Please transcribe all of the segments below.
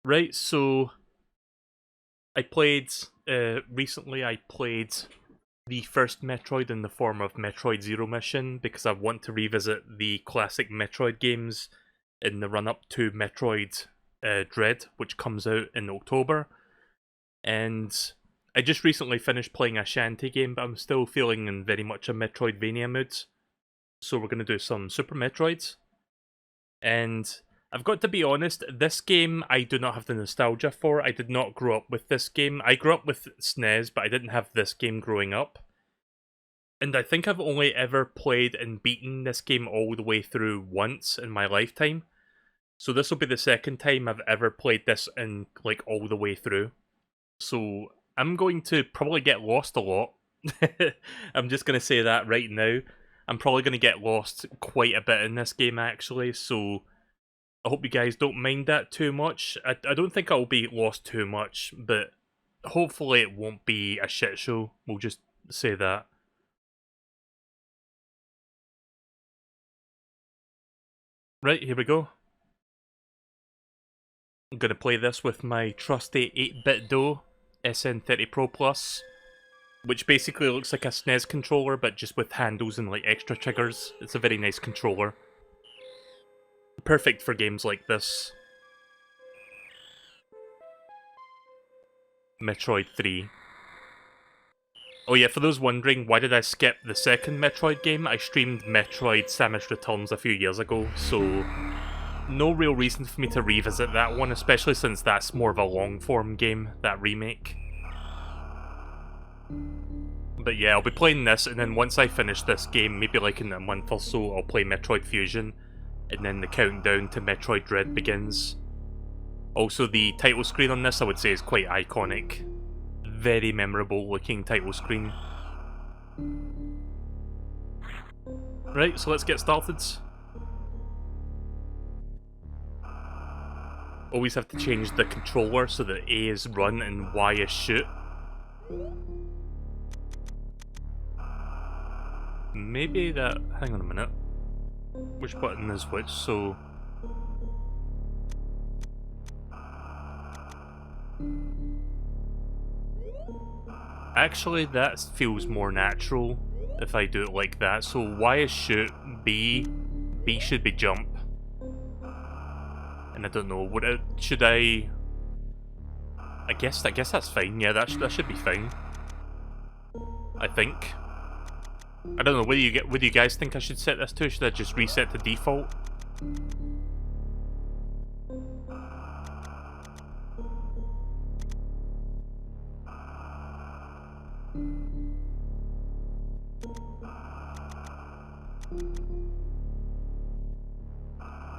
Right, so I played recently. I played the first Metroid in the form of Metroid Zero Mission because I want to revisit the classic Metroid games in the run-up to Metroid Dread, which comes out in October. And I just recently finished playing a Shanty game, but I'm still feeling in very much a Metroidvania mood. So we're going to do some Super Metroids. And I've got to be honest, this game I do not have the nostalgia for. I did not grow up with this game. I grew up with SNES, but I didn't have this game growing up. And I think I've only ever played and beaten this game all the way through once in my lifetime. So this will be the second time I've ever played this in, like, all the way through. So I'm going to probably get lost a lot. I'm just going to say that right now. I'm probably going to get lost quite a bit in this game, actually, so I hope you guys don't mind that too much. I don't think I'll be lost too much, but hopefully it won't be a shit show. We'll just say that. Right, here we go. I'm going to play this with my trusty 8-bit DOE SN30 Pro Plus, which basically looks like a SNES controller, but just with handles and like extra triggers. It's a very nice controller. Perfect for games like this. Metroid 3. Oh yeah, for those wondering, why did I skip the second Metroid game? I streamed Metroid Samus Returns a few years ago, so no real reason for me to revisit that one, especially since that's more of a long-form game, that remake. But yeah, I'll be playing this, and then once I finish this game, maybe like in a month or so, I'll play Metroid Fusion, and then the countdown to Metroid Dread begins. Also, the title screen on this, I would say, is quite iconic. Very memorable looking title screen. Right, so let's get started. Always have to change the controller so that A is run and Y is shoot. Maybe that... hang on a minute. Which button is which, so... actually, that feels more natural if I do it like that. So Y is shoot, B should be jump. And I don't know, should I... I guess that's fine, yeah, that should be fine. I think. I don't know, what do you guys think I should set this to? Should I just reset to default?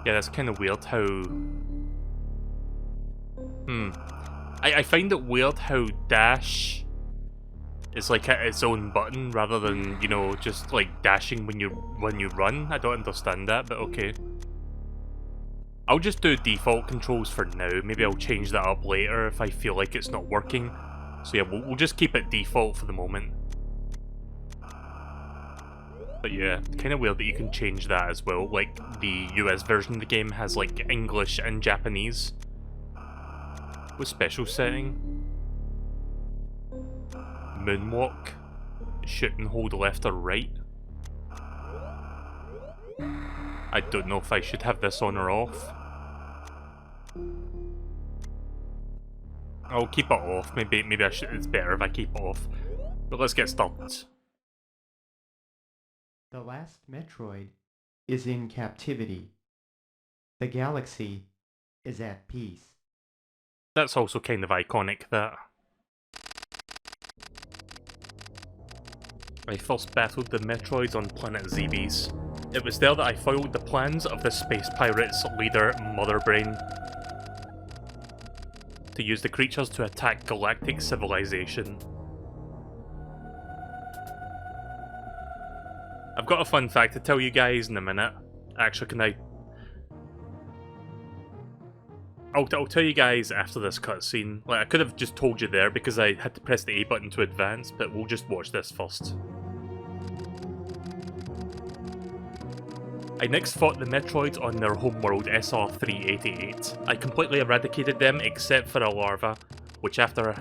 Yeah, that's kind of weird how... I find it weird how dash is like its own button rather than, you know, just like dashing when you run. I don't understand that, but okay. I'll just do default controls for now. Maybe I'll change that up later if I feel like it's not working. So yeah, we'll just keep it default for the moment. But yeah, kind of weird that you can change that as well. Like, the US version of the game has like English and Japanese with special setting. Moonwalk. Shoot and hold left or right. I don't know if I should have this on or off. I'll keep it off. Maybe it's better if I keep it off. But let's get started. The last Metroid is in captivity. The galaxy is at peace. That's also kind of iconic, that. I first battled the Metroids on planet Zebes. It was there that I foiled the plans of the space pirates' leader, Motherbrain, to use the creatures to attack galactic civilization. I've got a fun fact to tell you guys in a minute. Actually, can I... I'll tell you guys after this cutscene. Like, I could have just told you there because I had to press the A button to advance, but we'll just watch this first. I next fought the Metroids on their homeworld SR-388. I completely eradicated them except for a larva, which after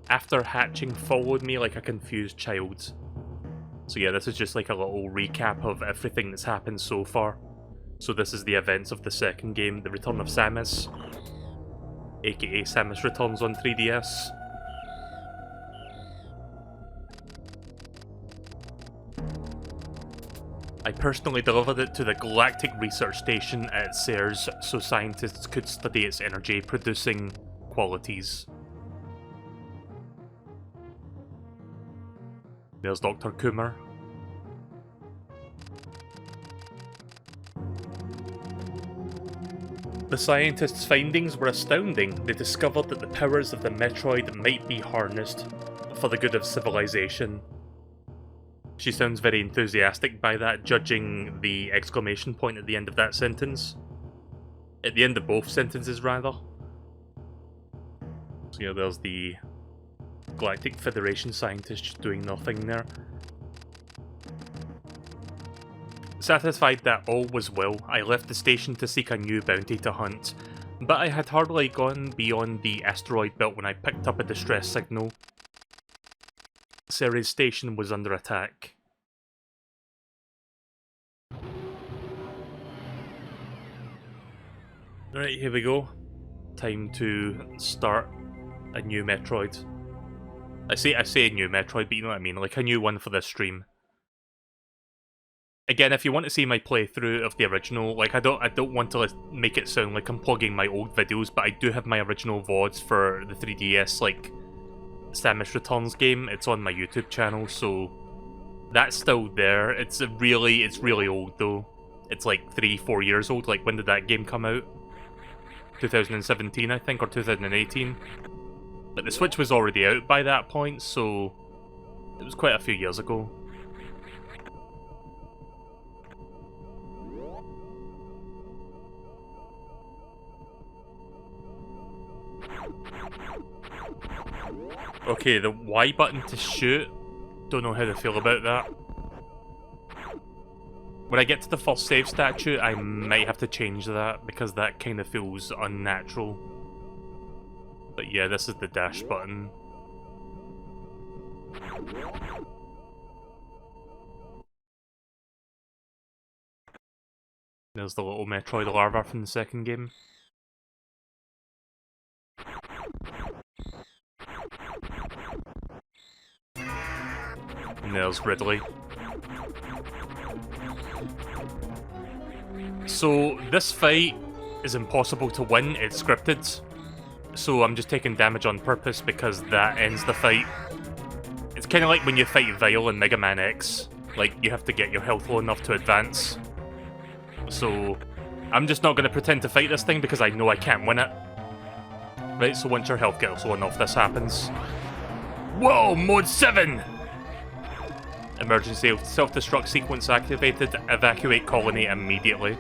hatching followed me like a confused child. So yeah, this is just like a little recap of everything that's happened so far. So this is the events of the second game, the return of Samus, aka Samus Returns on 3DS. I personally delivered it to the Galactic Research Station at Ceres so scientists could study its energy-producing qualities. There's Dr. Kumar. The scientists' findings were astounding. They discovered that the powers of the Metroid might be harnessed for the good of civilization. She sounds very enthusiastic by that, judging the exclamation point at the end of that sentence. At the end of both sentences, rather. So yeah, there's the Galactic Federation scientist just doing nothing there. Satisfied that all was well, I left the station to seek a new bounty to hunt, but I had hardly gone beyond the asteroid belt when I picked up a distress signal. Ceres station was under attack. Right, here we go. Time to start a new Metroid. I say a new Metroid, but you know what I mean, like a new one for this stream. Again, if you want to see my playthrough of the original, like I don't want to make it sound like I'm plugging my old videos, but I do have my original VODs for the 3DS, like Samus Returns game. It's on my YouTube channel, so that's still there. It's really old though. It's like 3-4 years old. Like, when did that game come out? 2017, I think, or 2018. But the Switch was already out by that point, so it was quite a few years ago. Okay, the Y button to shoot. Don't know how to feel about that. When I get to the first save statue, I might have to change that, because that kind of feels unnatural. But yeah, this is the dash button. There's the little Metroid larva from the second game. And there's Ridley. So, this fight is impossible to win, it's scripted. So I'm just taking damage on purpose because that ends the fight. It's kind of like when you fight Vile in Mega Man X. Like, you have to get your health low enough to advance. So, I'm just not going to pretend to fight this thing because I know I can't win it. Right, so once your health gets low enough, this happens. Whoa, Mode 7! Emergency self-destruct sequence activated. Evacuate colony immediately.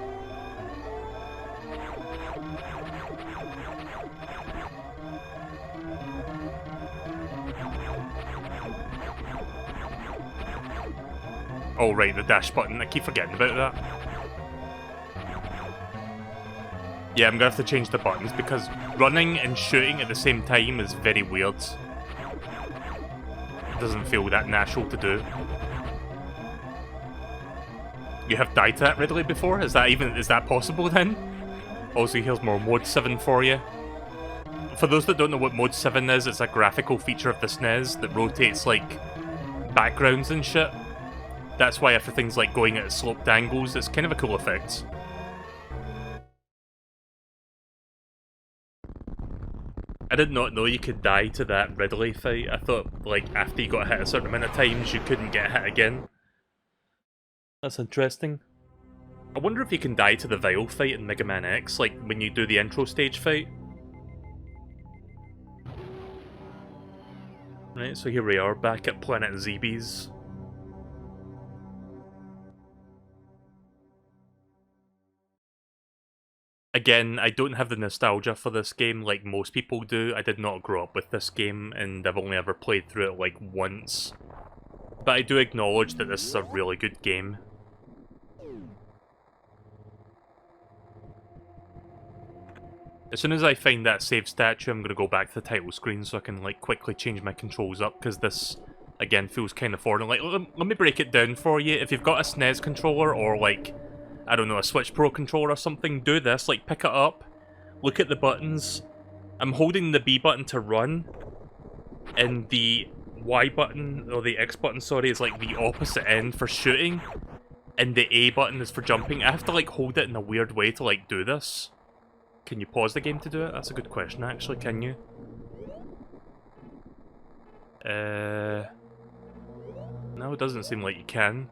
Oh right, the dash button. I keep forgetting about that. Yeah, I'm gonna have to change the buttons because running and shooting at the same time is very weird. It doesn't feel that natural to do. You have died to that Ridley before? Is that possible then? Also, here's more Mode 7 for you. For those that don't know what Mode 7 is, it's a graphical feature of the SNES that rotates like backgrounds and shit. That's why everything's like going at sloped angles. It's kind of a cool effect. I did not know you could die to that Ridley fight. I thought, like, after you got hit a certain amount of times, you couldn't get hit again. That's interesting. I wonder if you can die to the Vile fight in Mega Man X, like when you do the intro stage fight. Right, so here we are, back at Planet Zebes. Again, I don't have the nostalgia for this game like most people do. I did not grow up with this game, and I've only ever played through it like once. But I do acknowledge that this is a really good game. As soon as I find that save statue, I'm gonna go back to the title screen so I can, like, quickly change my controls up, because this, again, feels kind of foreign. Like, let me break it down for you. If you've got a SNES controller, or, like, I don't know, a Switch Pro controller or something, do this. Like, pick it up, look at the buttons. I'm holding the B button to run, and the Y button, or the X button, sorry, is, like, the opposite end for shooting, and the A button is for jumping. I have to, like, hold it in a weird way to, like, do this. Can you pause the game to do it? That's a good question, actually. Can you? No, it doesn't seem like you can.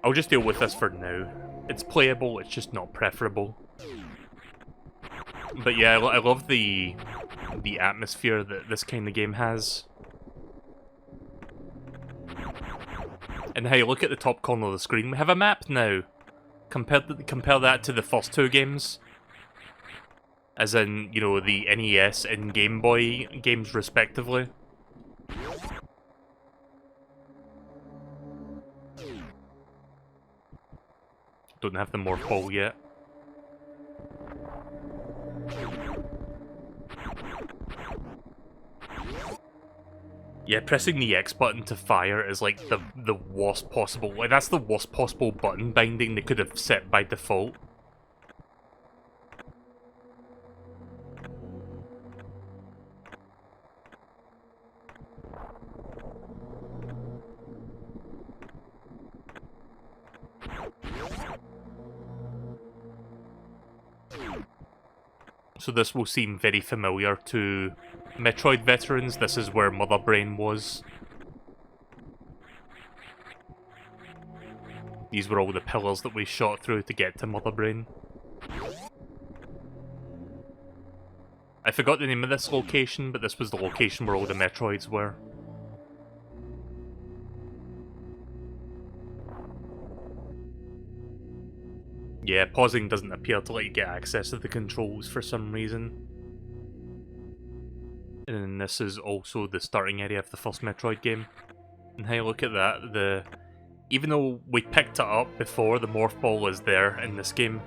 I'll just deal with this for now. It's playable, it's just not preferable. But yeah, I love the atmosphere that this kind of game has. And hey, look at the top corner of the screen. We have a map now. Compare that to the first two games. As in, you know, the NES and Game Boy games respectively. Don't have the morph ball yet. Yeah, pressing the X button to fire is like the worst possible. Like, that's the worst possible button binding they could have set by default. So this will seem very familiar to Metroid veterans. This is where Mother Brain was. These were all the pillars that we shot through to get to Mother Brain. I forgot the name of this location, but this was the location where all the Metroids were. Yeah, pausing doesn't appear to let you get access to the controls for some reason. And then this is also the starting area of the first Metroid game. And hey, look at that, even though we picked it up before, the morph ball is there in this game.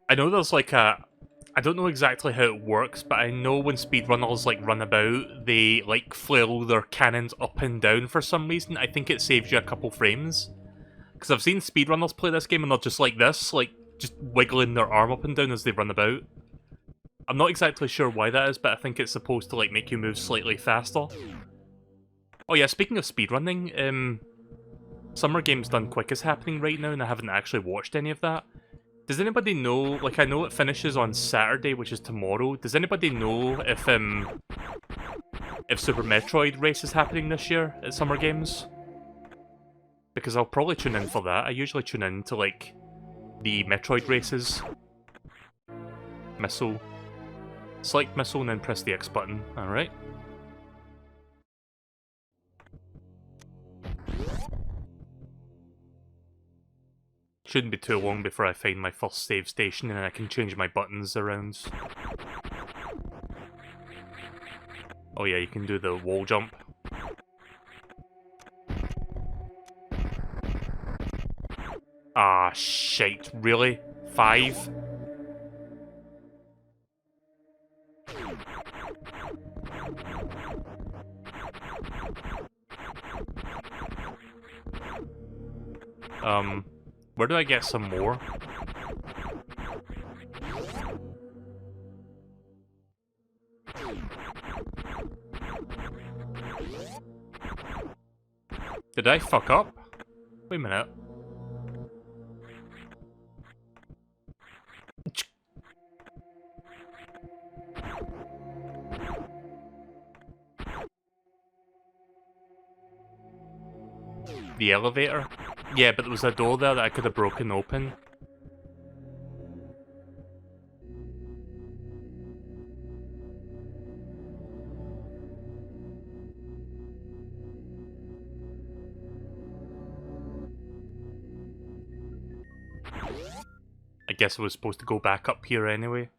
I know there's like a... I don't know exactly how it works, but I know when speedrunners like run about, they like flail their cannons up and down for some reason. I think it saves you a couple frames. Because I've seen speedrunners play this game and they're just like this, like just wiggling their arm up and down as they run about. I'm not exactly sure why that is, but I think it's supposed to like make you move slightly faster. Oh yeah, speaking of speedrunning, Summer Games Done Quick is happening right now and I haven't actually watched any of that. Does anybody know, like I know it finishes on Saturday, which is tomorrow, does anybody know if Super Metroid Race is happening this year at Summer Games? Because I'll probably tune in for that. I usually tune in to, like, the Metroid races. Missile. Select missile and then press the X button. Alright. Shouldn't be too long before I find my first save station and I can change my buttons around. Oh yeah, you can do the wall jump. Ah, shite. Really? 5? Where do I get some more? Did I fuck up? Wait a minute. The elevator? Yeah, but there was a door there that I could have broken open. guess I was supposed to go back up here anyway.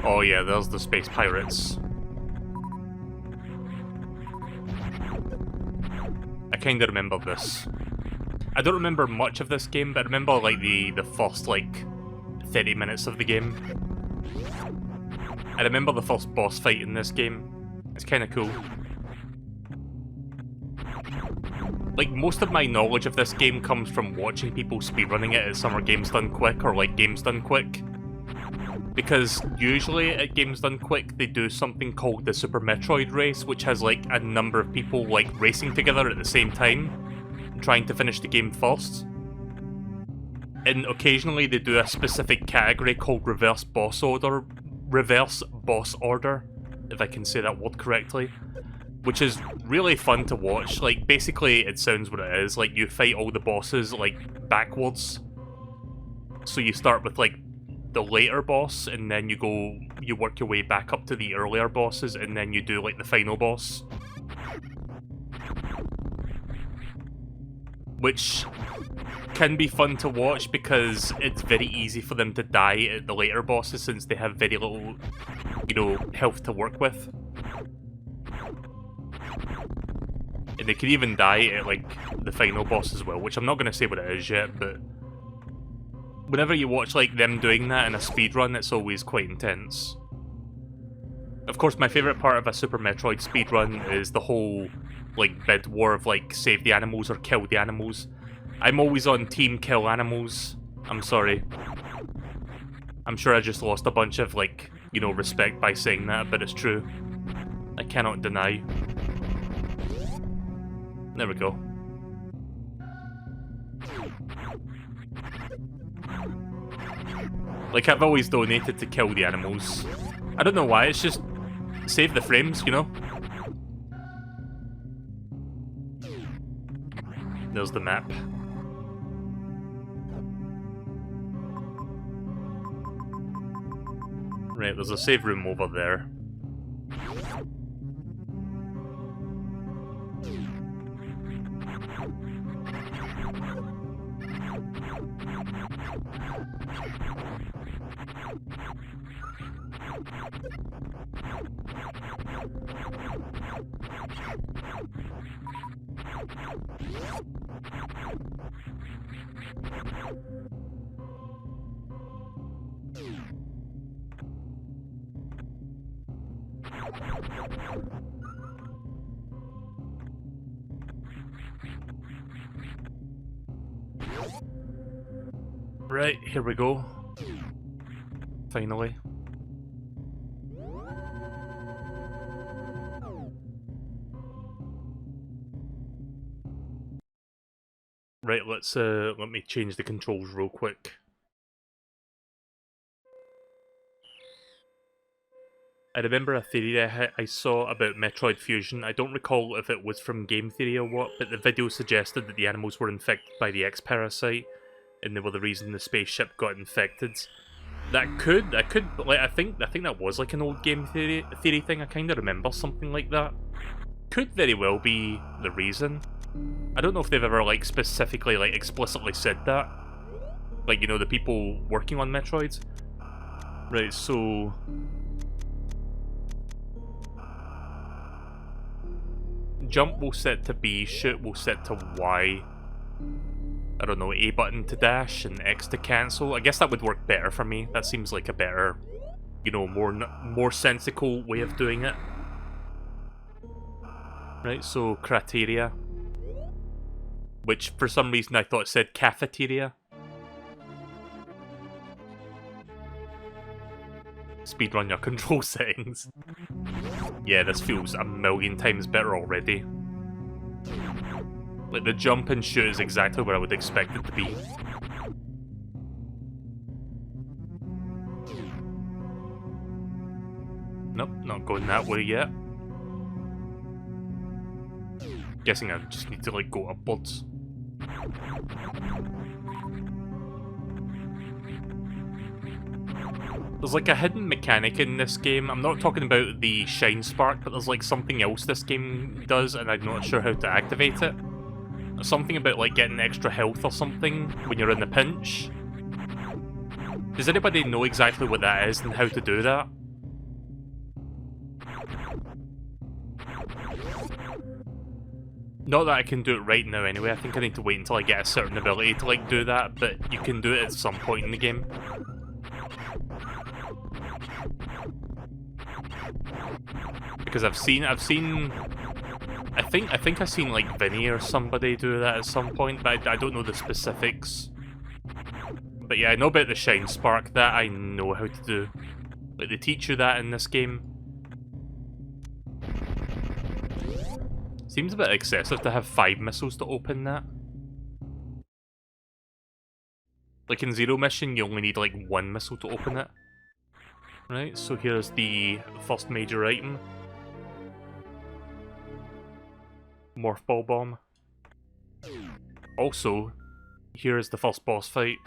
Oh yeah, there's the space pirates. I kinda remember this. I don't remember much of this game, but I remember like the first like 30 minutes of the game. I remember the first boss fight in this game. It's kinda cool. Like, most of my knowledge of this game comes from watching people speedrunning it at Summer Games Done Quick or like Games Done Quick. Because usually at Games Done Quick they do something called the Super Metroid race, which has like a number of people like racing together at the same time, trying to finish the game first. And occasionally they do a specific category called reverse boss order, if I can say that word correctly. Which is really fun to watch. Like, basically, it sounds what it is. Like, you fight all the bosses, like, backwards. So you start with, like, the later boss, and then you work your way back up to the earlier bosses, and then you do, like, the final boss. Which can be fun to watch because it's very easy for them to die at the later bosses since they have very little, you know, health to work with. And they can even die at, like, the final boss as well, which I'm not going to say what it is yet, but whenever you watch, like, them doing that in a speedrun, it's always quite intense. Of course, my favourite part of a Super Metroid speedrun is the whole, like, bid war of, like, save the animals or kill the animals. I'm always on team kill animals. I'm sorry. I'm sure I just lost a bunch of, like, you know, respect by saying that, but it's true. I cannot deny. There we go. Like, I've always donated to kill the animals. I don't know why, it's just save the frames, you know? There's the map. Right, there's a save room over there. Right, here we go. Finally. Right, let me change the controls real quick. I remember a theory I saw about Metroid Fusion. I don't recall if it was from game theory or what, but the video suggested that the animals were infected by the X-Parasite, and they were the reason the spaceship got infected. Like, I think that was like an old game theory thing. I kind of remember something like that. Could very well be the reason. I don't know if they've ever, like, specifically, like, explicitly said that. Like, you know, the people working on Metroids. Right, so... Jump will set to B, shoot will set to Y. I don't know, A button to dash and X to cancel. I guess that would work better for me. That seems like a better, you know, more sensical way of doing it. Right, so Crateria. Which, for some reason, I thought it said cafeteria. Speedrun your control settings. Yeah, this feels a million times better already. Like, the jump and shoot is exactly where I would expect it to be. Nope, not going that way yet. Guessing I just need to, like, go upwards. There's like a hidden mechanic in this game. I'm not talking about the Shine Spark, but there's like something else this game does, and I'm not sure how to activate it. Something about like getting extra health or something when you're in a pinch. Does anybody know exactly what that is and how to do that? Not that I can do it right now anyway, I think I need to wait until I get a certain ability to like do that, but you can do it at some point in the game. Because I've seen I think I've seen like Vinny or somebody do that at some point, but I don't know the specifics. But yeah, I know about the Shine Spark, that I know how to do. Like, they teach you that in this game. Seems a bit excessive to have 5 missiles to open that. Like in Zero Mission, you only need like 1 missile to open it. Right, so here's the first major item. Morph Ball Bomb. Also, here is the first boss fight.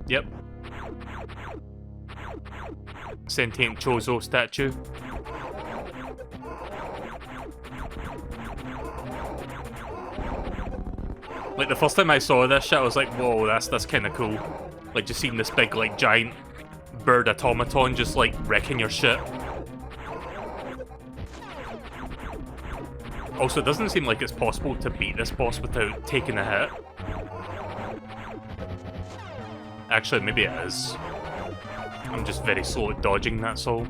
Yep. Sentient Chozo statue. Like, the first time I saw this shit, I was like, whoa, that's kind of cool. Like, just seeing this big, like, giant bird automaton just, like, wrecking your shit. Also, it doesn't seem like it's possible to beat this boss without taking a hit. Actually, maybe it is. I'm just very slow at dodging, that's all.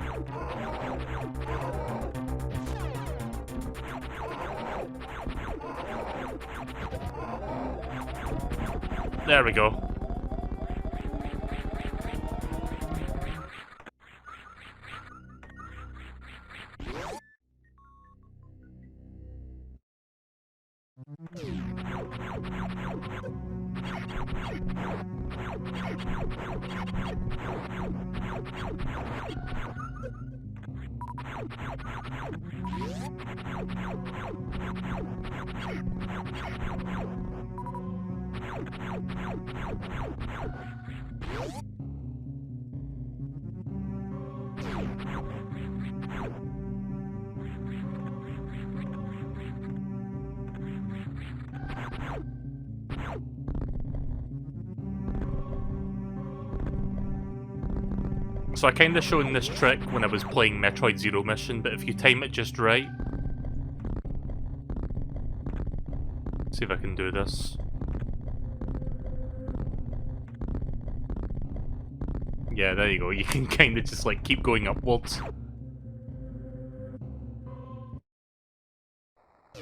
There we go. So I kinda shown this trick when I was playing Metroid Zero Mission, but if you time it just right... See if I can do this. Yeah, there you go, you can kinda just like keep going upwards.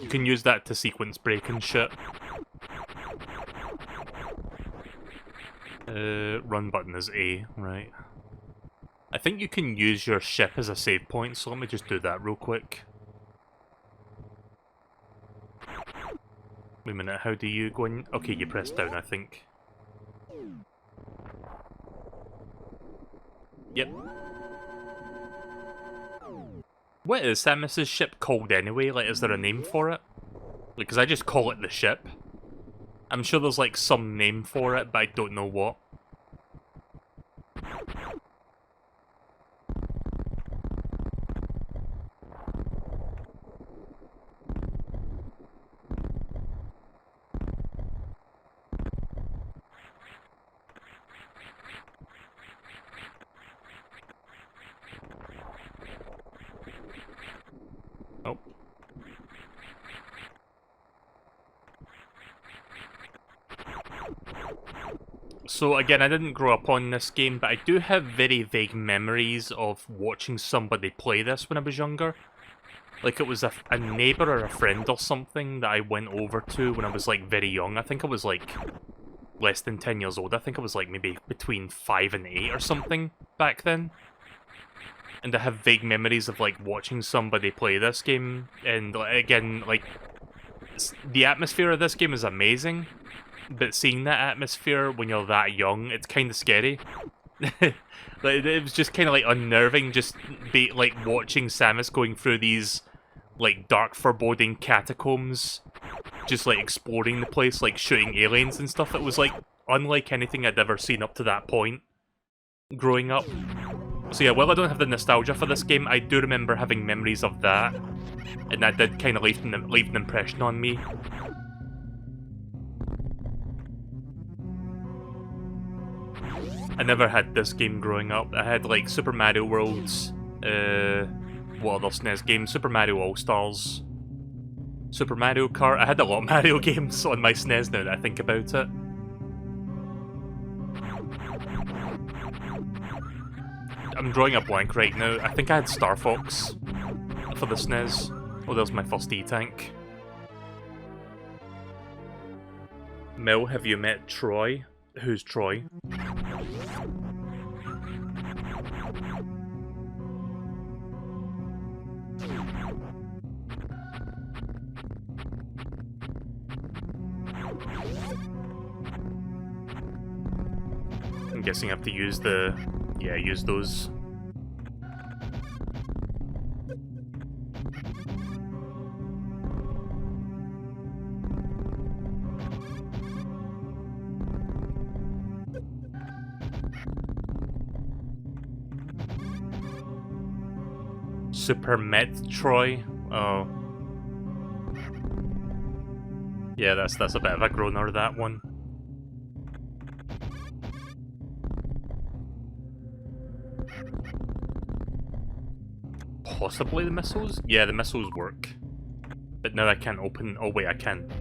You can use that to sequence break and shit. Run button is A, right. I think you can use your ship as a save point, so let me just do that real quick. Wait a minute, how do you go in? Okay, you press down, I think. Yep. What is Samus's ship called anyway? Like, is there a name for it? Like, because I just call it the ship. I'm sure there's like some name for it, but I don't know what. Oh. So again, I didn't grow up on this game, but I do have very vague memories of watching somebody play this when I was younger. Like, it was a neighbour or a friend or something that I went over to when I was, like, very young. I think I was, like, less than 10 years old. I think I was, like, maybe between 5 and 8 or something back then. And I have vague memories of, like, watching somebody play this game. And, again, like, the atmosphere of this game is amazing. But seeing that atmosphere when you're that young, it's kind of scary. Like, it was just kind of, like, unnerving, just like, watching Samus going through these, like, dark, foreboding catacombs. Just, like, exploring the place, like, shooting aliens and stuff. It was, like, unlike anything I'd ever seen up to that point growing up. So yeah, while I don't have the nostalgia for this game, I do remember having memories of that. And that did kind of leave an impression on me. I never had this game growing up. I had like Super Mario Worlds, what other SNES games? Super Mario All-Stars, Super Mario Kart. I had a lot of Mario games on my SNES now that I think about it. I'm drawing a blank right now. I think I had Star Fox for the SNES. Oh, there's my first E-Tank. Mel, have you met Troy? Who's Troy? I'm guessing I have to use the... yeah, use those. Super Metroid? Oh. Yeah, that's a bit of a groaner, that one. Possibly the missiles? Yeah, the missiles work. But now I can't open... oh wait, I can.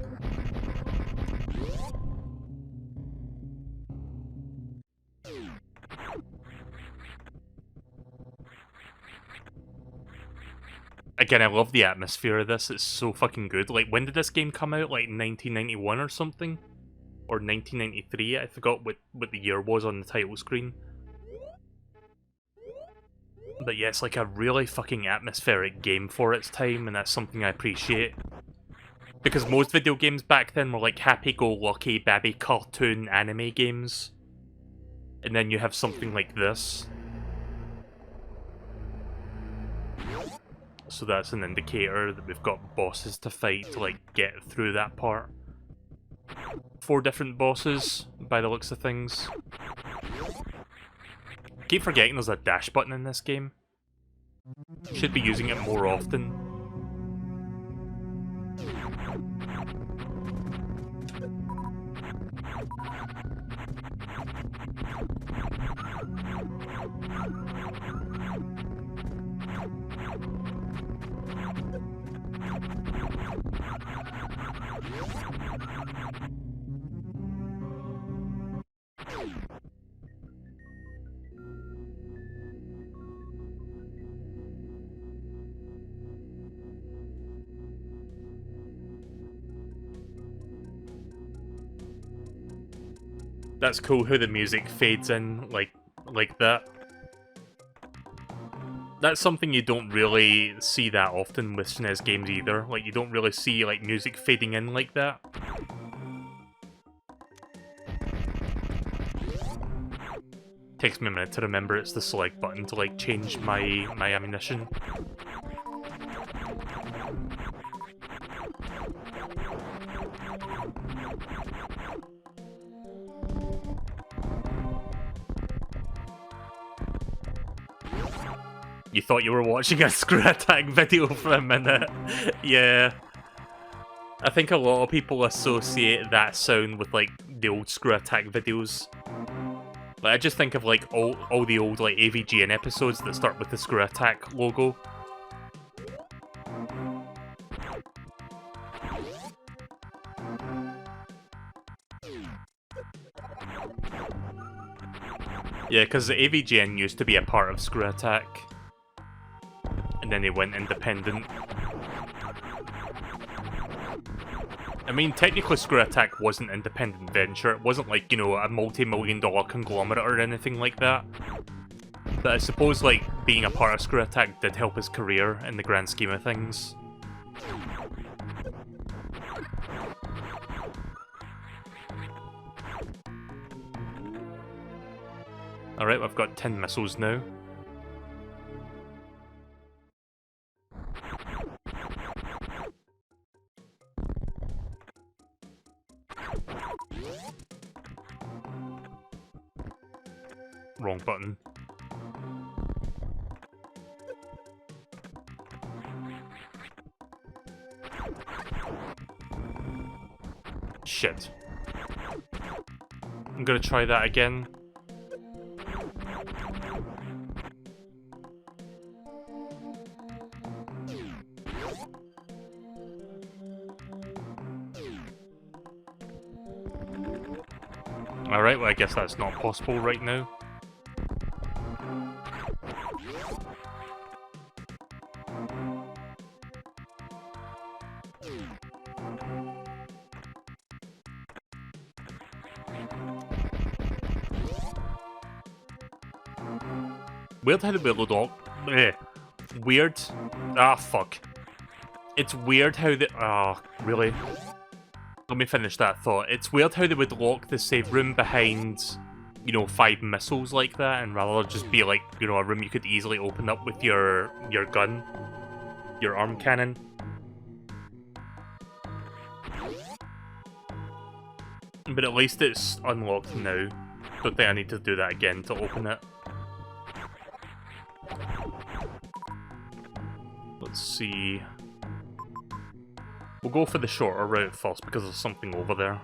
Again, I love the atmosphere of this, it's so fucking good. Like, when did this game come out? Like, 1991 or something? Or 1993? I forgot what the year was on the title screen. But yeah, it's like a really fucking atmospheric game for its time, and that's something I appreciate. Because most video games back then were like happy-go-lucky, babby cartoon anime games. And then you have something like this. So that's an indicator that we've got bosses to fight to like get through that part. 4 different bosses, by the looks of things. I keep forgetting there's a dash button in this game. Should be using it more often. That's cool how the music fades in like that. That's something you don't really see that often with SNES games either. Like, you don't really see like music fading in like that. Takes me a minute to remember it's the select button to like change my ammunition. You thought you were watching a screw attack video for a minute. Yeah. I think a lot of people associate that sound with like the old screw attack videos. Like, I just think of like all the old like AVGN episodes that start with the screw attack logo. Yeah, because the AVGN used to be a part of Screw Attack. And then they went independent. I mean, technically Screw Attack wasn't an independent venture. It wasn't like, you know, a multi-million-dollar conglomerate or anything like that. But I suppose, like, being a part of Screw Attack did help his career in the grand scheme of things. Alright, I've got 10 missiles now. Wrong button. Shit. I'm gonna try that again. Alright, well I guess that's not possible right now. Weird how the Willow Dog... Weird. Ah, fuck. It's weird how the... Ah, really? Let me finish that thought. It's weird how they would lock the save room behind, you know, 5 missiles like that, and rather just be like, you know, a room you could easily open up with your gun. Your arm cannon. But at least it's unlocked now. Don't think I need to do that again to open it. Let's see. We'll go for the shorter route first because there's something over there.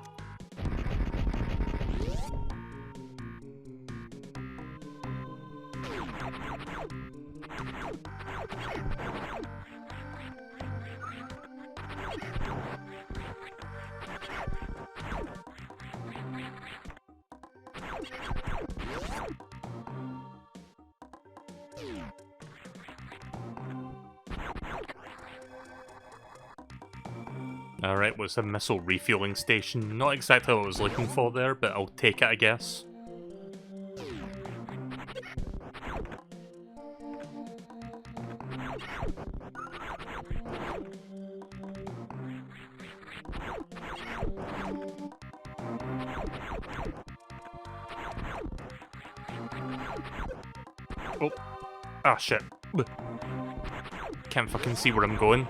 Alright, what's a missile refueling station? Not exactly what I was looking for there, but I'll take it, I guess. Oh. Ah, shit. Can't fucking see where I'm going.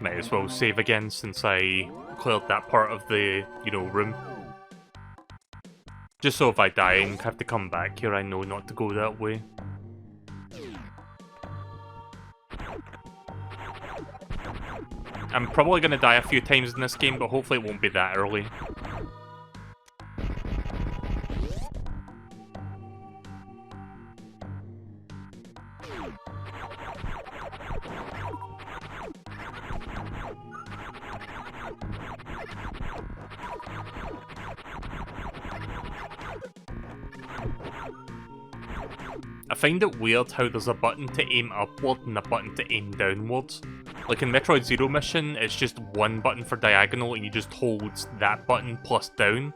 Might as well save again since I cleared that part of the, you know, room. Just so if I die and have to come back here, I know not to go that way. I'm probably going to die a few times in this game, but hopefully it won't be that early. I find it weird how there's a button to aim upward and a button to aim downwards. Like in Metroid Zero Mission, it's just one button for diagonal and you just hold that button plus down.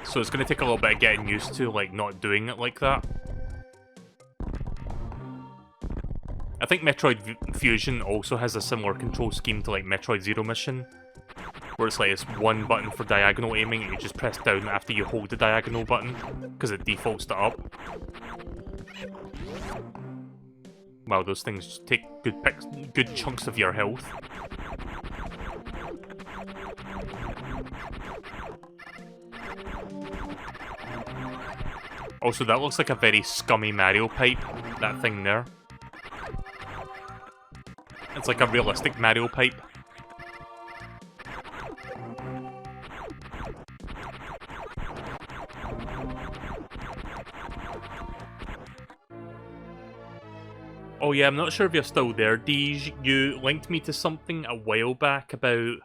So it's going to take a little bit of getting used to, like, not doing it like that. I think Metroid Fusion also has a similar control scheme to, like, Metroid Zero Mission, where it's like it's one button for diagonal aiming and you just press down after you hold the diagonal button, because it defaults to up. Wow, those things take good chunks of your health. Also, that looks like a very scummy Mario pipe, that thing there. It's like a realistic Mario pipe. Oh yeah, I'm not sure if you're still there, Deej. You linked me to something a while back about...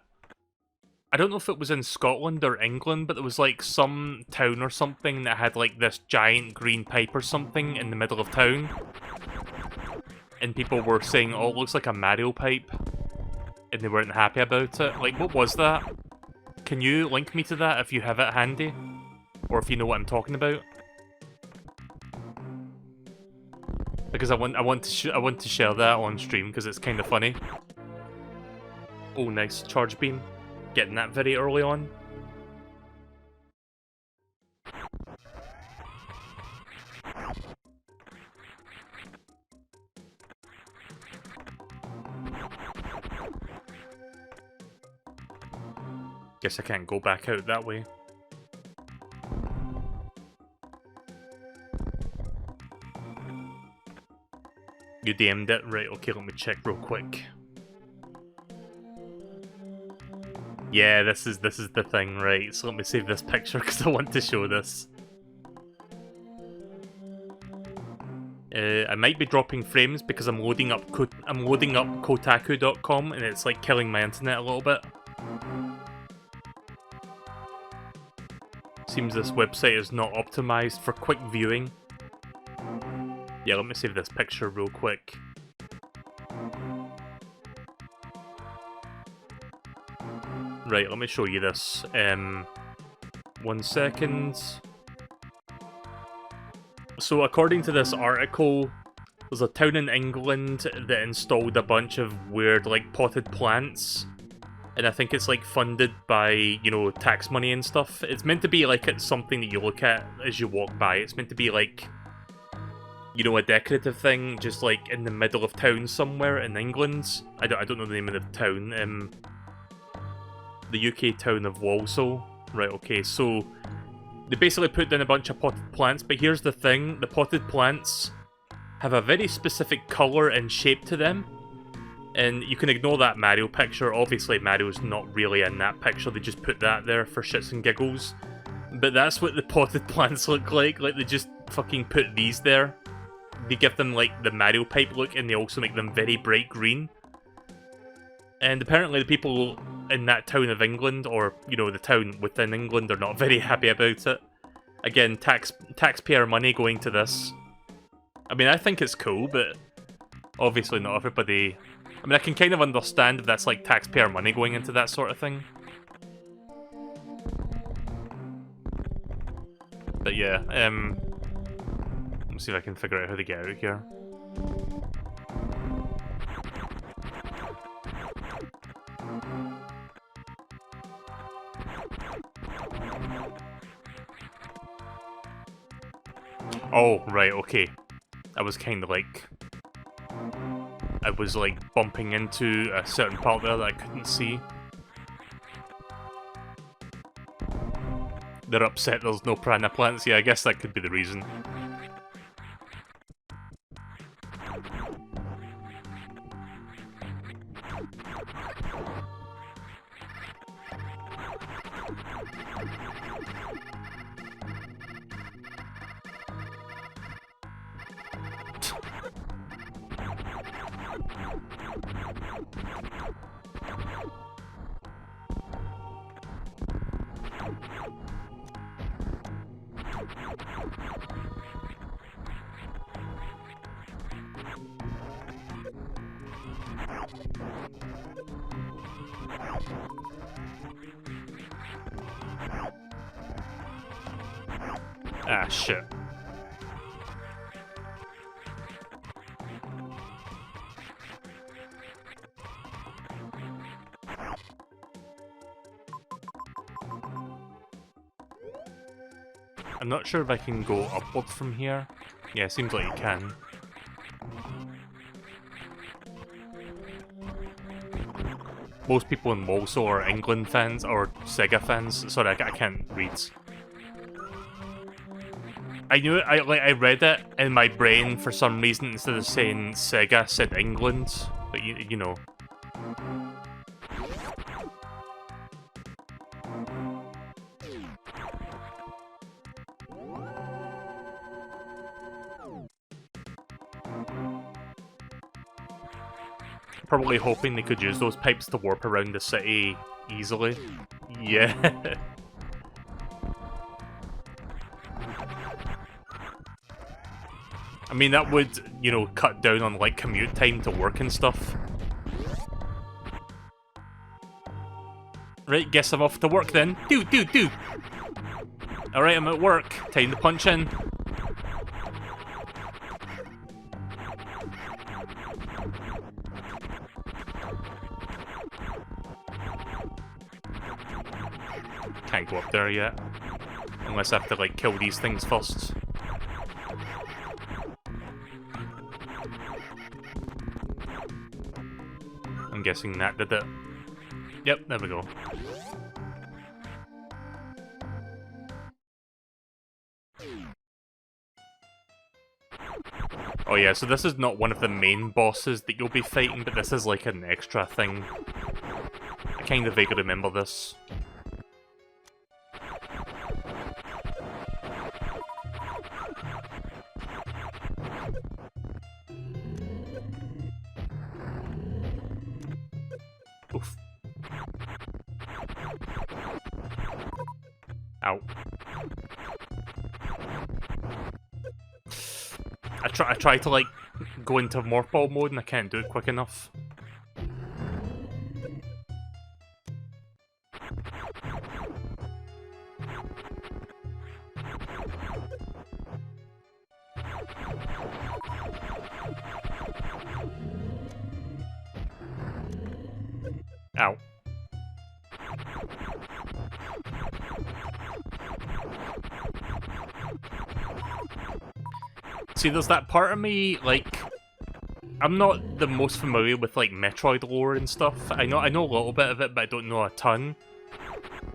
I don't know if it was in Scotland or England, but there was like some town or something that had like this giant green pipe or something in the middle of town. And people were saying, oh, it looks like a Mario pipe. And they weren't happy about it. Like, what was that? Can you link me to that if you have it handy? Or if you know what I'm talking about? Because I want to share that on stream because it's kind of funny. Oh, nice charge beam, getting that very early on. Guess I can't go back out that way. You DM'd it? Right, okay, let me check real quick. Yeah, this is the thing, right, so let me save this picture because I want to show this. I might be dropping frames because I'm loading up Kotaku.com and it's like killing my internet a little bit. Seems this website is not optimized for quick viewing. Yeah, let me save this picture real quick. Right, let me show you this. 1 second. So according to this article, there's a town in England that installed a bunch of weird, like, potted plants. And I think it's, like, funded by, you know, tax money and stuff. It's meant to be, like, it's something that you look at as you walk by. It's meant to be, like, you know, a decorative thing, just, like, in the middle of town somewhere in England. I don't know the name of the town. The UK town of Walsall. Right, okay, so they basically put down a bunch of potted plants, but here's the thing, the potted plants have a very specific colour and shape to them, and you can ignore that Mario picture. Obviously Mario's not really in that picture, they just put that there for shits and giggles, but that's what the potted plants look like they just fucking put these there. They give them like the Mario pipe look, and they also make them very bright green. And apparently the people in that town of England, or, you know, the town within England, are not very happy about it. Again, taxpayer money going to this. I mean, I think it's cool, but obviously not everybody... I mean, I can kind of understand if that's, like, taxpayer money going into that sort of thing. But yeah, let's see if I can figure out how to get out of here. Oh, right, okay. I was kind of like... I was like bumping into a certain part there that I couldn't see. They're upset there's no piranha plants. Yeah, I guess that could be the reason. Ah, shit. I'm not sure if I can go upward from here. Yeah, seems like you can. Most people in Walsall are England fans, or Sega fans. Sorry, I can't read. I knew it, I read it in my brain for some reason. Instead of saying Sega, said England. But you know. Probably hoping they could use those pipes to warp around the city easily. Yeah. I mean, that would, you know, cut down on, like, commute time to work and stuff. Right, guess I'm off to work then. Do! Alright, I'm at work. Time to punch in. Can't go up there yet. Unless I have to, like, kill these things first. I'm guessing that did it. Yep, there we go. Oh yeah, so this is not one of the main bosses that you'll be fighting, but this is like an extra thing. I kind of vaguely remember this. Ow. I try to like go into morph ball mode and I can't do it quick enough. Ow. See, there's that part of me, like, I'm not the most familiar with, like, Metroid lore and stuff. I know a little bit of it, but I don't know a ton.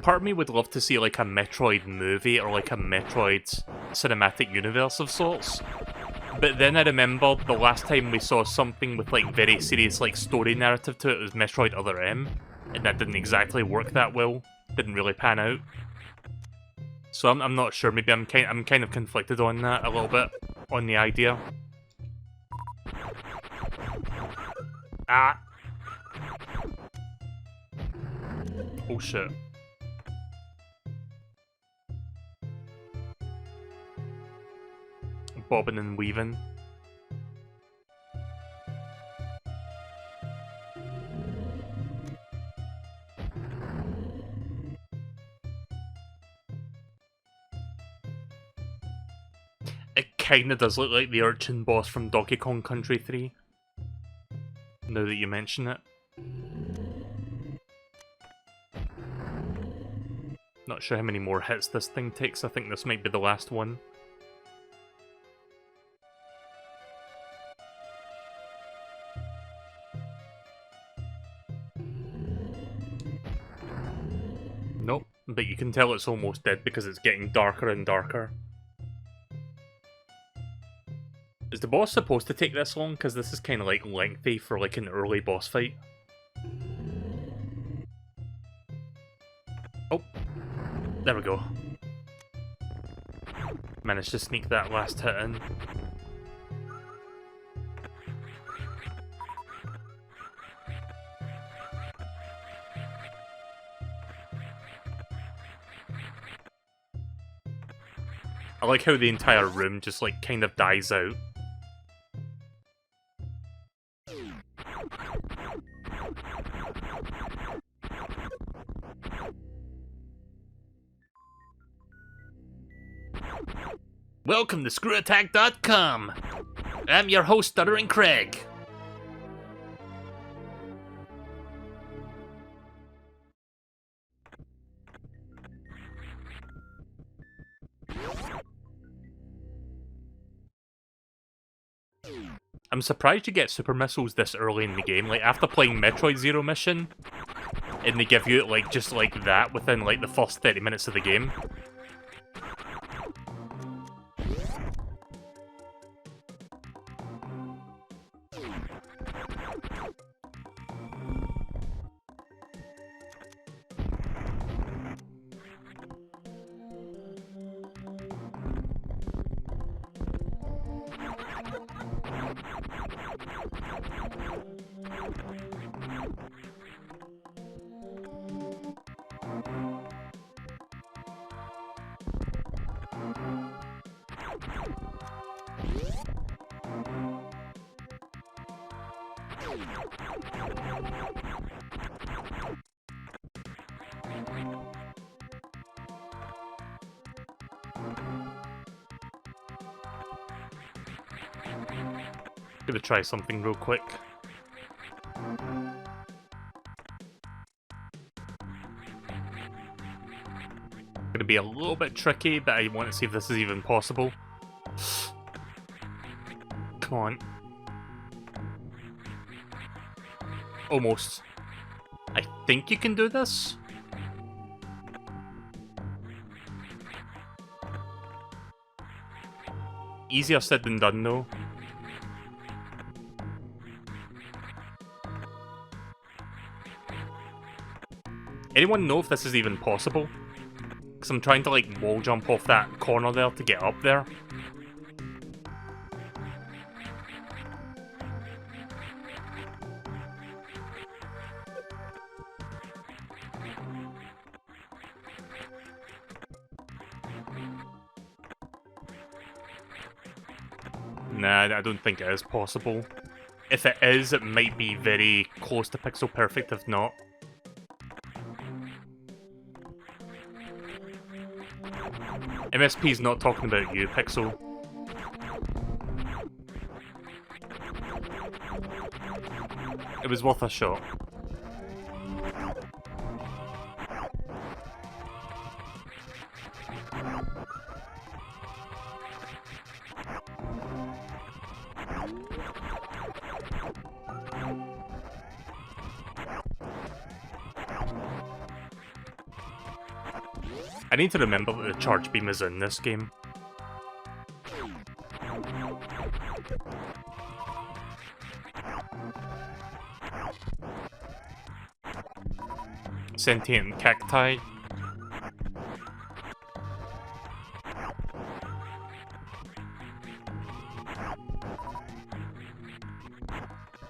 Part of me would love to see, like, a Metroid movie or, like, a Metroid cinematic universe of sorts. But then I remembered the last time we saw something with, like, very serious, like, story narrative to it was Metroid Other M, and that didn't exactly work that well. Didn't really pan out. So I'm not sure. Maybe I'm kind of conflicted on that a little bit, on the idea. Ah. Oh shit. Bobbing and weaving. It kinda does look like the urchin boss from Donkey Kong Country 3. Now that you mention it. Not sure how many more hits this thing takes. I think this might be the last one. Nope, but you can tell it's almost dead because it's getting darker and darker. Is the boss supposed to take this long? Because this is kind of like lengthy for like an early boss fight. Oh, there we go. Managed to sneak that last hit in. I like how the entire room just like kind of dies out. Welcome to ScrewAttack.com! I'm your host, Stuttering Craig. I'm surprised you get super missiles this early in the game. Like, after playing Metroid Zero Mission, and they give you it, like, just like that within, like, the first 30 minutes of the game. Gonna try something real quick. Gonna be a little bit tricky, but I want to see if this is even possible. Come on. Almost. I think you can do this? Easier said than done, though. Anyone know if this is even possible? Because I'm trying to, like, wall jump off that corner there to get up there. Nah, I don't think it is possible. If it is, it might be very close to pixel perfect, if not. MSP's not talking about you, Pixel. It was worth a shot. I need to remember that the charge beam is in this game. Sentient cacti.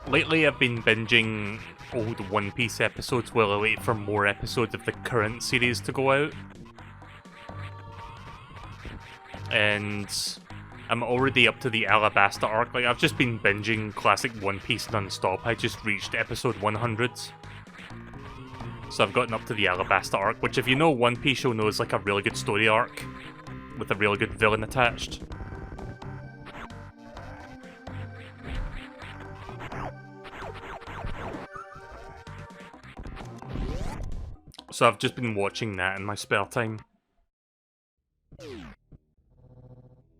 Lately I've been binging old One Piece episodes while I wait for more episodes of the current series to go out. And I'm already up to the Alabasta arc. Like, I've just been binging classic One Piece non-stop. I just reached episode 100. So I've gotten up to the Alabasta arc, which if you know One Piece, you'll know is like a really good story arc with a really good villain attached. So I've just been watching that in my spare time.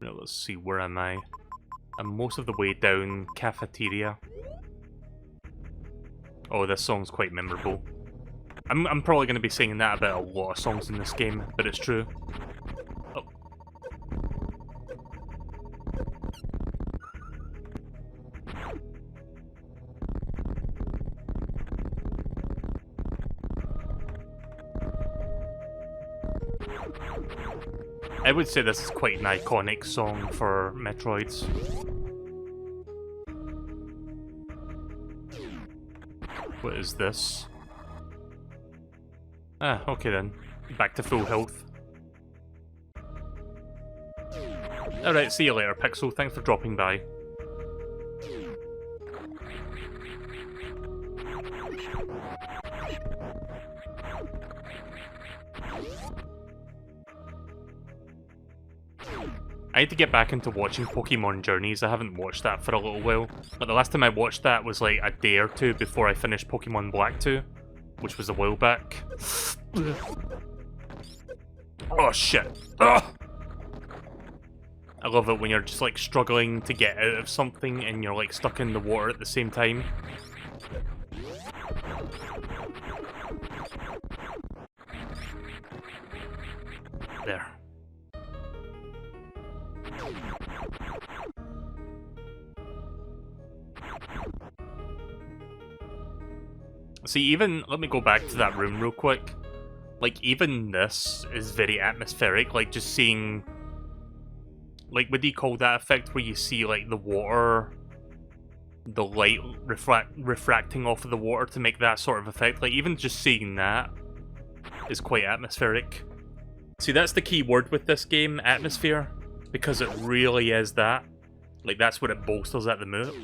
Now let's see, where am I? I'm most of the way down Cafeteria. Oh, this song's quite memorable. I'm probably going to be singing that about a lot of songs in this game, but it's true. Oh. I would say this is quite an iconic song for Metroids. What is this? Ah, okay then. Back to full health. Alright, see you later, Pixel. Thanks for dropping by. I need to get back into watching Pokemon Journeys. I haven't watched that for a little while. But the last time I watched that was like a day or two before I finished Pokemon Black 2, which was a while back. Oh shit. Ugh. I love it when you're just like struggling to get out of something and you're like stuck in the water at the same time. There. See, even, let me go back to that room real quick. Like, even this is very atmospheric, like, just seeing... Like, what do you call that effect where you see, like, the water... The light refracting off of the water to make that sort of effect? Like, even just seeing that is quite atmospheric. See, that's the key word with this game, atmosphere. Because it really is that. Like, that's what it bolsters at the most.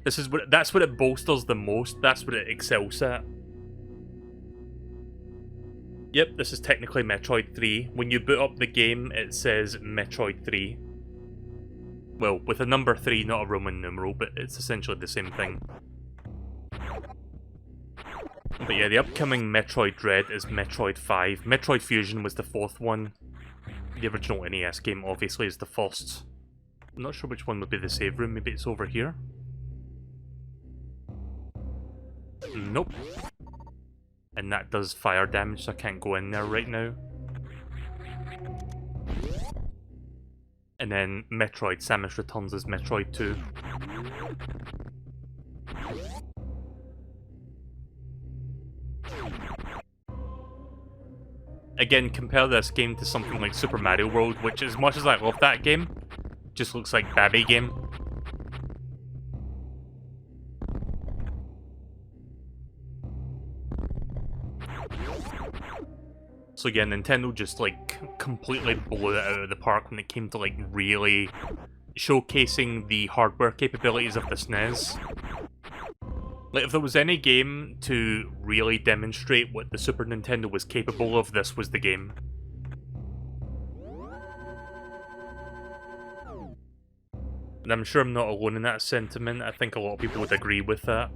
That's what it bolsters the most. That's what it excels at. Yep, this is technically Metroid 3. When you boot up the game, it says Metroid 3. Well, with a number 3, not a Roman numeral, but it's essentially the same thing. But yeah, the upcoming Metroid Dread is Metroid 5. Metroid Fusion was the fourth one. The original NES game, obviously, is the first. I'm not sure which one would be the save room. Maybe it's over here? Nope. And that does fire damage, so I can't go in there right now. And then Metroid Samus Returns as Metroid 2. Again, compare this game to something like Super Mario World, which, as much as I love that game, just looks like Babby game. So yeah, Nintendo just like completely blew it out of the park when it came to like really showcasing the hardware capabilities of the SNES. Like, if there was any game to really demonstrate what the Super Nintendo was capable of, this was the game. And I'm sure I'm not alone in that sentiment. I think a lot of people would agree with that.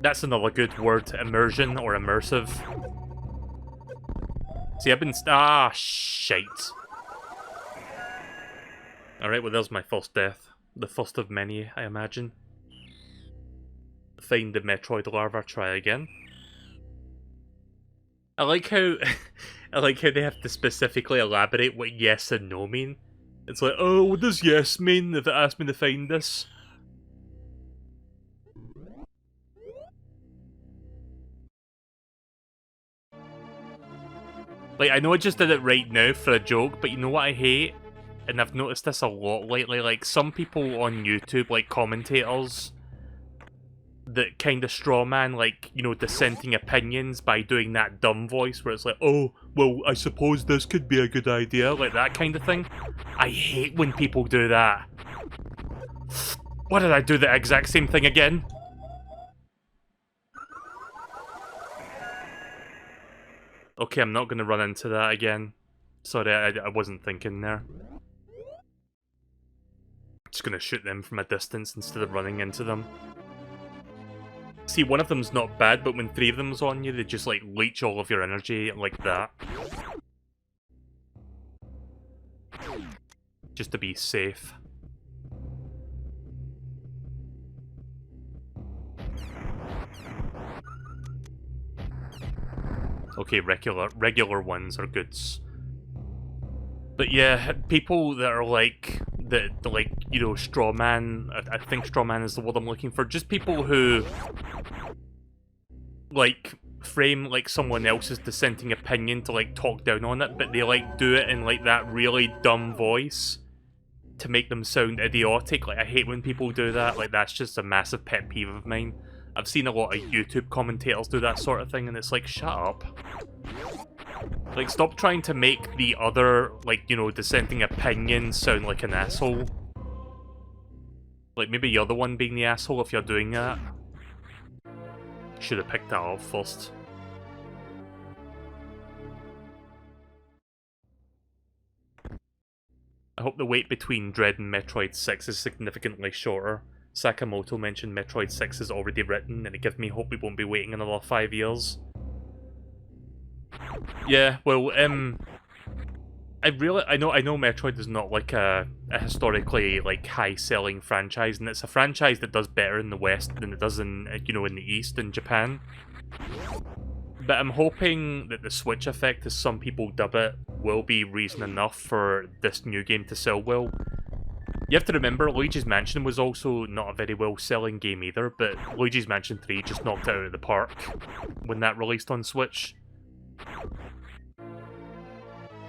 That's another good word, immersion or immersive. See, I've been... Ah, shite. Alright, well, there's my first death. The first of many, I imagine. Find the Metroid larva, try again. I like how... I like how they have to specifically elaborate what yes and no mean. It's like, oh, what does yes mean if it asks me to find this? Like, I know I just did it right now for a joke, but you know what I hate? And I've noticed this a lot lately, like, some people on YouTube, like commentators, that kind of strawman, like, you know, dissenting opinions by doing that dumb voice where it's like, oh, well, I suppose this could be a good idea, like that kind of thing. I hate when people do that. Why did I do the exact same thing again? Okay, I'm not going to run into that again. Sorry, I wasn't thinking there. Just going to shoot them from a distance instead of running into them. See, one of them's not bad, but when three of them's on you, they just, like, leech all of your energy like that. Just to be safe. Okay, regular ones are goods. But yeah, people that are like, you know, strawman, I think strawman is the word I'm looking for, just people who, like, frame, like, someone else's dissenting opinion to, like, talk down on it, but they, like, do it in, like, that really dumb voice to make them sound idiotic. Like, I hate when people do that, like, that's just a massive pet peeve of mine. I've seen a lot of YouTube commentators do that sort of thing, and it's like, shut up. Like, stop trying to make the other, like, you know, dissenting opinion sound like an asshole. Like, maybe you're the one being the asshole if you're doing that. Should have picked that up first. I hope the wait between Dread and Metroid 6 is significantly shorter. Sakamoto mentioned Metroid 6 is already written, and it gives me hope we won't be waiting another 5 years. Yeah, well, I know Metroid is not like a historically like high-selling franchise, and it's a franchise that does better in the West than it does in, you know, in the East in Japan. But I'm hoping that the Switch effect, as some people dub it, will be reason enough for this new game to sell well. You have to remember, Luigi's Mansion was also not a very well-selling game either, but Luigi's Mansion 3 just knocked it out of the park when that released on Switch.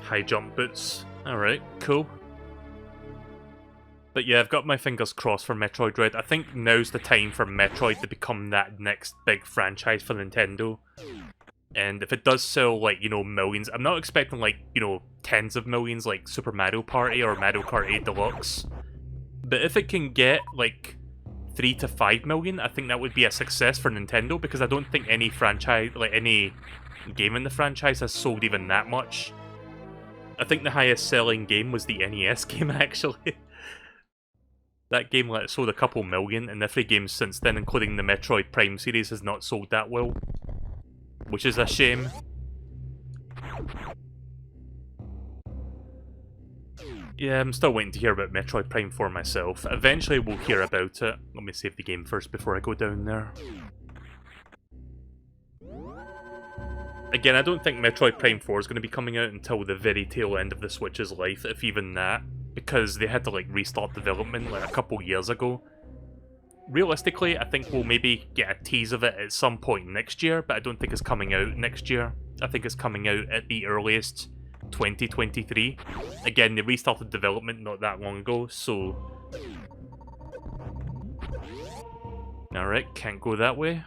High jump boots. Alright, cool. But yeah, I've got my fingers crossed for Metroid Dread. I think now's the time for Metroid to become that next big franchise for Nintendo. And if it does sell, like, you know, millions, I'm not expecting, like, you know, tens of millions like Super Mario Party or Mario Kart 8 Deluxe. But if it can get, like, 3 to 5 million, I think that would be a success for Nintendo, because I don't think any franchise, like, any game in the franchise has sold even that much. I think the highest selling game was the NES game, actually. That game like, sold a couple million, and every game since then, including the Metroid Prime series, has not sold that well. Which is a shame. Yeah, I'm still waiting to hear about Metroid Prime 4 myself. Eventually we'll hear about it. Let me save the game first before I go down there. Again, I don't think Metroid Prime 4 is going to be coming out until the very tail end of the Switch's life, if even that. Because they had to like restart development like a couple years ago. Realistically, I think we'll maybe get a tease of it at some point next year, but I don't think it's coming out next year. I think it's coming out at the earliest 2023. Again, they restarted development not that long ago, so... Alright, can't go that way.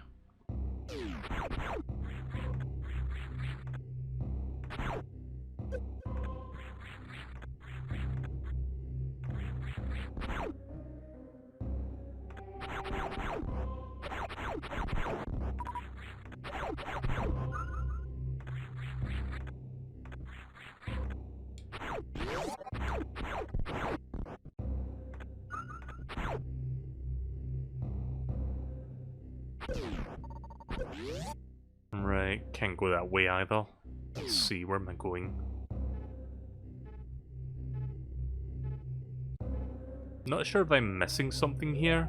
Right, can't go that way either. Let's see, where am I going? Not sure if I'm missing something here.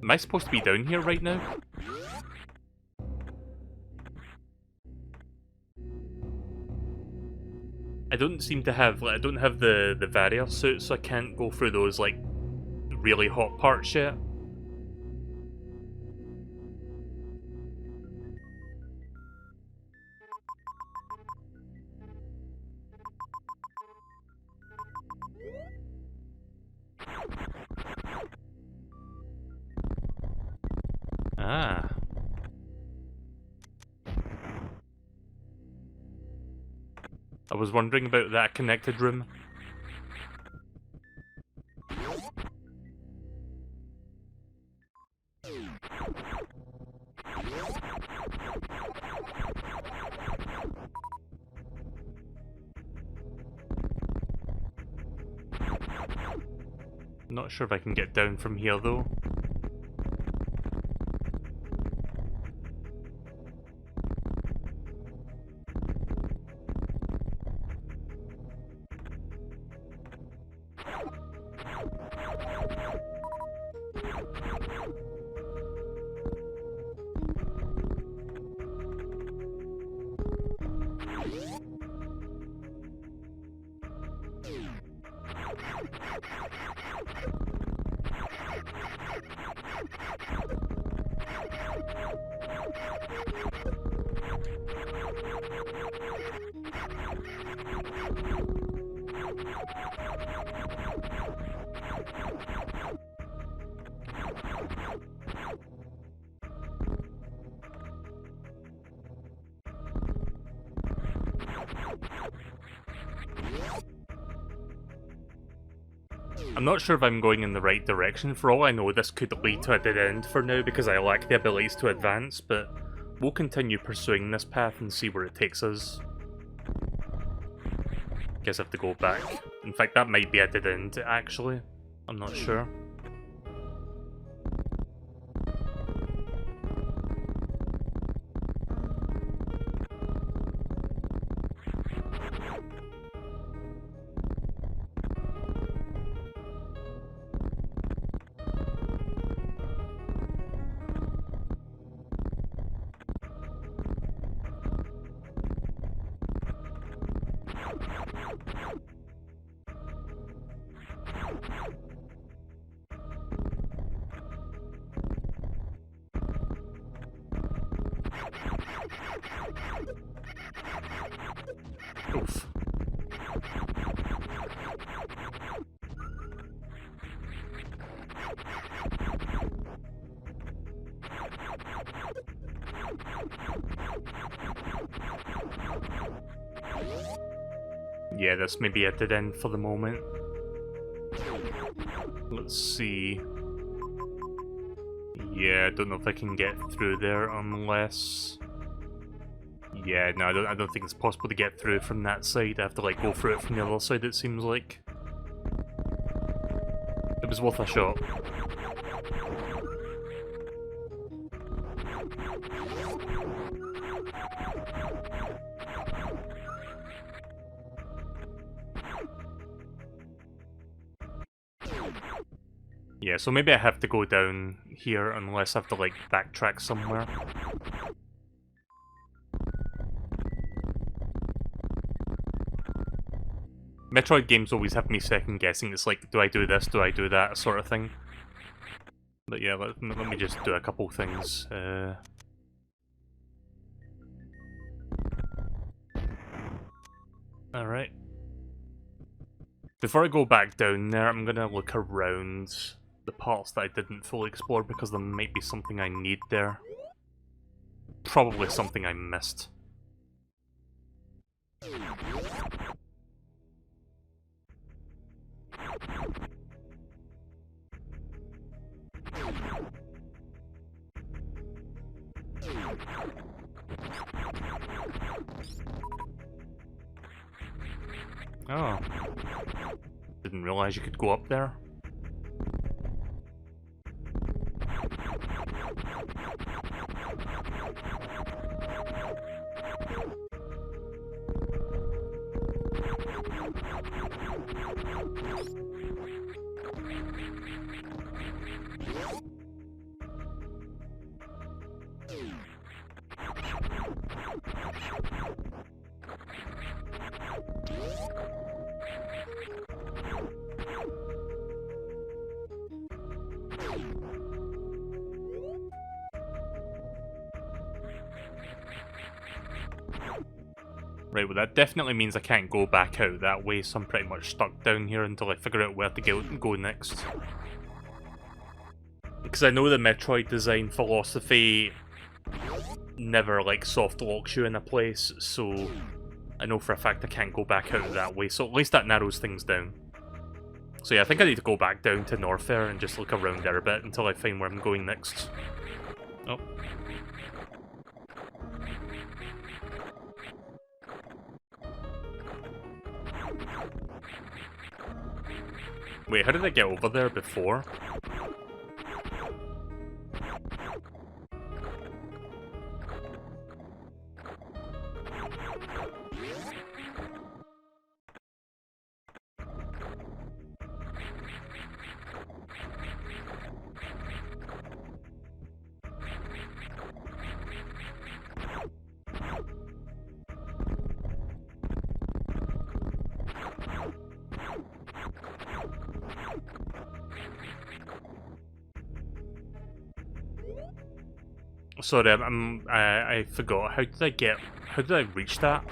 Am I supposed to be down here right now? I don't seem to have, like, I don't have the barrier suit, so I can't go through those, like, really hot parts yet. Ah. I was wondering about that connected room. Not sure if I can get down from here though. I'm not sure if I'm going in the right direction. For all I know, this could lead to a dead end for now because I lack the abilities to advance, but we'll continue pursuing this path and see where it takes us. Guess I have to go back. In fact, that might be a dead end, actually. I'm not sure. Oof. Yeah, this may be a dead end for the moment. Let's see. Yeah, I don't know if I can get through there unless... Yeah, no, I don't think it's possible to get through from that side. I have to, like, go through it from the other side, it seems like. It was worth a shot. Yeah, so maybe I have to go down here unless I have to, like, backtrack somewhere. Metroid games always have me second guessing. It's like, do I do this, do I do that, sort of thing. But yeah, let me just do a couple things. Alright. Before I go back down there, I'm gonna look around the parts that I didn't fully explore because there might be something I need there. Probably something I missed. Oh. Didn't realize you could go up there. Right, well that definitely means I can't go back out that way, so I'm pretty much stuck down here until I figure out where to go next. Because I know the Metroid design philosophy never, like, soft locks you in a place, so I know for a fact I can't go back out that way, so at least that narrows things down. So yeah, I think I need to go back down to Norfair and just look around there a bit until I find where I'm going next. Oh. Wait, how did I get over there before? Sorry, I forgot. How did I reach that?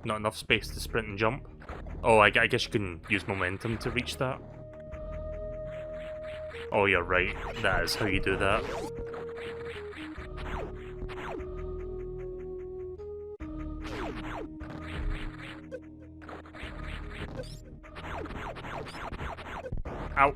Not enough space to sprint and jump? Oh, I guess you can use momentum to reach that. Oh, you're right. That is how you do that. Ow.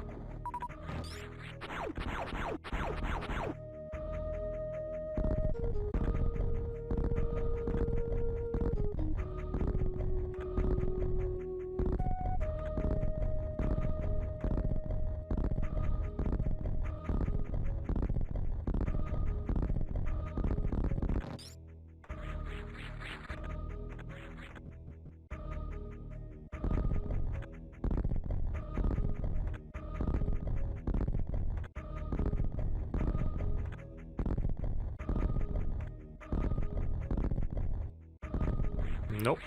Nope.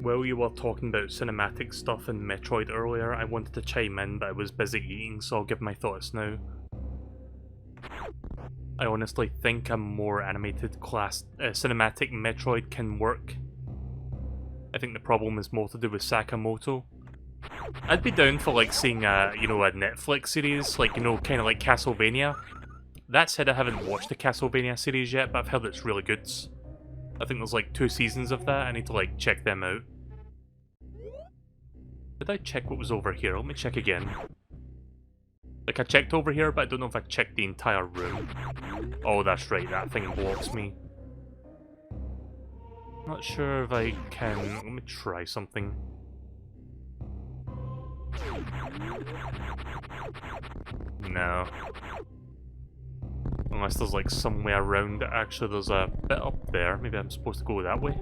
While you were talking about cinematic stuff in Metroid earlier, I wanted to chime in, but I was busy eating, so I'll give my thoughts now. I honestly think a more animated cinematic Metroid can work. I think the problem is more to do with Sakamoto. I'd be down for, like, seeing a Netflix series, like, kind of like Castlevania. That said, I haven't watched the Castlevania series yet, but I've heard it's really good. I think there's like 2 seasons of that. I need to, like, check them out. Did I check what was over here? Let me check again. Like, I checked over here, but I don't know if I checked the entire room. Oh, that's right, that thing blocks me. Not sure if I can... Let me try something. No. Unless there's, like, some way around it. Actually, there's a bit up there. Maybe I'm supposed to go that way?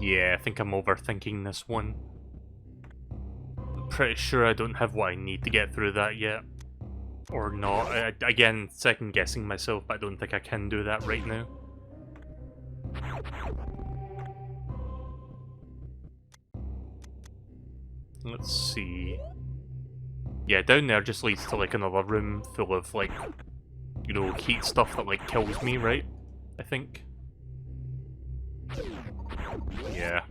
Yeah, I think I'm overthinking this one. I'm pretty sure I don't have what I need to get through that yet. Or not. Again, second guessing myself, but I don't think I can do that right now. Let's see. Yeah, down there just leads to like another room full of like, you know, heat stuff that like kills me, right? I think. Yeah.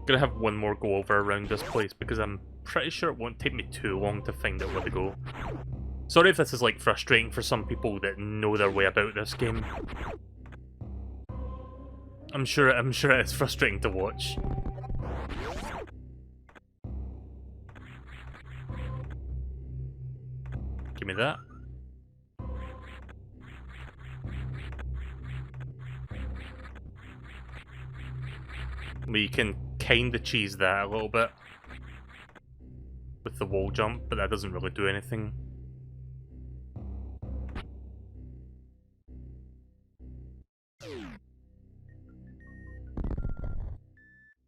Gonna have one more go over around this place because I'm pretty sure it won't take me too long to find out where to go. Sorry if this is like frustrating for some people that know their way about this game. I'm sure it's frustrating to watch. Give me that. We can kinda cheese that a little bit with the wall jump, but that doesn't really do anything.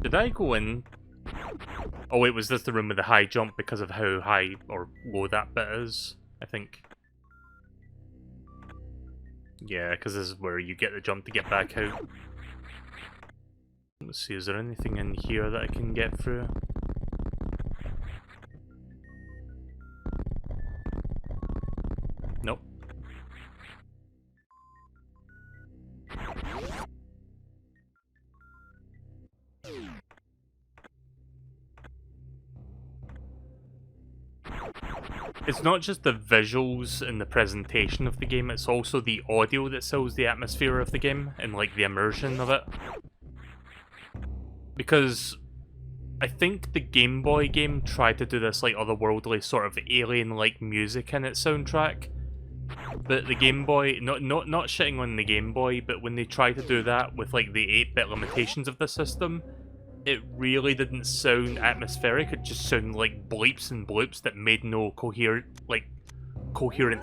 Did I go in? Oh wait, was this the room with the high jump because of how high or low that bit is? I think. Yeah, because this is where you get the jump to get back out. Let's see, is there anything in here that I can get through? Nope. It's not just the visuals and the presentation of the game, it's also the audio that sells the atmosphere of the game and like the immersion of it. Because I think the Game Boy game tried to do this like otherworldly sort of alien-like music in its soundtrack. But the Game Boy, not shitting on the Game Boy, but when they tried to do that with like the 8-bit limitations of the system, it really didn't sound atmospheric. It just sounded like bleeps and bloops that made no coherent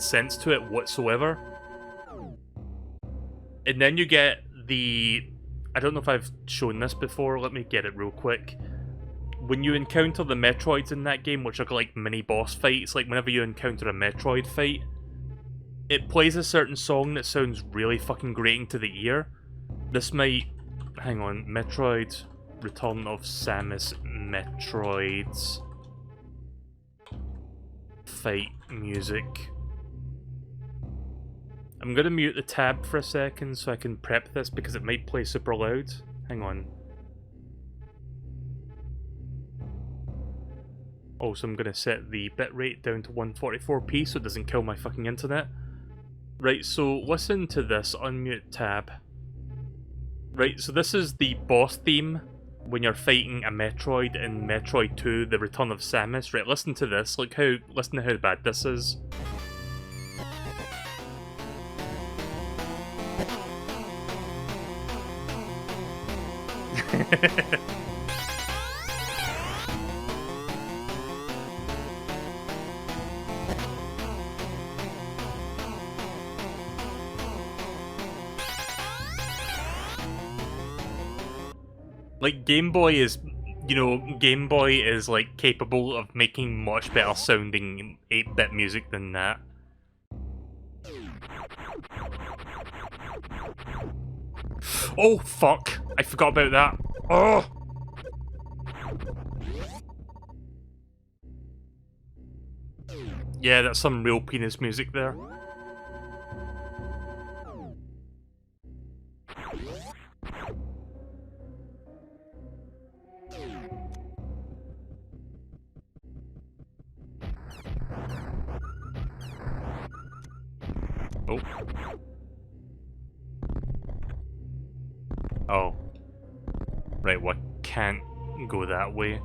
sense to it whatsoever. And then you get the... I don't know if I've shown this before, let me get it real quick. When you encounter the Metroids in that game, which are like mini boss fights, like whenever you encounter a Metroid fight, it plays a certain song that sounds really fucking grating to the ear. This might... hang on, Metroid... Return of Samus Metroids fight music. I'm gonna mute the tab for a second so I can prep this because it might play super loud. Hang on. Also, I'm gonna set the bitrate down to 144p so it doesn't kill my fucking internet. Right, so listen to this, unmute tab. Right, so this is the boss theme when you're fighting a Metroid in Metroid 2, The Return of Samus. Right, listen to this. Listen to how bad this is. Like, Game Boy is, you know, Game Boy is, like, capable of making much better sounding 8-bit music than that. Oh, fuck! I forgot about that. Oh! Yeah, that's some real penis music there. Oh. Oh. Right, well, I can't go that way.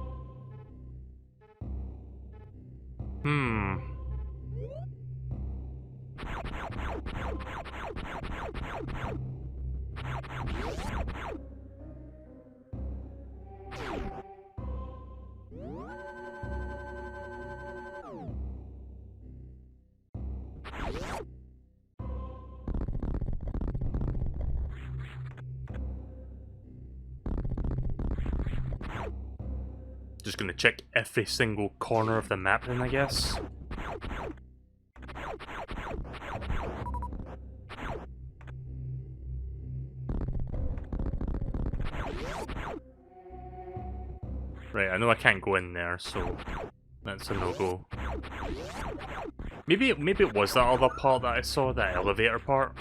Just gonna check every single corner of the map then, I guess. Right, I know I can't go in there, so that's a no-go. Maybe it was that other part that I saw, that elevator part.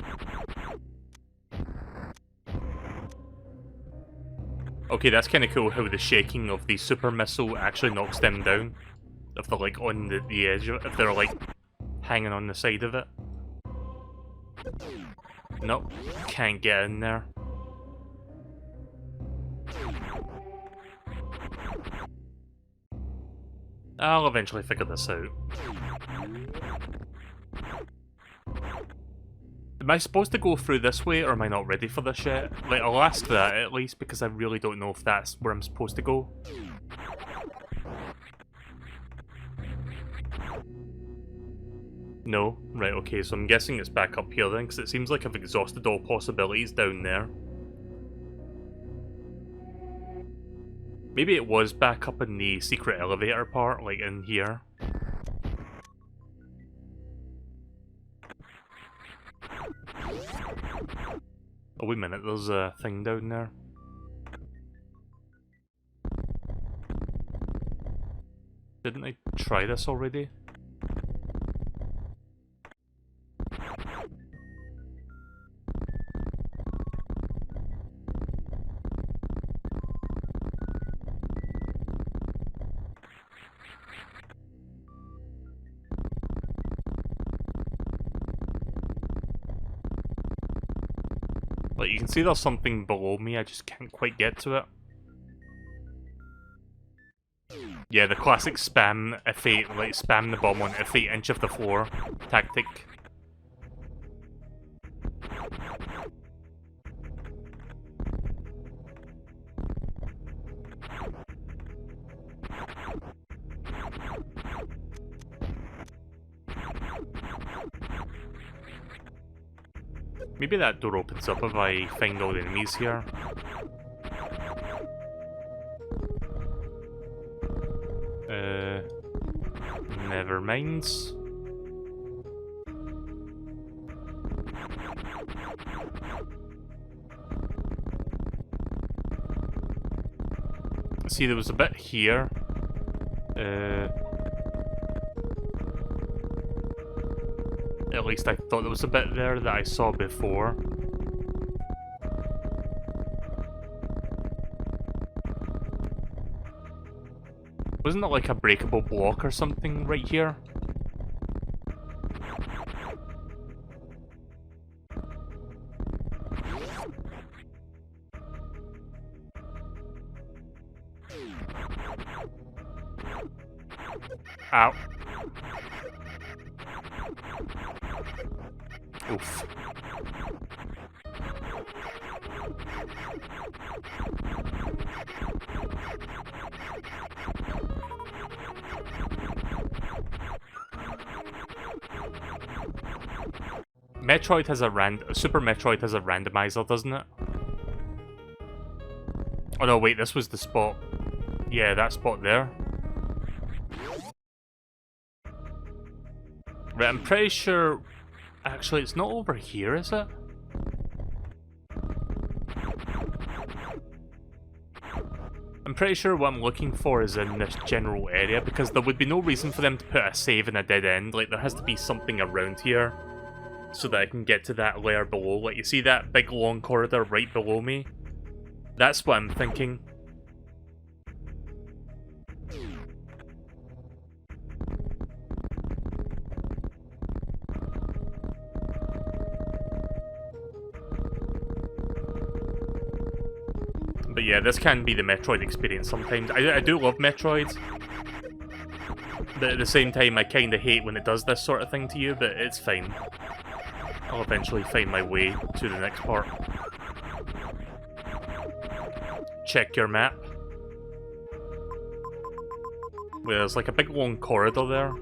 Okay, that's kind of cool how the shaking of the super missile actually knocks them down. If they're like on the edge of it, if they're like hanging on the side of it. Nope, can't get in there. I'll eventually figure this out. Am I supposed to go through this way, or am I not ready for this yet? Like, I'll ask that at least, because I really don't know if that's where I'm supposed to go. No? Right, okay, so I'm guessing it's back up here then, because it seems like I've exhausted all possibilities down there. Maybe it was back up in the secret elevator part, like in here. Oh, wait a minute, there's a thing down there. Didn't I try this already? Like, you can see there's something below me, I just can't quite get to it. Yeah, the classic spam spam the bomb on every inch of the floor tactic. Maybe that door opens up if I find all the enemies here. Never mind. See, there was a bit here. At least I thought there was a bit there that I saw before. Wasn't it like a breakable block or something right here? Ow. Oof. Metroid has a Super Metroid has a randomizer, doesn't it? Oh no, wait, this was the spot. Yeah, that spot there. Right, I'm pretty sure... Actually, it's not over here, is it? I'm pretty sure what I'm looking for is in this general area, because there would be no reason for them to put a save in a dead end. Like, there has to be something around here so that I can get to that layer below. Like, you see that big long corridor right below me? That's what I'm thinking. But yeah, this can be the Metroid experience sometimes. I do love Metroid, but at the same time I kinda hate when it does this sort of thing to you, but it's fine. I'll eventually find my way to the next part. Check your map. Wait, there's like a big long corridor there.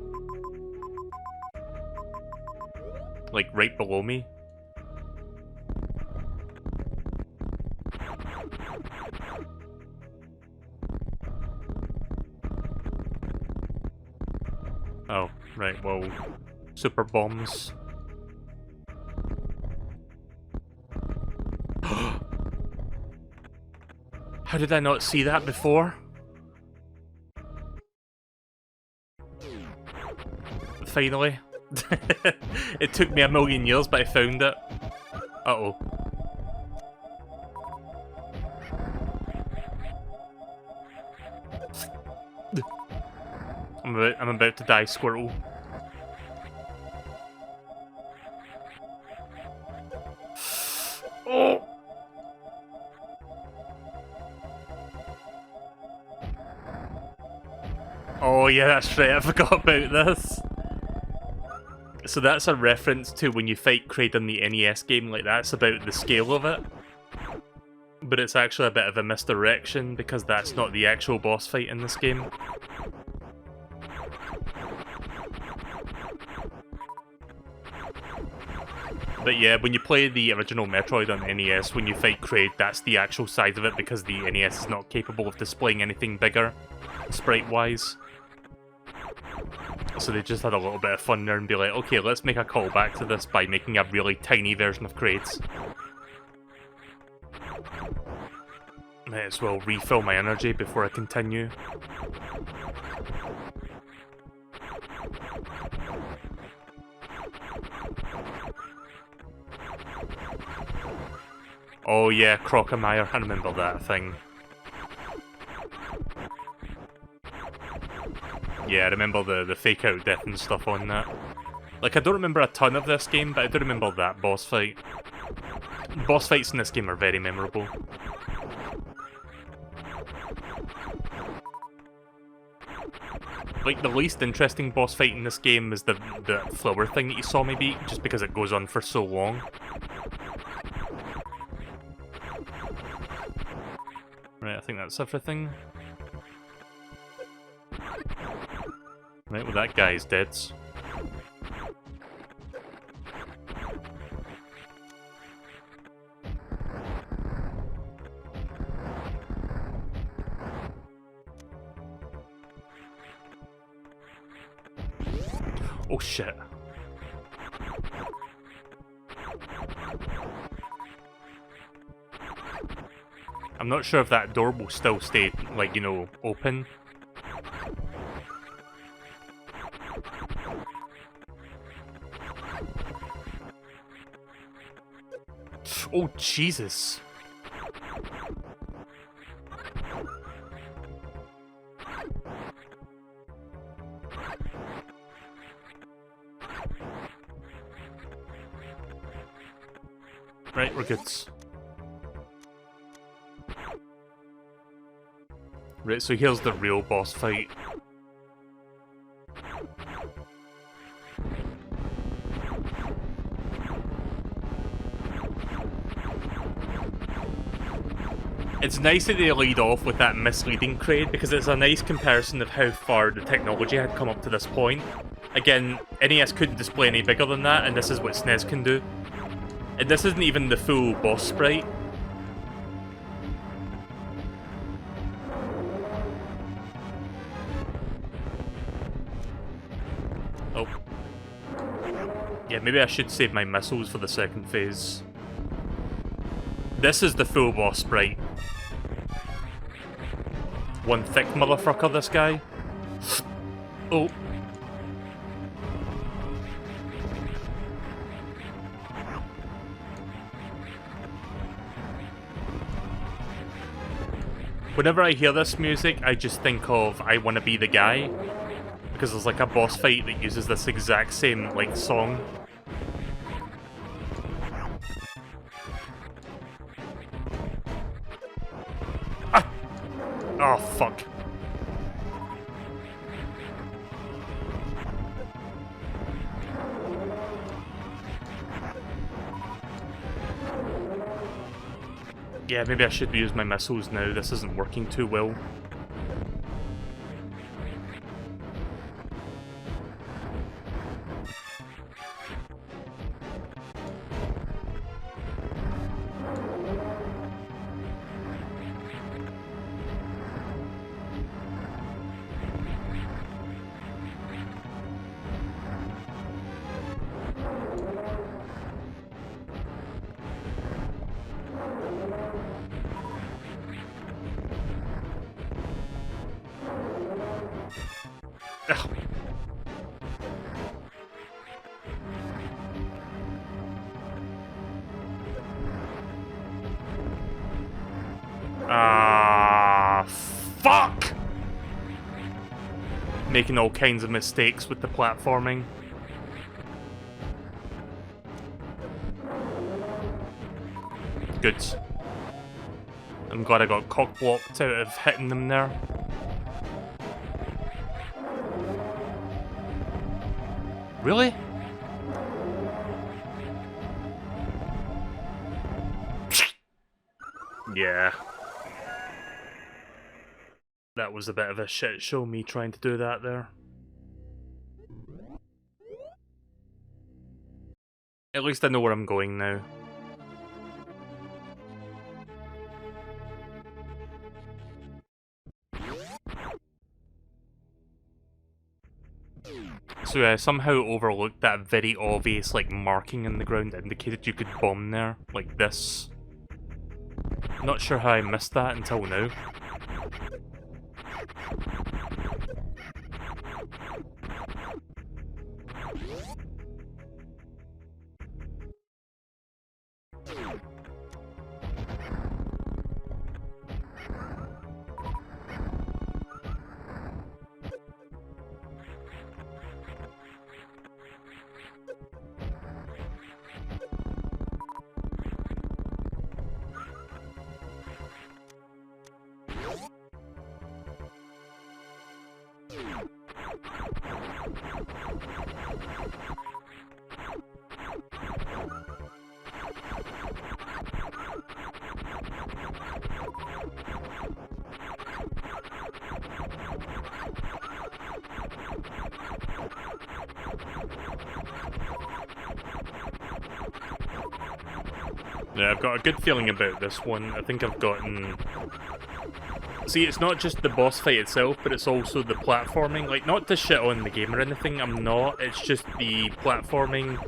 Like right below me. Oh, right, well, super bombs. How did I not see that before? Finally. It took me a million years, but I found it. Uh-oh. I'm about to die, Squirtle. Oh! Oh yeah, that's right, I forgot about this. So that's a reference to when you fight Kraid in the NES game, like that's about the scale of it. But it's actually a bit of a misdirection, because that's not the actual boss fight in this game. But yeah, when you play the original Metroid on the NES, when you fight Kraid, that's the actual size of it, because the NES is not capable of displaying anything bigger, sprite-wise. So they just had a little bit of fun there and be like, okay, let's make a callback to this by making a really tiny version of Kraid's. Might as well refill my energy before I continue. Oh yeah, Crocomire, I remember that thing. Yeah, I remember the fake out death and stuff on that. Like, I don't remember a ton of this game, but I do remember that boss fight. Boss fights in this game are very memorable. Like, the least interesting boss fight in this game is the flower thing that you saw me beat, just because it goes on for so long. Right, I think that's everything. Right, well that guy's dead. Oh shit. I'm not sure if that door will still stay, like, you know, open. Oh, Jesus. Right, we're good. Right, so here's the real boss fight. It's nice that they lead off with that misleading Kraid, because it's a nice comparison of how far the technology had come up to this point. Again, NES couldn't display any bigger than that, and this is what SNES can do. And this isn't even the full boss sprite. Oh. Yeah, maybe I should save my missiles for the second phase. This is the full boss sprite. One thick motherfucker, this guy. Oh. Whenever I hear this music, I just think of I Wanna Be the Guy. Because there's like a boss fight that uses this exact same, like, song. Ah! Oh, fuck. Yeah, maybe I should use my missiles now. This isn't working too well. Ugh. Fuck! Making all kinds of mistakes with the platforming. Good. I'm glad I got cock-blocked out of hitting them there. Really? Yeah. That was a bit of a shit show, me trying to do that there. At least I know where I'm going now. So I somehow overlooked that very obvious like marking in the ground that indicated you could bomb there, like this. Not sure how I missed that until now. Yeah, I've got a good feeling about this one. I think I've gotten... See, it's not just the boss fight itself, but it's also the platforming. Like, not to shit on the game or anything, I'm not. It's just the platforming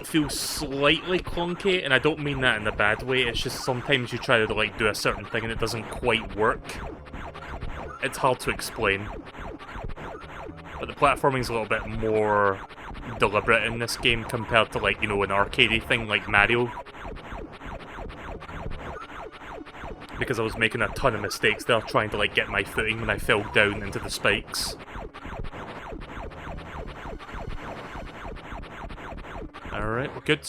feels slightly clunky, and I don't mean that in a bad way. It's just sometimes you try to, like, do a certain thing and it doesn't quite work. It's hard to explain. But the platforming's a little bit more deliberate in this game compared to, like, you know, an arcadey thing like Mario. Because I was making a ton of mistakes there trying to, like, get my footing when I fell down into the spikes. Alright, we're good.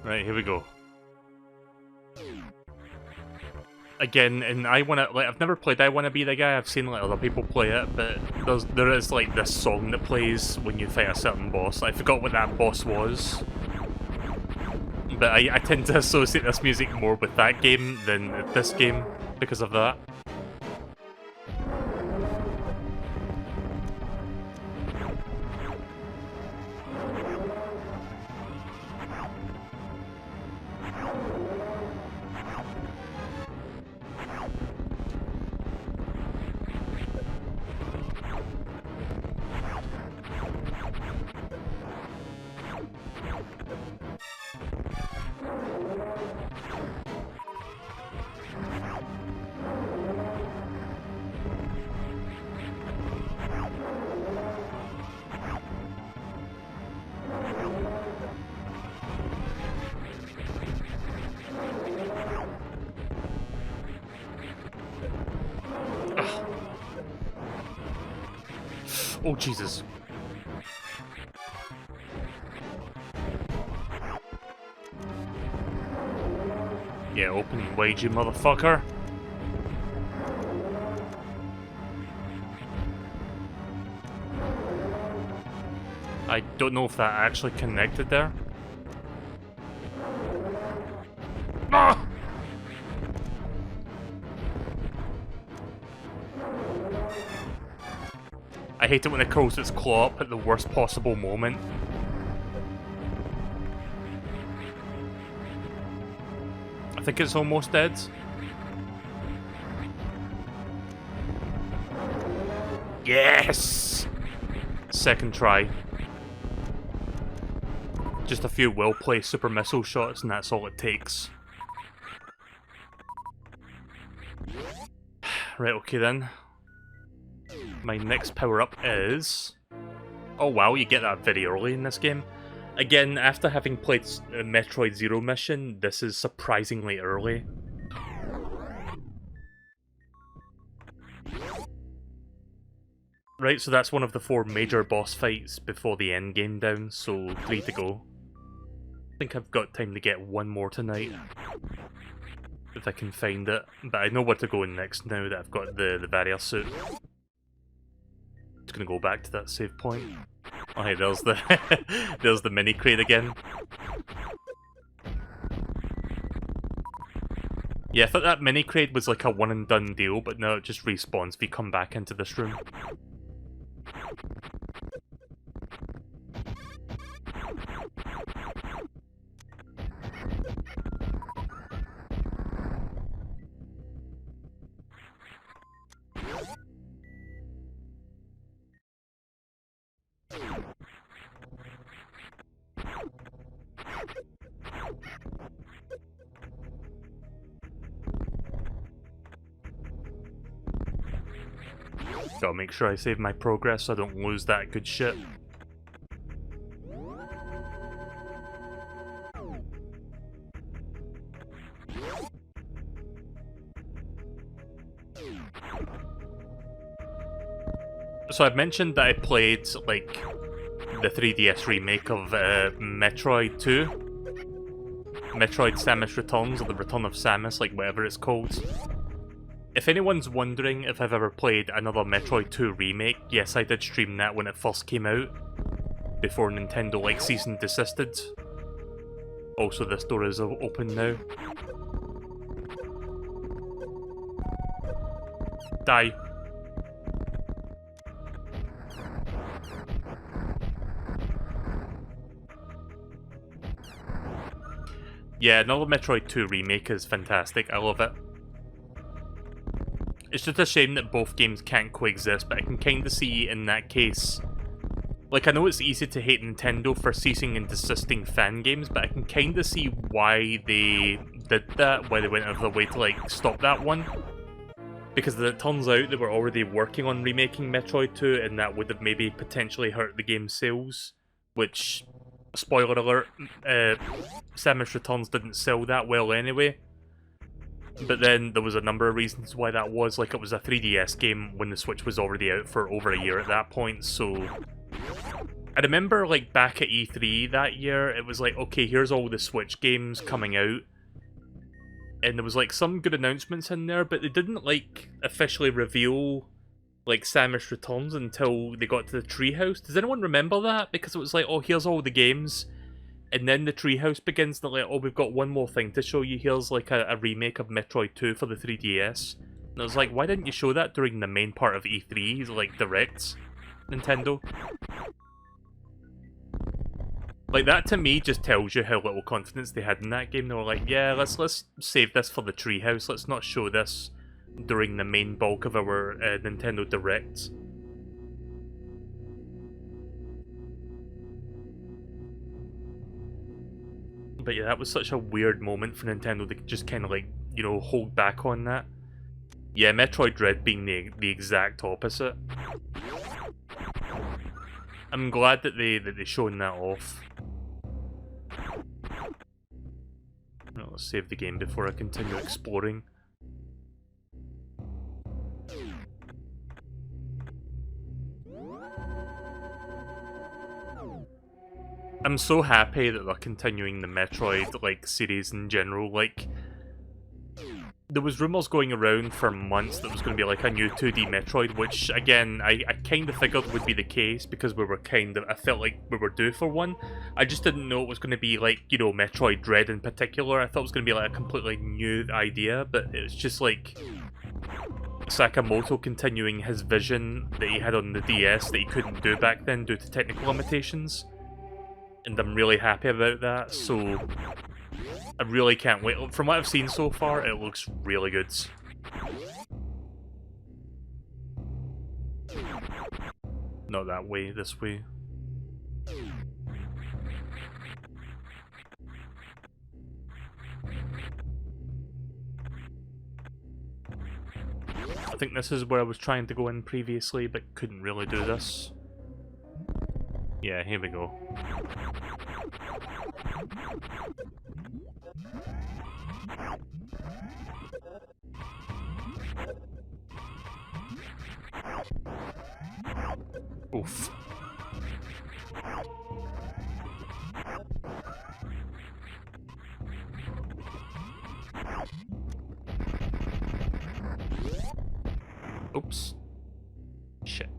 Right, here we go. Again, and I've never played I Wanna Be the Guy, I've seen like other people play it, but there is like this song that plays when you fight a certain boss. I forgot what that boss was. But I tend to associate this music more with that game than this game because of that. Oh, Jesus. Yeah, open wide, you motherfucker. I don't know if that actually connected there. Ah! I hate it when it curls its claw up at the worst possible moment. I think it's almost dead. Yes! Second try. Just a few well-placed super missile shots and that's all it takes. Right, okay then. My next power-up is... Oh wow, you get that very early in this game. Again, after having played Metroid Zero Mission, this is surprisingly early. Right, so that's one of the 4 major boss fights before the end game down, so 3 to go. I think I've got time to get 1 more tonight. If I can find it. But I know where to go next now that I've got the barrier suit. Just gonna go back to that save point. Oh hey, there's the there's the MeleeKirby again. Yeah, I thought that MeleeKirby was like a one and done deal, but no, it just respawns if you come back into this room. Gotta make sure I save my progress so I don't lose that good shit. So I've mentioned that I played, like, the 3DS remake of Metroid 2. Metroid Samus Returns, or the Return of Samus, like whatever it's called. If anyone's wondering if I've ever played another Metroid 2 remake, yes, I did stream that when it first came out, before Nintendo, like, cease and desisted. Also, this door is open now. Die. Yeah, another Metroid 2 remake is fantastic, I love it. It's just a shame that both games can't coexist, but I can kinda see in that case... Like, I know it's easy to hate Nintendo for ceasing and desisting fan games, but I can kinda see why they did that, why they went out of their way to, like, stop that one. Because it turns out they were already working on remaking Metroid 2, and that would have maybe potentially hurt the game's sales, which... Spoiler alert, Samus Returns didn't sell that well anyway. But then there was a number of reasons why that was, like it was a 3DS game when the Switch was already out for over a year at that point, so... I remember, like, back at E3 that year, it was like, okay, here's all the Switch games coming out. And there was, like, some good announcements in there, but they didn't, like, officially reveal... like Samus Returns until they got to the treehouse. Does anyone remember that? Because it was like, oh, here's all the games, and then the treehouse begins, and they're like, oh, we've got one more thing to show you. Here's like a remake of Metroid 2 for the 3DS. And I was like, why didn't you show that during the main part of E3, like directs, Nintendo? Like, that to me just tells you how little confidence they had in that game. They were like, yeah, let's save this for the treehouse. Let's not show this during the main bulk of our Nintendo Directs. But yeah, that was such a weird moment for Nintendo to just kind of like, you know, hold back on that. Yeah, Metroid Dread being the exact opposite. I'm glad that they shown that off. Well, let's save the game before I continue exploring. I'm so happy that they're continuing the Metroid, like, series in general. Like, there was rumours going around for months that there was going to be, like, a new 2D Metroid, which, again, I kind of figured would be the case, because we were I felt like we were due for one. I just didn't know it was going to be, like, you know, Metroid Dread in particular. I thought it was going to be, like, a completely new idea, but it's just, like... Sakamoto continuing his vision that he had on the DS that he couldn't do back then due to technical limitations. And I'm really happy about that, so I really can't wait. From what I've seen so far, it looks really good. Not that way, this way. I think this is where I was trying to go in previously, but couldn't really do this. Yeah, here we go. Oof. Oops. Shit.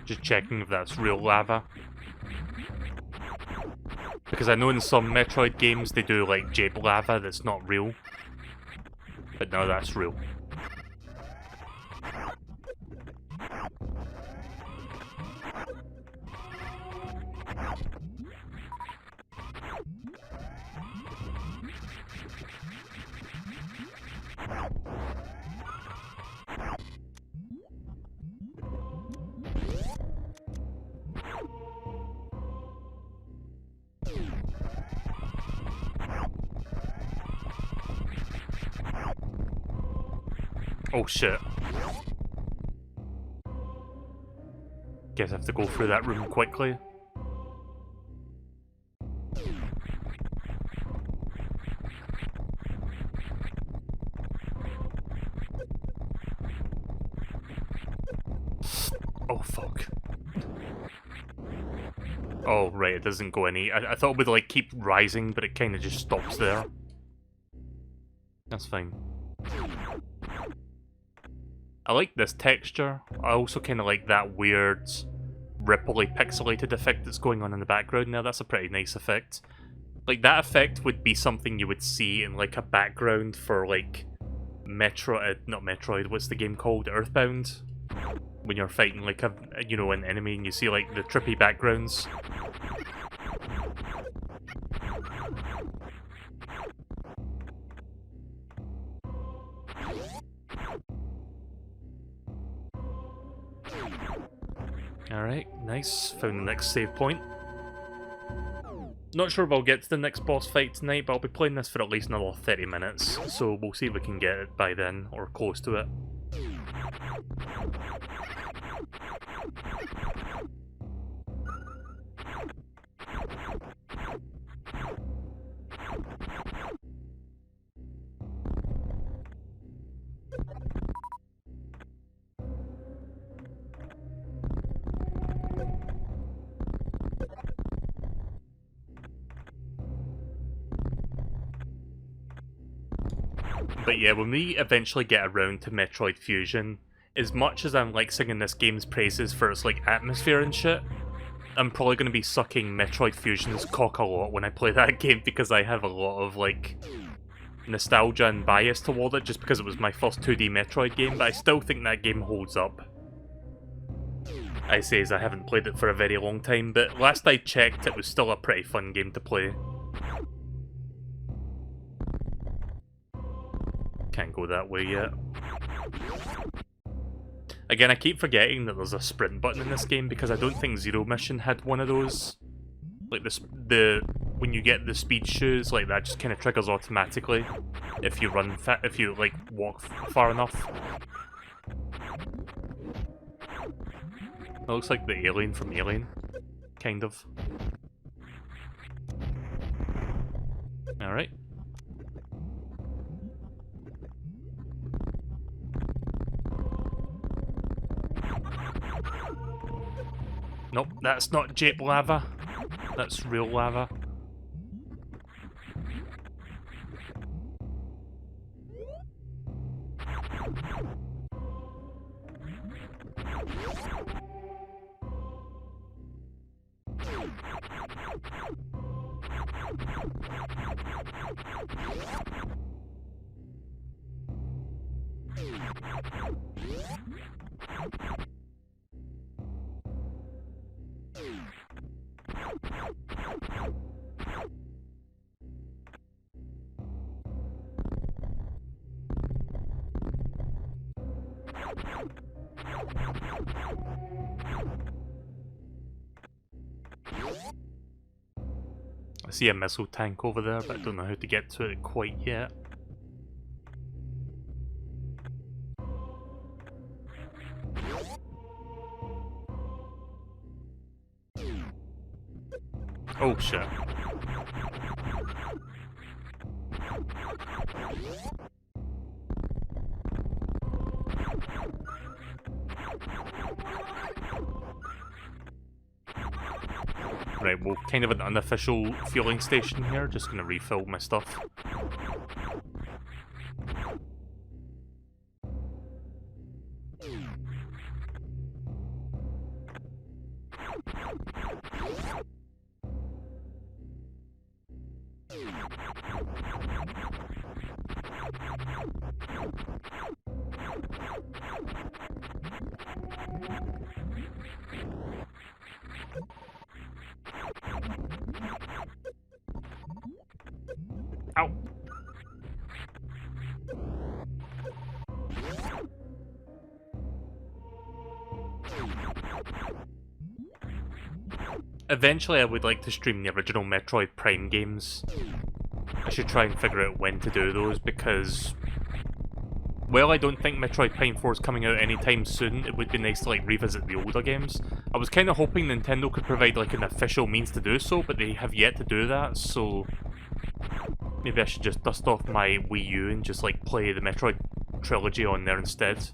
Just checking if that's real lava. Because I know in some Metroid games they do like jape lava that's not real. But no, that's real. Oh shit. Guess I have to go through that room quickly. Oh fuck. Oh right, it doesn't go any. I thought it would like keep rising, but it kind of just stops there. That's fine. I like this texture. I also kind of like that weird, ripply, pixelated effect that's going on in the background now. That's a pretty nice effect. Like, that effect would be something you would see in, like, a background for, like, Metroid... not Metroid, what's the game called? Earthbound? When you're fighting, like, a, you know, an enemy and you see, like, the trippy backgrounds. Alright, nice. Found the next save point. Not sure if I'll get to the next boss fight tonight, but I'll be playing this for at least another 30 minutes, so we'll see if we can get it by then, or close to it. But yeah, when we eventually get around to Metroid Fusion, as much as I'm like singing this game's praises for its like atmosphere and shit, I'm probably going to be sucking Metroid Fusion's cock a lot when I play that game because I have a lot of like nostalgia and bias toward it just because it was my first 2D Metroid game, but I still think that game holds up. I say as I haven't played it for a very long time, but last I checked it was still a pretty fun game to play. Can't go that way yet. Again, I keep forgetting that there's a sprint button in this game because I don't think Zero Mission had one of those. Like when you get the speed shoes, like that just kind of triggers automatically if you run if you like walk far enough. It looks like the alien from Alien, kind of. All right. Nope, that's not jape lava. That's real lava. I see a missile tank over there, but I don't know how to get to it quite yet. Oh shit. Right, well, kind of an unofficial fueling station here, just gonna refill my stuff. Ow! Eventually I would like to stream the original Metroid Prime games. I should try and figure out when to do those because, well, I don't think Metroid Prime 4 is coming out anytime soon. It would be nice to like revisit the older games. I was kind of hoping Nintendo could provide like an official means to do so, but they have yet to do that, so maybe I should just dust off my Wii U and just like play the Metroid trilogy on there instead.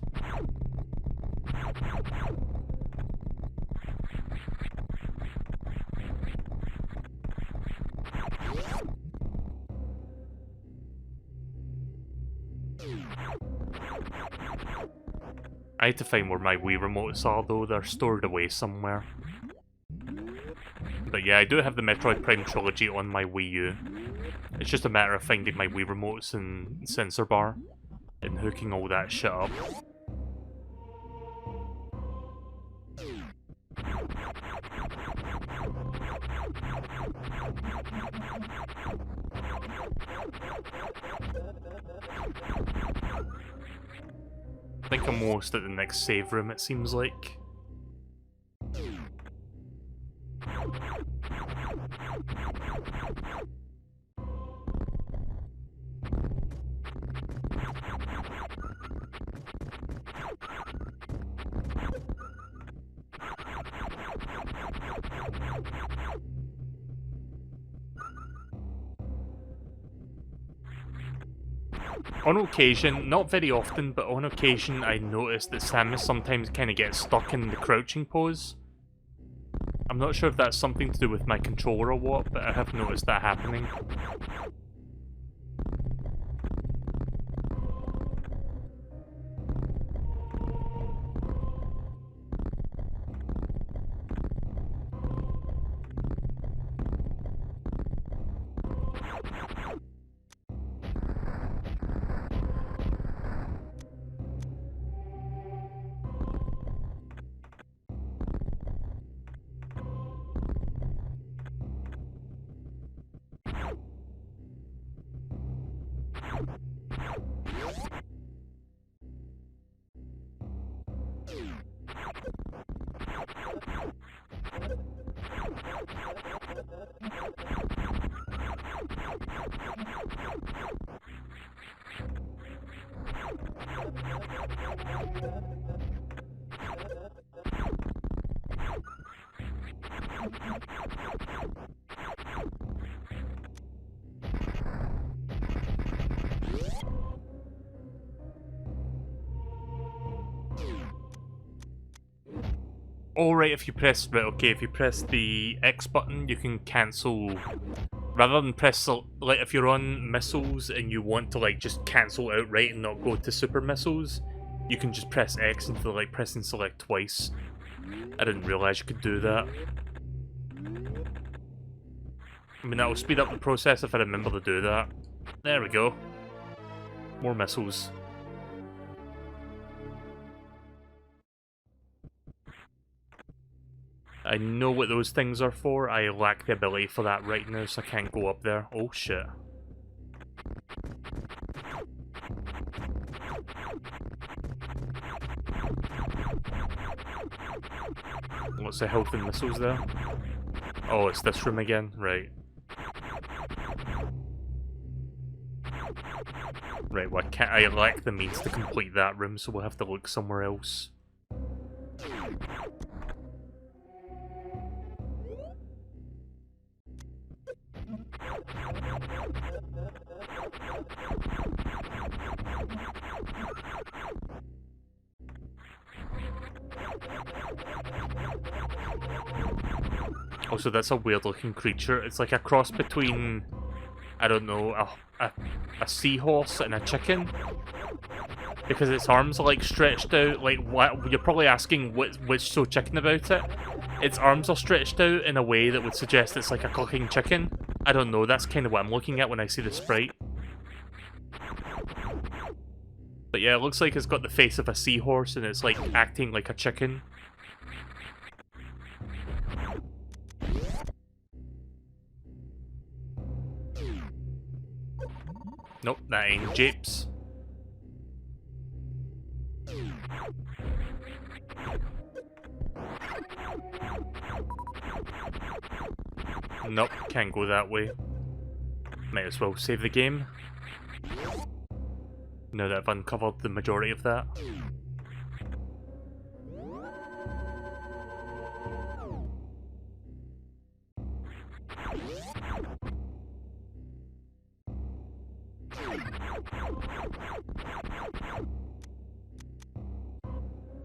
I need to find where my Wii remotes are though, they're stored away somewhere. But yeah, I do have the Metroid Prime trilogy on my Wii U. It's just a matter of finding my Wii remotes and sensor bar and hooking all that shit up. I think I'm almost at the next save room, it seems like. On occasion, not very often, but on occasion I notice that Samus sometimes kind of gets stuck in the crouching pose. I'm not sure if that's something to do with my controller or what, but I have noticed that happening. Alright, if you press the X button, you can cancel, rather than press, like, if you're on missiles and you want to, like, just cancel outright and not go to super missiles, you can just press X instead of, like, pressing select twice. I didn't realise you could do that. I mean, that'll speed up the process if I remember to do that. There we go. More missiles. I know what those things are for. I lack the ability for that right now, so I can't go up there. Oh shit. What's the health and missiles there? Oh, it's this room again? Right. Right, well I lack the means to complete that room, so we'll have to look somewhere else. Also, that's a weird looking creature. It's like a cross between, I don't know, a seahorse and a chicken. Because its arms are like stretched out, like what you're probably asking what's so chicken about it. Its arms are stretched out in a way that would suggest it's like a clucking chicken. I don't know, that's kind of what I'm looking at when I see the sprite. But yeah, it looks like it's got the face of a seahorse and it's like acting like a chicken. Nope, that ain't japes. Nope, can't go that way. Might as well save the game. Now that I've uncovered the majority of that.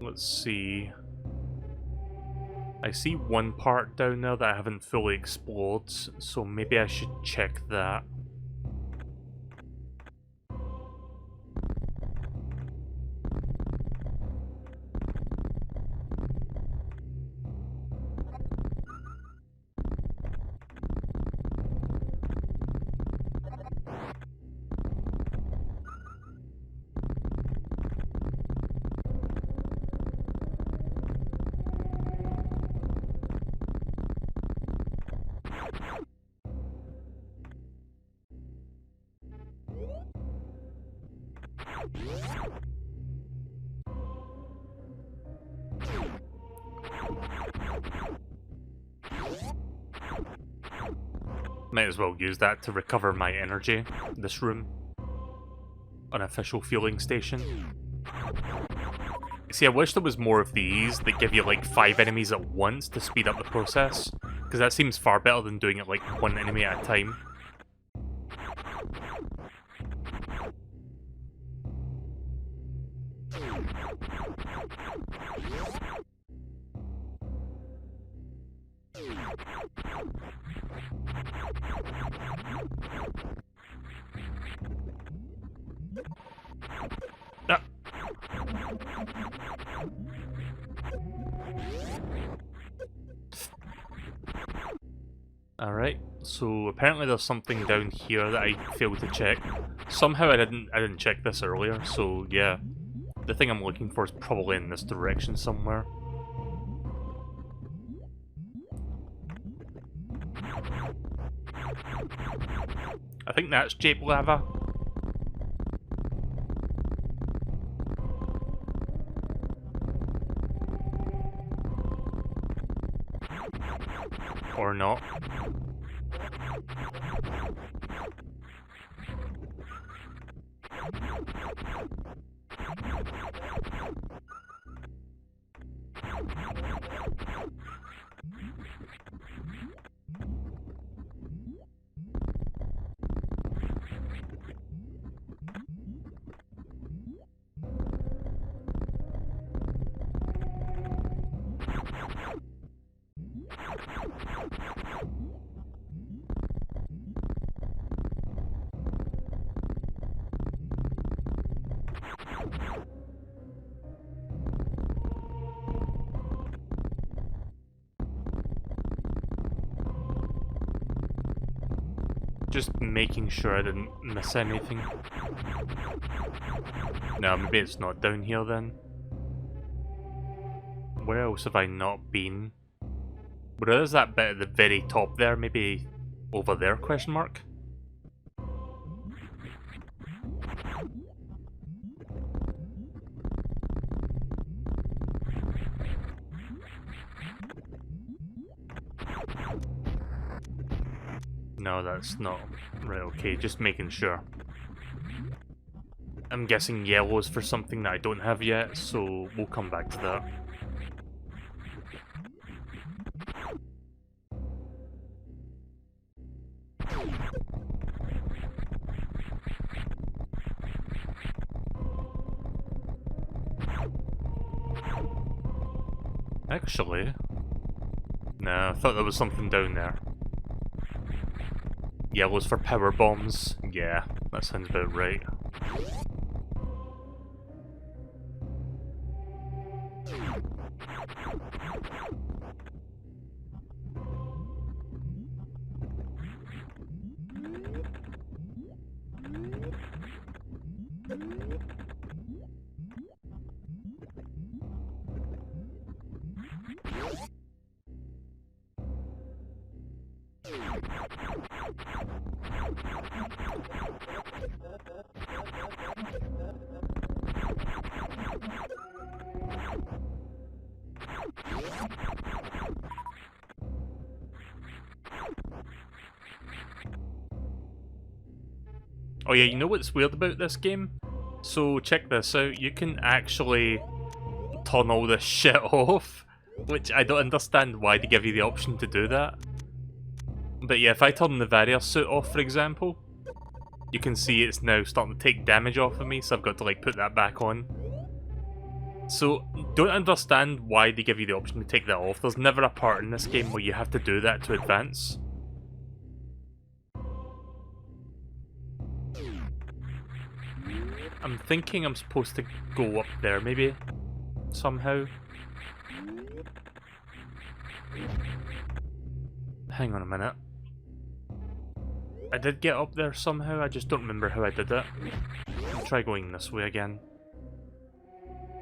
Let's see. I see one part down there that I haven't fully explored, so maybe I should check that. Might as well use that to recover my energy. This room. Unofficial fueling station. See, I wish there was more of these that give you like 5 enemies at once to speed up the process. Because that seems far better than doing it like one enemy at a time. Ah. Alright, so apparently there's something down here that I failed to check. Somehow I didn't check this earlier, so yeah. The thing I'm looking for is probably in this direction somewhere. I think that's jape lava. Or not. Just making sure I didn't miss anything. No, maybe it's not down here then. Where else have I not been? Where is that bit at the very top there? Maybe over there, question mark? No, that's not. Right, okay, just making sure. I'm guessing yellow is for something that I don't have yet, so we'll come back to that. Actually... No, I thought there was something down there. Yellow's for power bombs. Yeah, that sounds about right. Oh yeah, you know what's weird about this game? So check this out, you can actually turn all this shit off, which I don't understand why they give you the option to do that. But yeah, if I turn the Varrier suit off, for example, you can see it's now starting to take damage off of me, so I've got to like put that back on. So, don't understand why they give you the option to take that off. There's never a part in this game where you have to do that to advance. I'm thinking I'm supposed to go up there, maybe? Somehow? Hang on a minute. I did get up there somehow, I just don't remember how I did it. I'll try going this way again.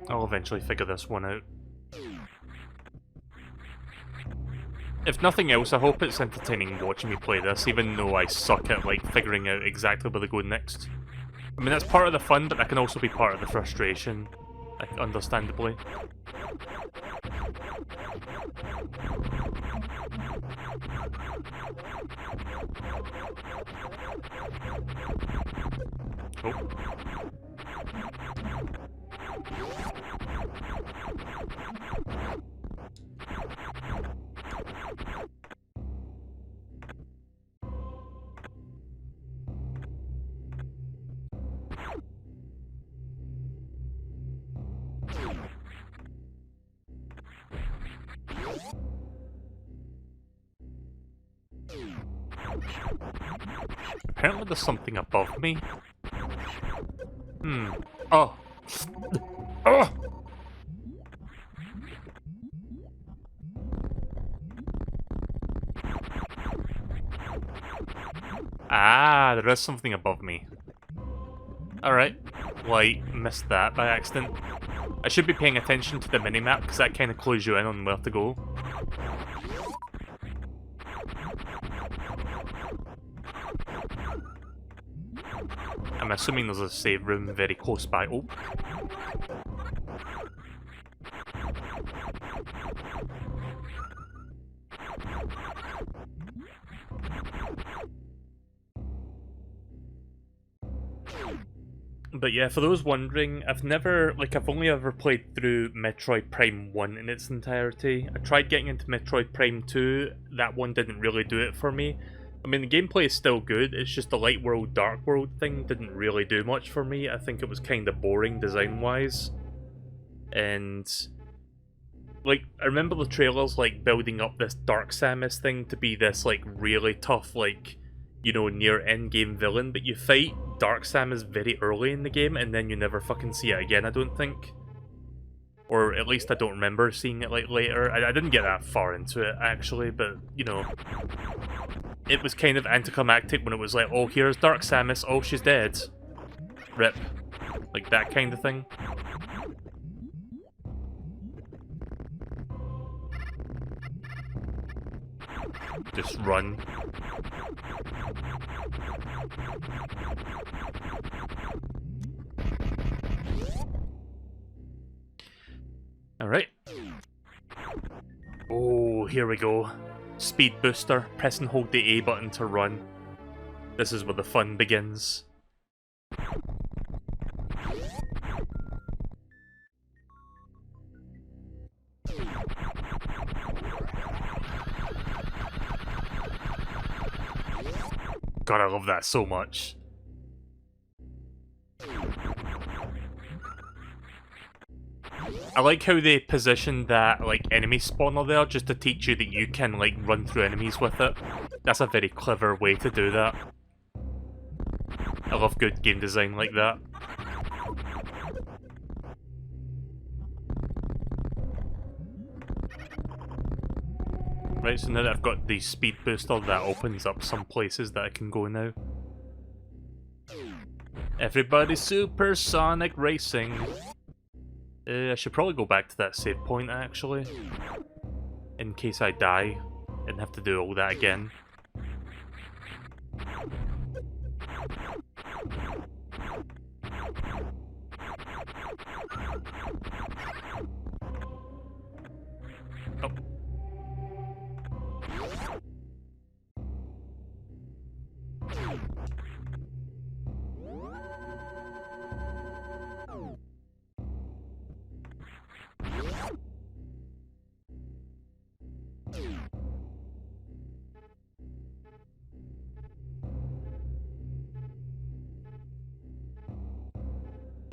I'll eventually figure this one out. If nothing else, I hope it's entertaining watching me play this, even though I suck at like figuring out exactly where to go next. I mean, that's part of the fun, but that can also be part of the frustration, like, understandably. Oh. Apparently there's something above me. Oh. Oh! Ah, there is something above me. Alright. Well, I missed that by accident. I should be paying attention to the minimap, because that kind of clues you in on where to go. I'm assuming there's a save room very close by. Oh. But yeah, for those wondering, I've only ever played through Metroid Prime 1 in its entirety. I tried getting into Metroid Prime 2, that one didn't really do it for me. I mean, the gameplay is still good, it's just the light world, dark world thing didn't really do much for me. I think it was kind of boring design-wise. And, like, I remember the trailers, like, building up this Dark Samus thing to be this, like, really tough, like, you know, near endgame villain, but you fight Dark Samus very early in the game, and then you never fucking see it again, I don't think. Or at least I don't remember seeing it, like, later. I didn't get that far into it, actually, but, you know, it was kind of anticlimactic when it was like, oh, here's Dark Samus, oh, she's dead. Rip. Like, that kind of thing. run. Alright. Oh, here we go. Speed booster. Press and hold the A button to run. This is where the fun begins. God, I love that so much. I like how they positioned that, like, enemy spawner there just to teach you that you can, like, run through enemies with it. That's a very clever way to do that. I love good game design like that. Right, so now that I've got the speed booster, that opens up some places that I can go now. Everybody's supersonic racing. I should probably go back to that save point, actually. In case I die and have to do all that again. Oh.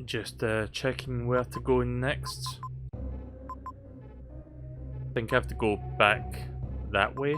Just checking where to go next. I think I have to go back that way.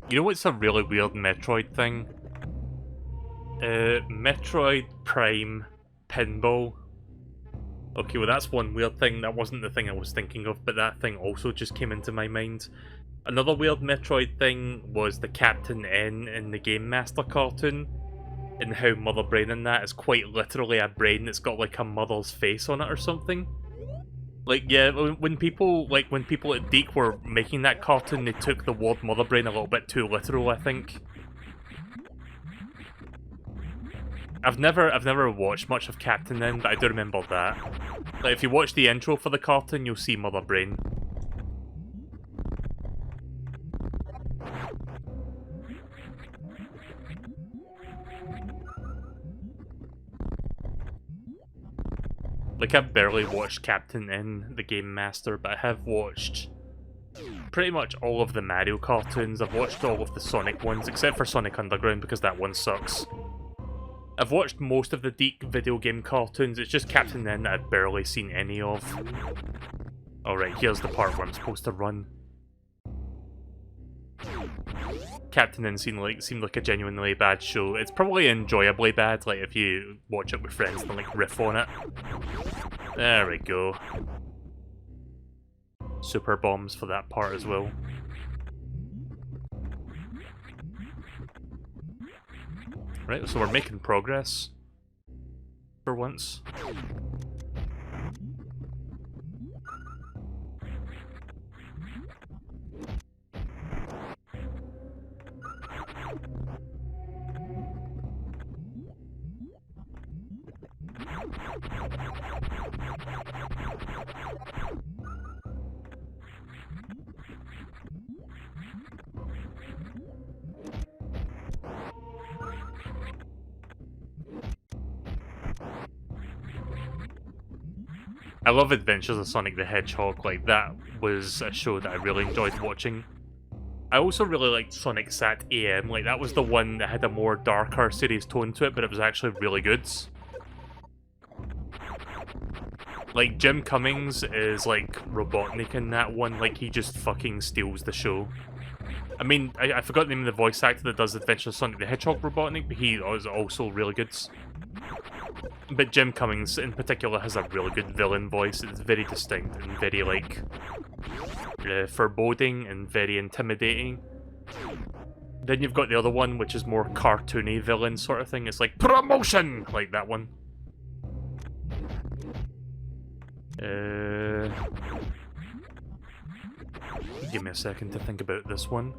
You know what's a really weird Metroid thing? Metroid Prime Pinball. Okay, well that's one weird thing. That wasn't the thing I was thinking of, but that thing also just came into my mind. Another weird Metroid thing was the Captain N in the Game Master cartoon, and how Mother Brain in that is quite literally a brain that's got like a mother's face on it or something. Like, yeah, when people at Deke were making that cartoon, they took the word Mother Brain a little bit too literal, I think. I've never watched much of Captain N, but I do remember that. Like, if you watch the intro for the cartoon, you'll see Mother Brain. Like, I've barely watched Captain N, the Game Master, but I have watched pretty much all of the Mario cartoons. I've watched all of the Sonic ones, except for Sonic Underground, because that one sucks. I've watched most of the Deke video game cartoons, it's just Captain N that I've barely seen any of. Alright, here's the part where I'm supposed to run. Captain N seemed like a genuinely bad show. It's probably enjoyably bad, like if you watch it with friends and like riff on it. There we go. Super bombs for that part as well. Right, so we're making progress. For once. I love Adventures of Sonic the Hedgehog, like that was a show that I really enjoyed watching. I also really liked Sonic Sat AM, like that was the one that had a more darker, serious tone to it, but it was actually really good. Like, Jim Cummings is like Robotnik in that one, like he just fucking steals the show. I mean, I forgot the name of the voice actor that does Adventures of Sonic the Hedgehog Robotnik, but he is also really good. But Jim Cummings in particular has a really good villain voice. It's very distinct and very, like, foreboding and very intimidating. Then you've got the other one, which is more cartoony villain sort of thing. It's like, promotion! Like that one. Give me a second to think about this one.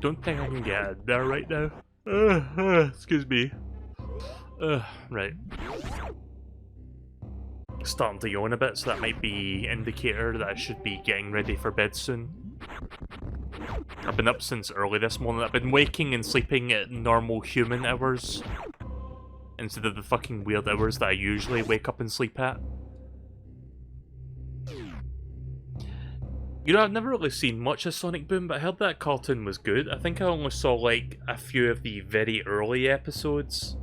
Don't think I can get it there right now. Excuse me. Right. Starting to yawn a bit, so that might be an indicator that I should be getting ready for bed soon. I've been up since early this morning. I've been waking and sleeping at normal human hours instead of the fucking weird hours that I usually wake up and sleep at. You know, I've never really seen much of Sonic Boom, but I heard that cartoon was good. I think I only saw, like, a few of the very early episodes.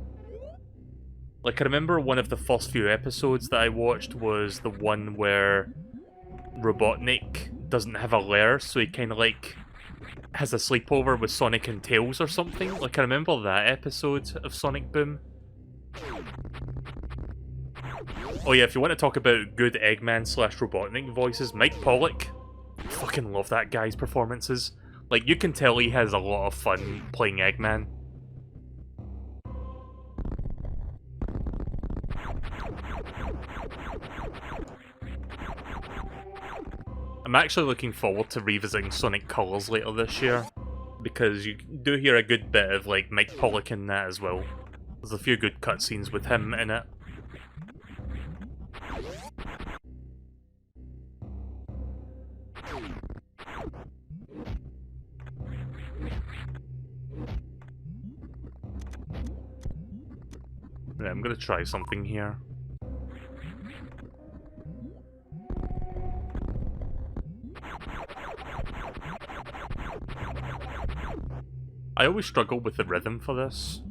Like, I remember one of the first few episodes that I watched was the one where Robotnik doesn't have a lair, so he kind of, like, has a sleepover with Sonic and Tails or something. Like, I remember that episode of Sonic Boom. Oh yeah, if you want to talk about good Eggman/Robotnik voices, Mike Pollock. I fucking love that guy's performances. Like, you can tell he has a lot of fun playing Eggman. I'm actually looking forward to revisiting Sonic Colors later this year, because you do hear a good bit of, like, Mike Pollock in that as well. There's a few good cutscenes with him in it. Right, I'm gonna try something here. I always struggle with the rhythm for this.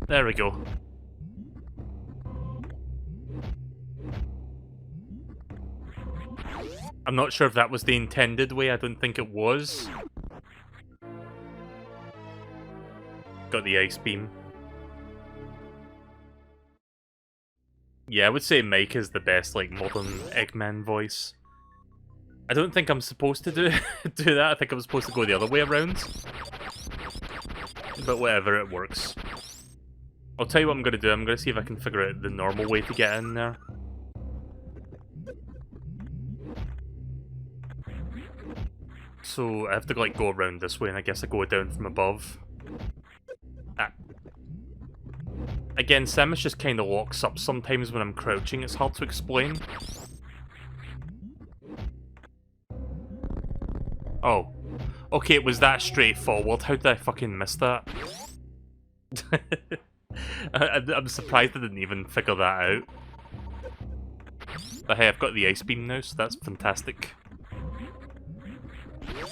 There we go. I'm not sure if that was the intended way, I don't think it was. Got the ice beam. Yeah, I would say Mike is the best, like, modern Eggman voice. I don't think I'm supposed to do that, I think I'm supposed to go the other way around. But whatever, it works. I'll tell you what I'm gonna do, I'm gonna see if I can figure out the normal way to get in there. So I have to, like, go around this way, and I guess I go down from above. Ah. Again, Samus just kind of locks up sometimes when I'm crouching, it's hard to explain. Oh. Okay, it was that straightforward, how did I fucking miss that? I'm surprised I didn't even figure that out. But hey, I've got the ice beam now, so that's fantastic.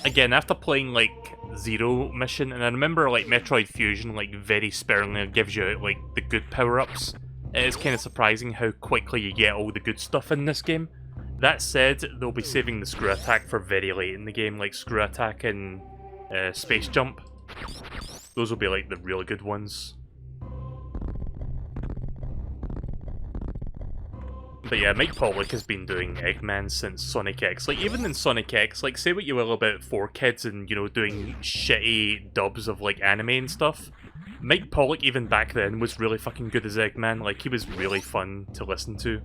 Again, after playing, like, Zero Mission, and I remember, like, Metroid Fusion, like, very sparingly gives you, like, the good power-ups. It is kind of surprising how quickly you get all the good stuff in this game. That said, they'll be saving the screw attack for very late in the game, like screw attack and space jump. Those will be, like, the really good ones. But yeah, Mike Pollock has been doing Eggman since Sonic X. Like, even in Sonic X, like, say what you will about 4Kids and, you know, doing shitty dubs of, like, anime and stuff. Mike Pollock, even back then, was really fucking good as Eggman. Like, he was really fun to listen to.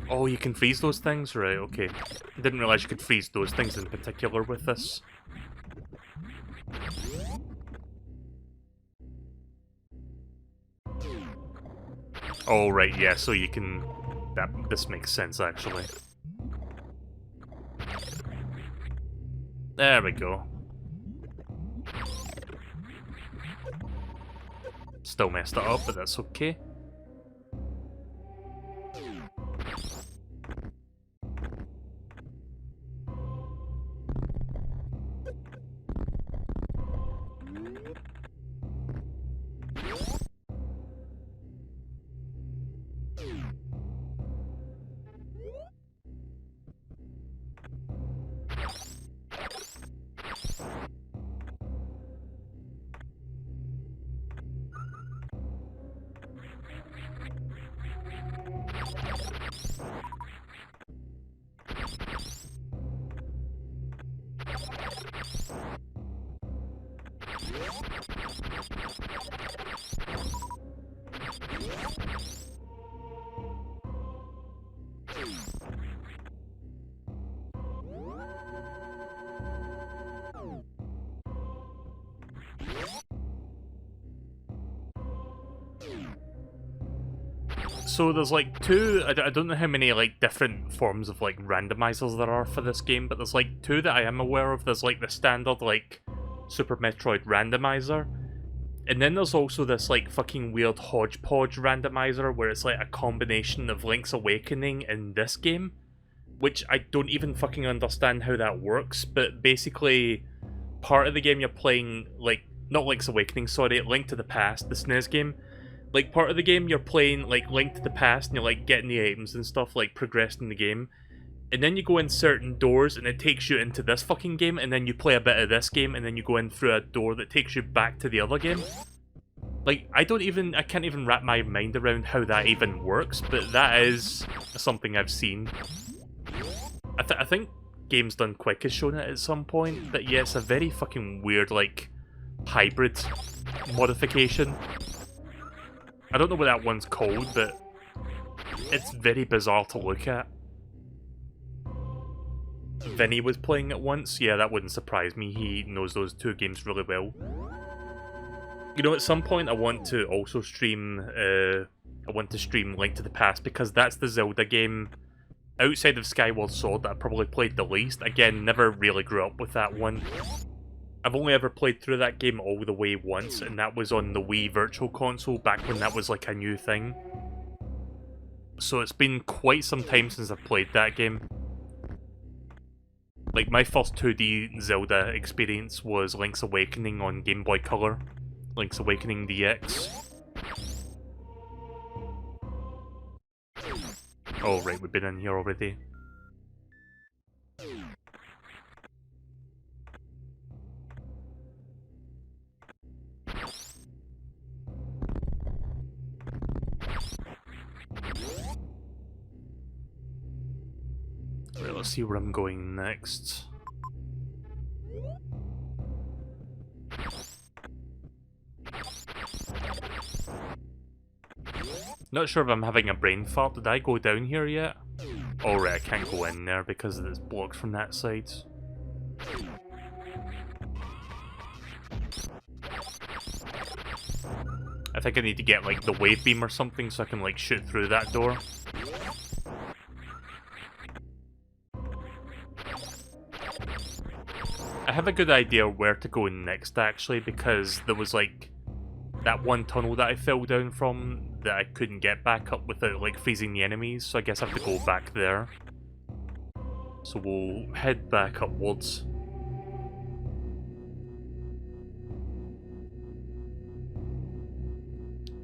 Oh, you can freeze those things? Right, okay. I didn't realise you could freeze those things in particular with this. Oh, right, yeah, so you can... This makes sense, actually. There we go. Still messed it up, but that's okay. So there's like two, I don't know how many like different forms of like randomizers there are for this game, but there's like two that I am aware of. There's like the standard like Super Metroid randomizer, and then there's also this like fucking weird hodgepodge randomizer where it's like a combination of Link's Awakening and this game, which I don't even fucking understand how that works, but basically part of the game you're playing, like, not Link's Awakening, sorry, Link to the Past, the SNES game. Like, part of the game, you're playing, like, Link to the Past, and you're, like, getting the items and stuff, like, progressing the game. And then you go in certain doors, and it takes you into this fucking game, and then you play a bit of this game, and then you go in through a door that takes you back to the other game. Like, I can't even wrap my mind around how that even works, but that is something I've seen. I think Games Done Quick has shown it at some point, but yeah, it's a very fucking weird, like, hybrid modification. I don't know what that one's called, but it's very bizarre to look at. Vinny was playing it once. Yeah, that wouldn't surprise me. He knows those two games really well. You know, at some point I want to also stream, stream Link to the Past, because that's the Zelda game outside of Skyward Sword that I probably played the least. Again, never really grew up with that one. I've only ever played through that game all the way once, and that was on the Wii Virtual Console back when that was like a new thing. So it's been quite some time since I've played that game. Like, my first 2D Zelda experience was Link's Awakening on Game Boy Color. Link's Awakening DX. Oh right, we've been in here already. Right, let's see where I'm going next. Not sure if I'm having a brain fart. Did I go down here yet? Oh right, I can't go in there because it's blocked from that side. I think I need to get like the wave beam or something so I can like shoot through that door. I have a good idea where to go next actually, because there was like that one tunnel that I fell down from that I couldn't get back up without like freezing the enemies, so I guess I have to go back there. So we'll head back upwards.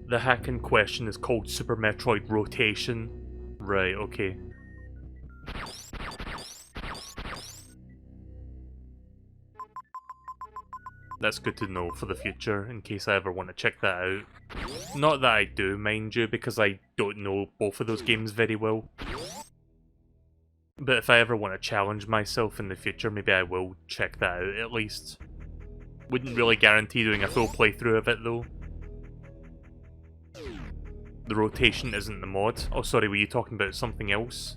The hack in question is called Super Metroid Rotation. Right, okay. That's good to know for the future, in case I ever want to check that out. Not that I do, mind you, because I don't know both of those games very well. But if I ever want to challenge myself in the future, maybe I will check that out at least. Wouldn't really guarantee doing a full playthrough of it though. The rotation isn't the mod. Oh sorry, were you talking about something else?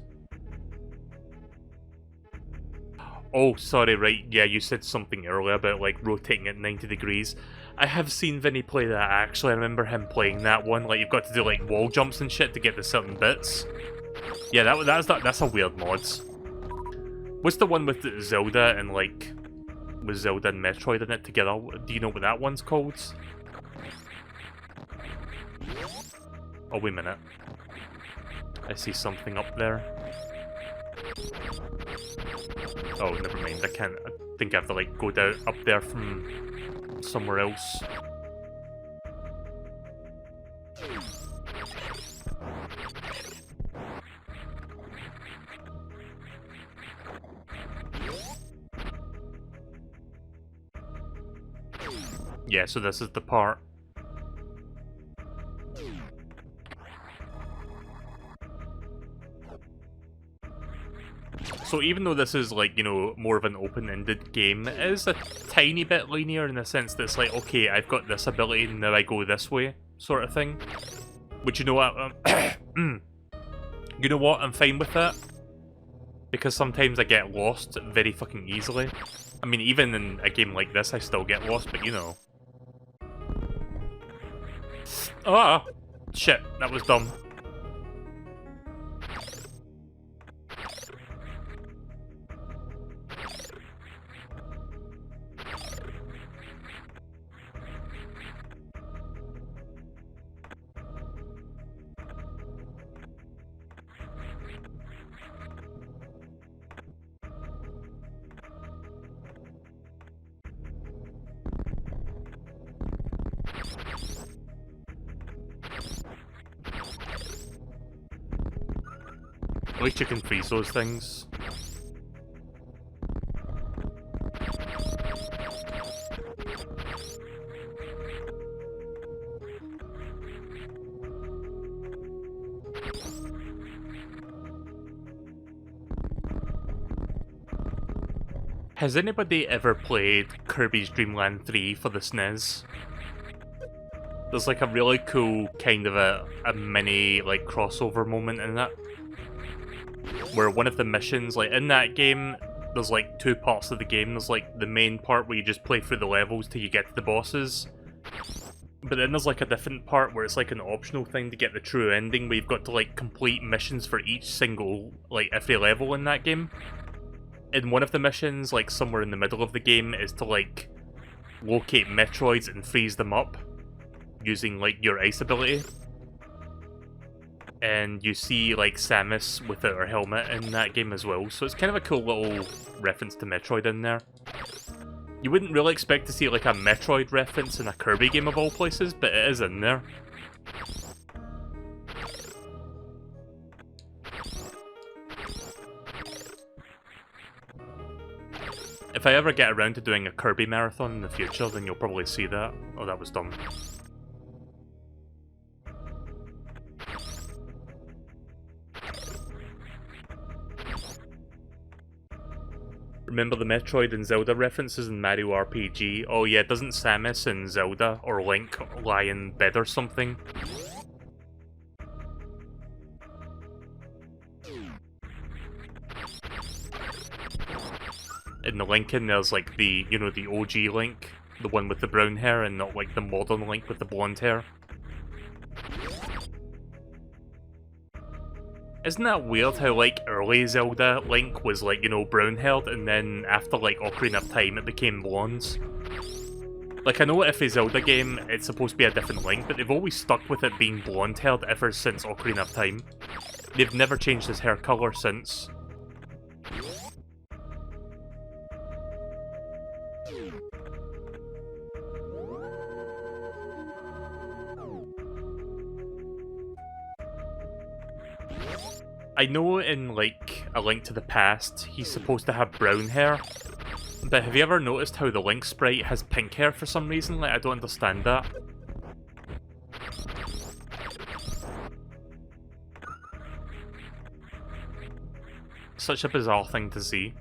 Oh, sorry, right, yeah, you said something earlier about, like, rotating at 90 degrees. I have seen Vinny play that, actually. I remember him playing that one. Like, you've got to do, like, wall jumps and shit to get to certain bits. Yeah, that's a weird mod. What's the one with Zelda and, like, with Zelda and Metroid in it together? Do you know what that one's called? Oh, wait a minute. I see something up there. Oh, never mind. I think I have to, like, go down up there from somewhere else. Yeah, so this is the part. So even though this is, like, you know, more of an open-ended game, it is a tiny bit linear in the sense that it's like, okay, I've got this ability, now I go this way, sort of thing. But you know what? You know what? I'm fine with that. Because sometimes I get lost very fucking easily. I mean, even in a game like this, I still get lost, but you know. Ah! Shit, that was dumb. At least you can freeze those things. Has anybody ever played Kirby's Dream Land 3 for the SNES? There's like a really cool kind of a mini like crossover moment in that. Where one of the missions, like in that game, there's like two parts of the game. There's like the main part where you just play through the levels till you get to the bosses. But then there's like a different part where it's like an optional thing to get the true ending, where you've got to like complete missions for each single, like every level in that game. In one of the missions, like somewhere in the middle of the game, is to like locate Metroids and freeze them up using like your ice ability. And you see, like, Samus without her helmet in that game as well, so it's kind of a cool little reference to Metroid in there. You wouldn't really expect to see, like, a Metroid reference in a Kirby game of all places, but it is in there. If I ever get around to doing a Kirby marathon in the future, then you'll probably see that. Oh, that was dumb. Remember the Metroid and Zelda references in Mario RPG? Oh yeah, doesn't Samus and Zelda or Link lie in bed or something? In the Lincoln, there's like the, you know, the OG Link, the one with the brown hair, and not like the modern Link with the blonde hair. Isn't that weird how, like, early Zelda Link was, like, you know, brown-haired, and then after, like, Ocarina of Time, it became blonde? Like, I know every Zelda game, it's supposed to be a different Link, but they've always stuck with it being blonde-haired ever since Ocarina of Time. They've never changed his hair colour since. I know in, like, A Link to the Past, he's supposed to have brown hair, but have you ever noticed how the Link sprite has pink hair for some reason? Like, I don't understand that. Such a bizarre thing to see.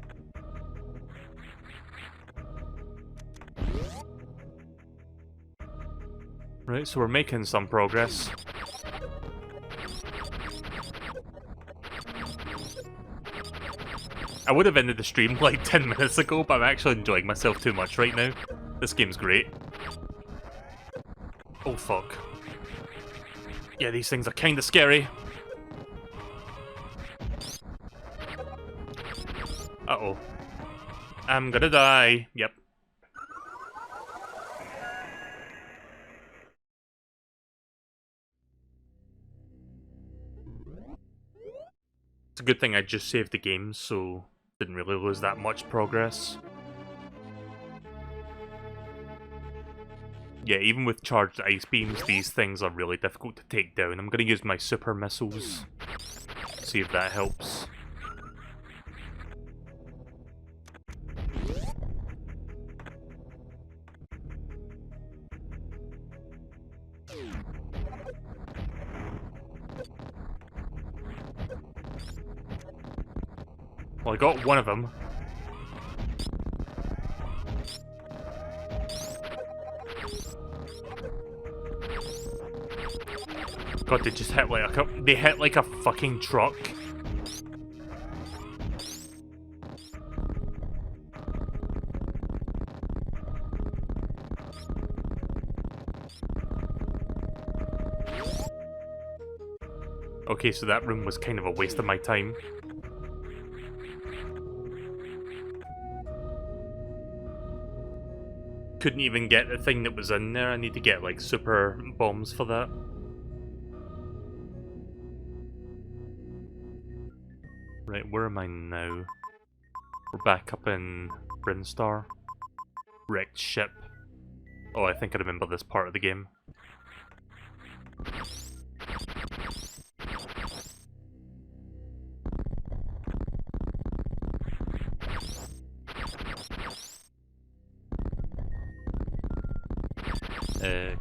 Right, so we're making some progress. I would have ended the stream like 10 minutes ago, but I'm actually enjoying myself too much right now. This game's great. Oh fuck. Yeah, these things are kinda scary. Uh-oh. I'm gonna die. Yep. It's a good thing I just saved the game, so didn't really lose that much progress. Yeah, even with charged ice beams, these things are really difficult to take down. I'm gonna use my super missiles. See if that helps. Well, I got one of them. God, they just hit like they hit like a fucking truck. Okay, so that room was kind of a waste of my time. Couldn't even get the thing that was in there. I need to get like super bombs for that. Right, where am I now? We're back up in Brinstar. Wrecked ship. Oh, I think I remember this part of the game.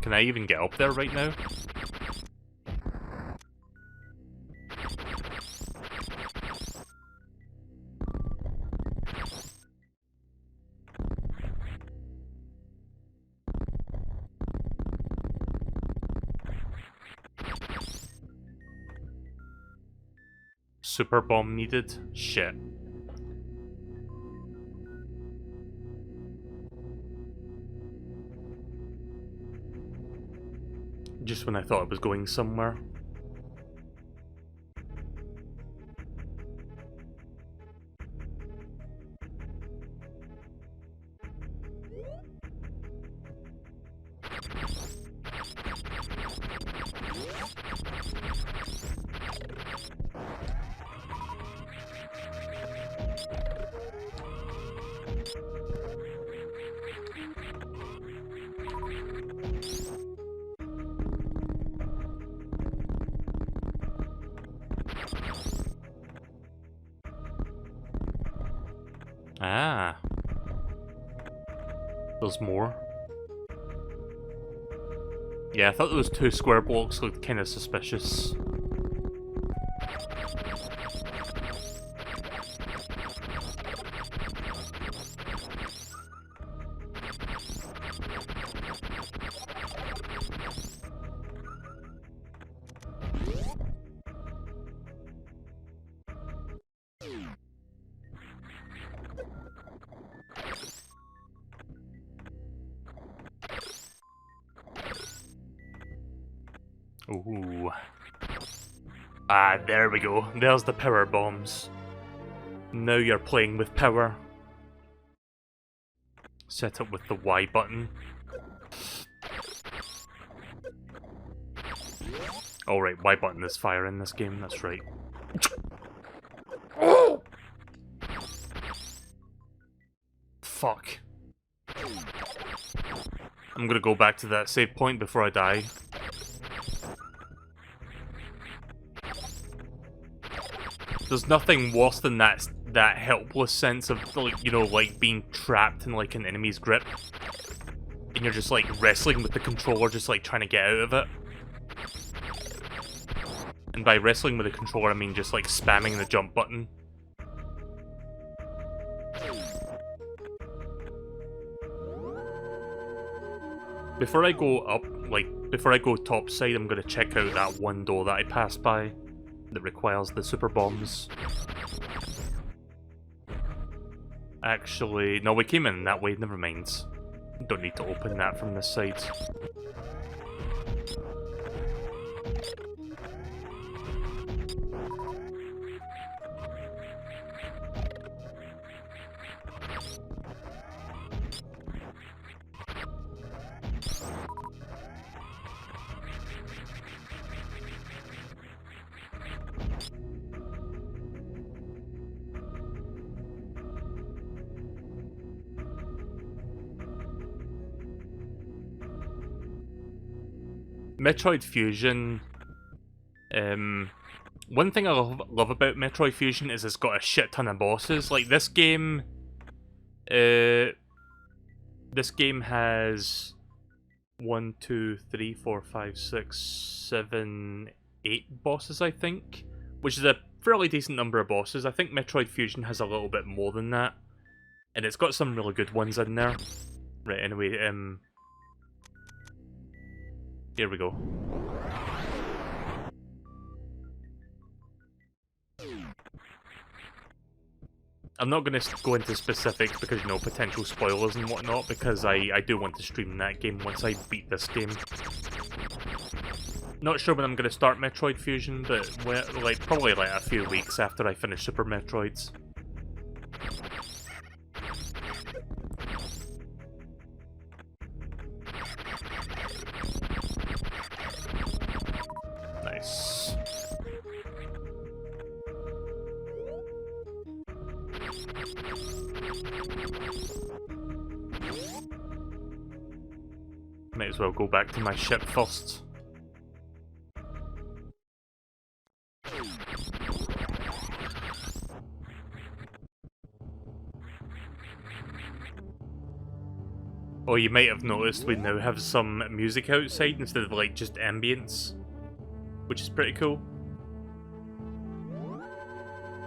Can I even get up there right now? Super bomb needed? Shit. Just when I thought I was going somewhere. Ah. There's more. Yeah, I thought those two square blocks looked kind of suspicious. Ooh. Ah, there we go. There's the power bombs. Now you're playing with power. Set up with the Y button. Oh right, Y button is fire in this game, that's right. Oh! Fuck. I'm gonna go back to that save point before I die. There's nothing worse than that helpless sense of, like, you know, like being trapped in like an enemy's grip. And you're just like wrestling with the controller, just like trying to get out of it. And by wrestling with the controller, I mean just like spamming the jump button. Before I go up, like, before I go topside, I'm gonna check out that one door that I passed by that requires the super bombs. Actually, no, we came in that way, never mind. Don't need to open that from this side. Metroid Fusion, one thing I love about Metroid Fusion is it's got a shit ton of bosses. Like, this game has 1, 2, 3, 4, 5, 6, 7, 8 bosses, I think, which is a fairly decent number of bosses. I think Metroid Fusion has a little bit more than that, and it's got some really good ones in there. Right, anyway, here we go. I'm not going to go into specifics because, you know, potential spoilers and whatnot, because I do want to stream that game once I beat this game. Not sure when I'm going to start Metroid Fusion, but probably like a few weeks after I finish Super Metroids. Nice. Might as well go back to my ship first. Oh, you might have noticed we now have some music outside instead of like just ambience, which is pretty cool.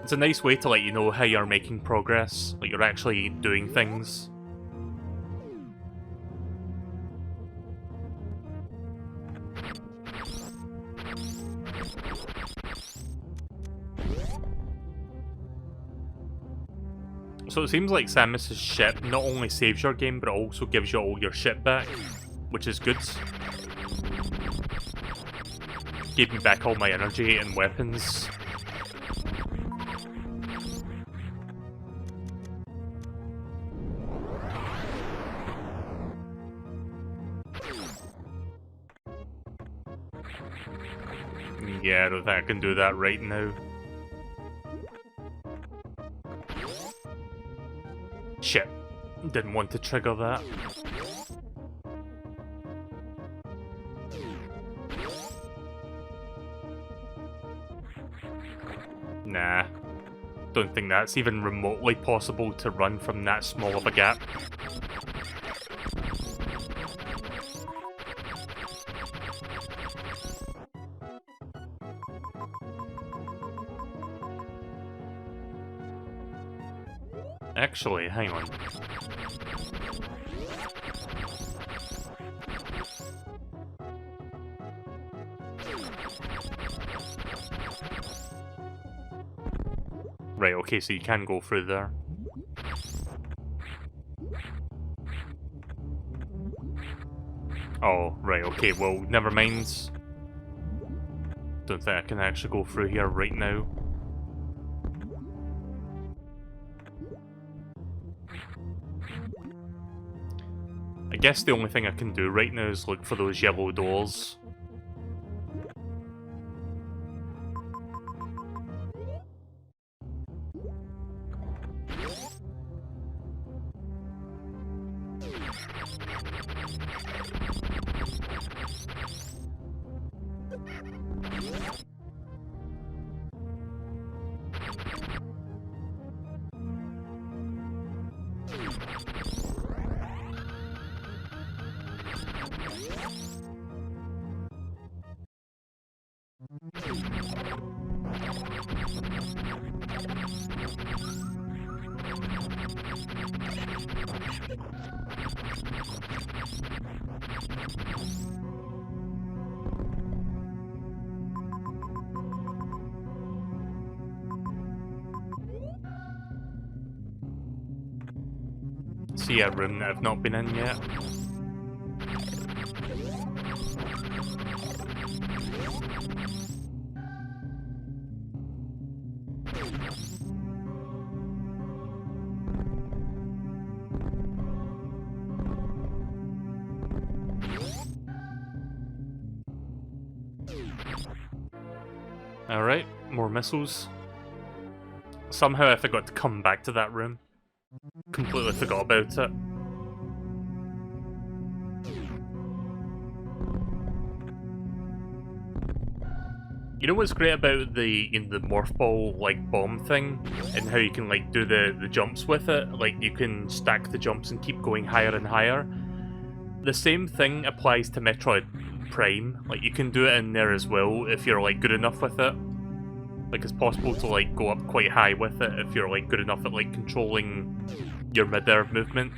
It's a nice way to let you know how you're making progress, like you're actually doing things. So it seems like Samus's ship not only saves your game, but it also gives you all your shit back, which is good. Gave me back all my energy and weapons. Yeah, I don't think I can do that right now. Shit. Didn't want to trigger that. Nah. Don't think that's even remotely possible to run from that small of a gap. Actually, hang on. Right, okay, so you can go through there. Oh, right, okay, well, never mind. Don't think I can actually go through here right now. I guess the only thing I can do right now is look for those yellow doors. See a room that I've not been in yet. Alright, more missiles. Somehow I forgot to come back to that room. Completely forgot about it. You know what's great about the the morph ball like bomb thing, and how you can like do the jumps with it? Like you can stack the jumps and keep going higher and higher. The same thing applies to Metroid Prime. Like you can do it in there as well if you're like good enough with it. Like it's possible to like go up quite high with it if you're like good enough at like controlling your mid-air movement.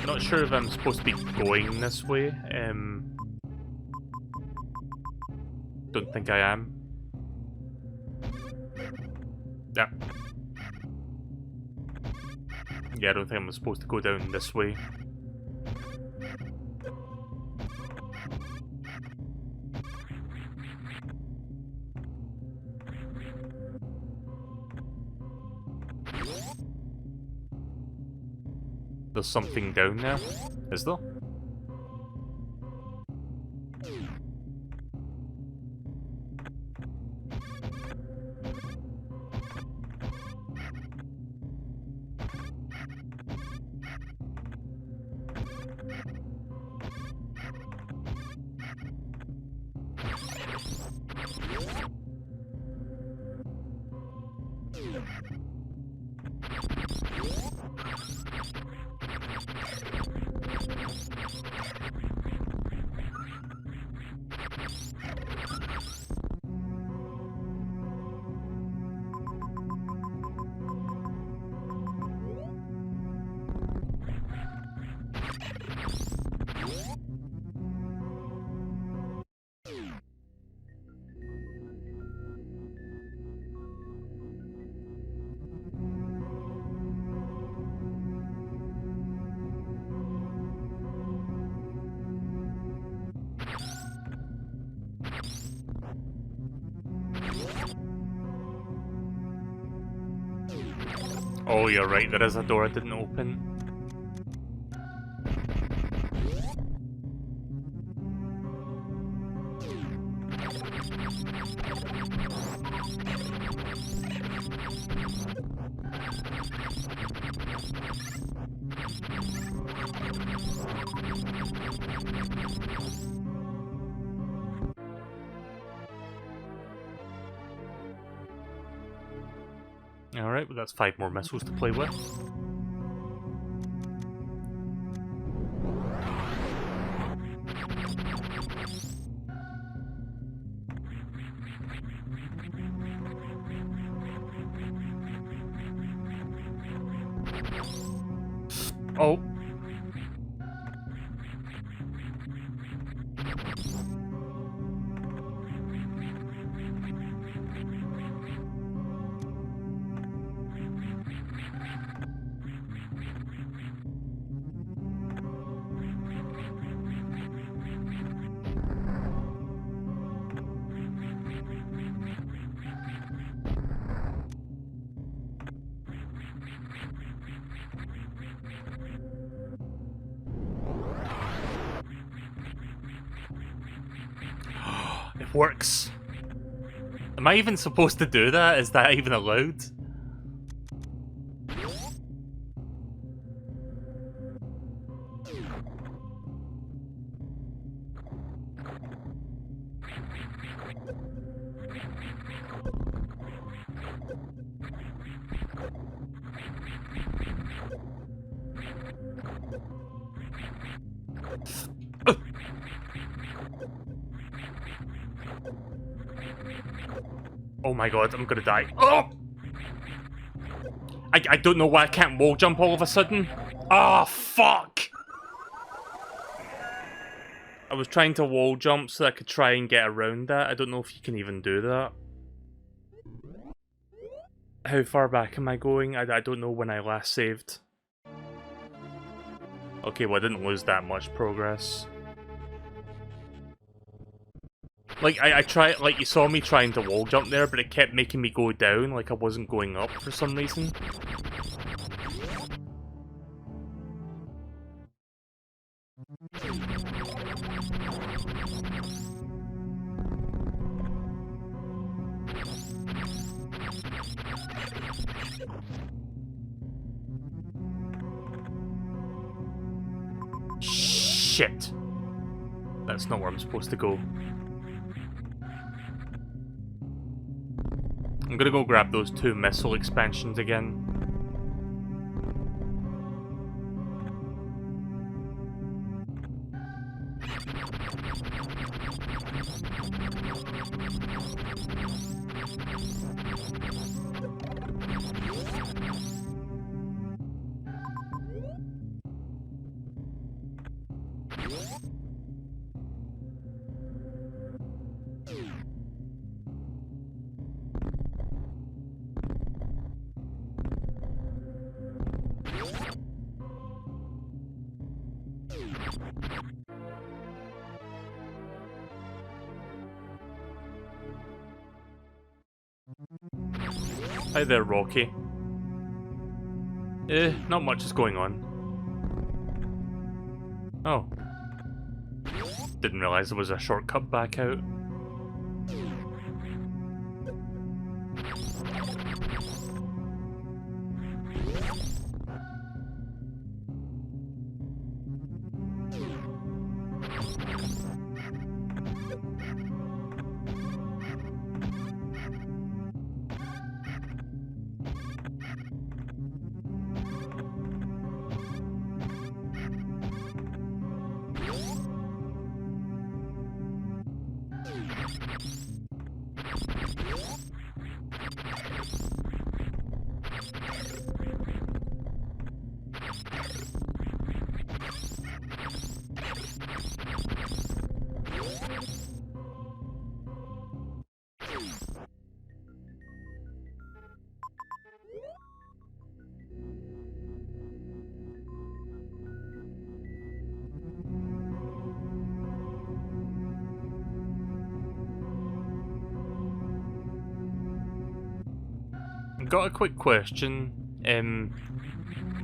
Not sure if I'm supposed to be going this way. Don't think I am. Yeah. Yeah, I don't think I'm supposed to go down this way. There's something down there, is there? Oh, you're right, there is a door I didn't open. Alright, well that's 5 more missiles to play with. Oh. It works. Am I even supposed to do that? Is that even allowed? Oh my god, I'm gonna die. Oh! I don't know why I can't wall jump all of a sudden. Oh, fuck! I was trying to wall jump so I could try and get around that. I don't know if you can even do that. How far back am I going? I don't know when I last saved. Okay, well I didn't lose that much progress. Like, I tried, like, you saw me trying to wall jump there, but it kept making me go down, like I wasn't going up for some reason. Shit! That's not where I'm supposed to go. I'm gonna go grab those 2 missile expansions again. Hi there, Rocky. Not much is going on. Oh. Didn't realize there was a shortcut back out. Got a quick question.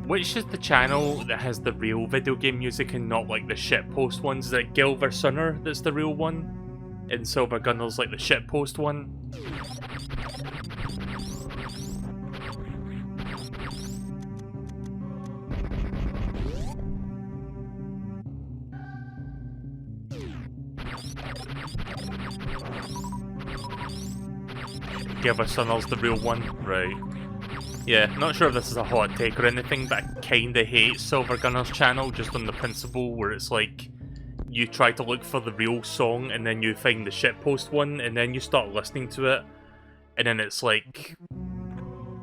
Which is the channel that has the real video game music and not like the shitpost ones? Is it Gilver Sunner that's the real one? And Silver Gunner's like the shitpost one? Gilver Sunner's the real one? Right. Yeah, not sure if this is a hot take or anything, but I kinda hate Silver Gunner's channel just on the principle where it's like you try to look for the real song and then you find the shitpost one and then you start listening to it and then it's like,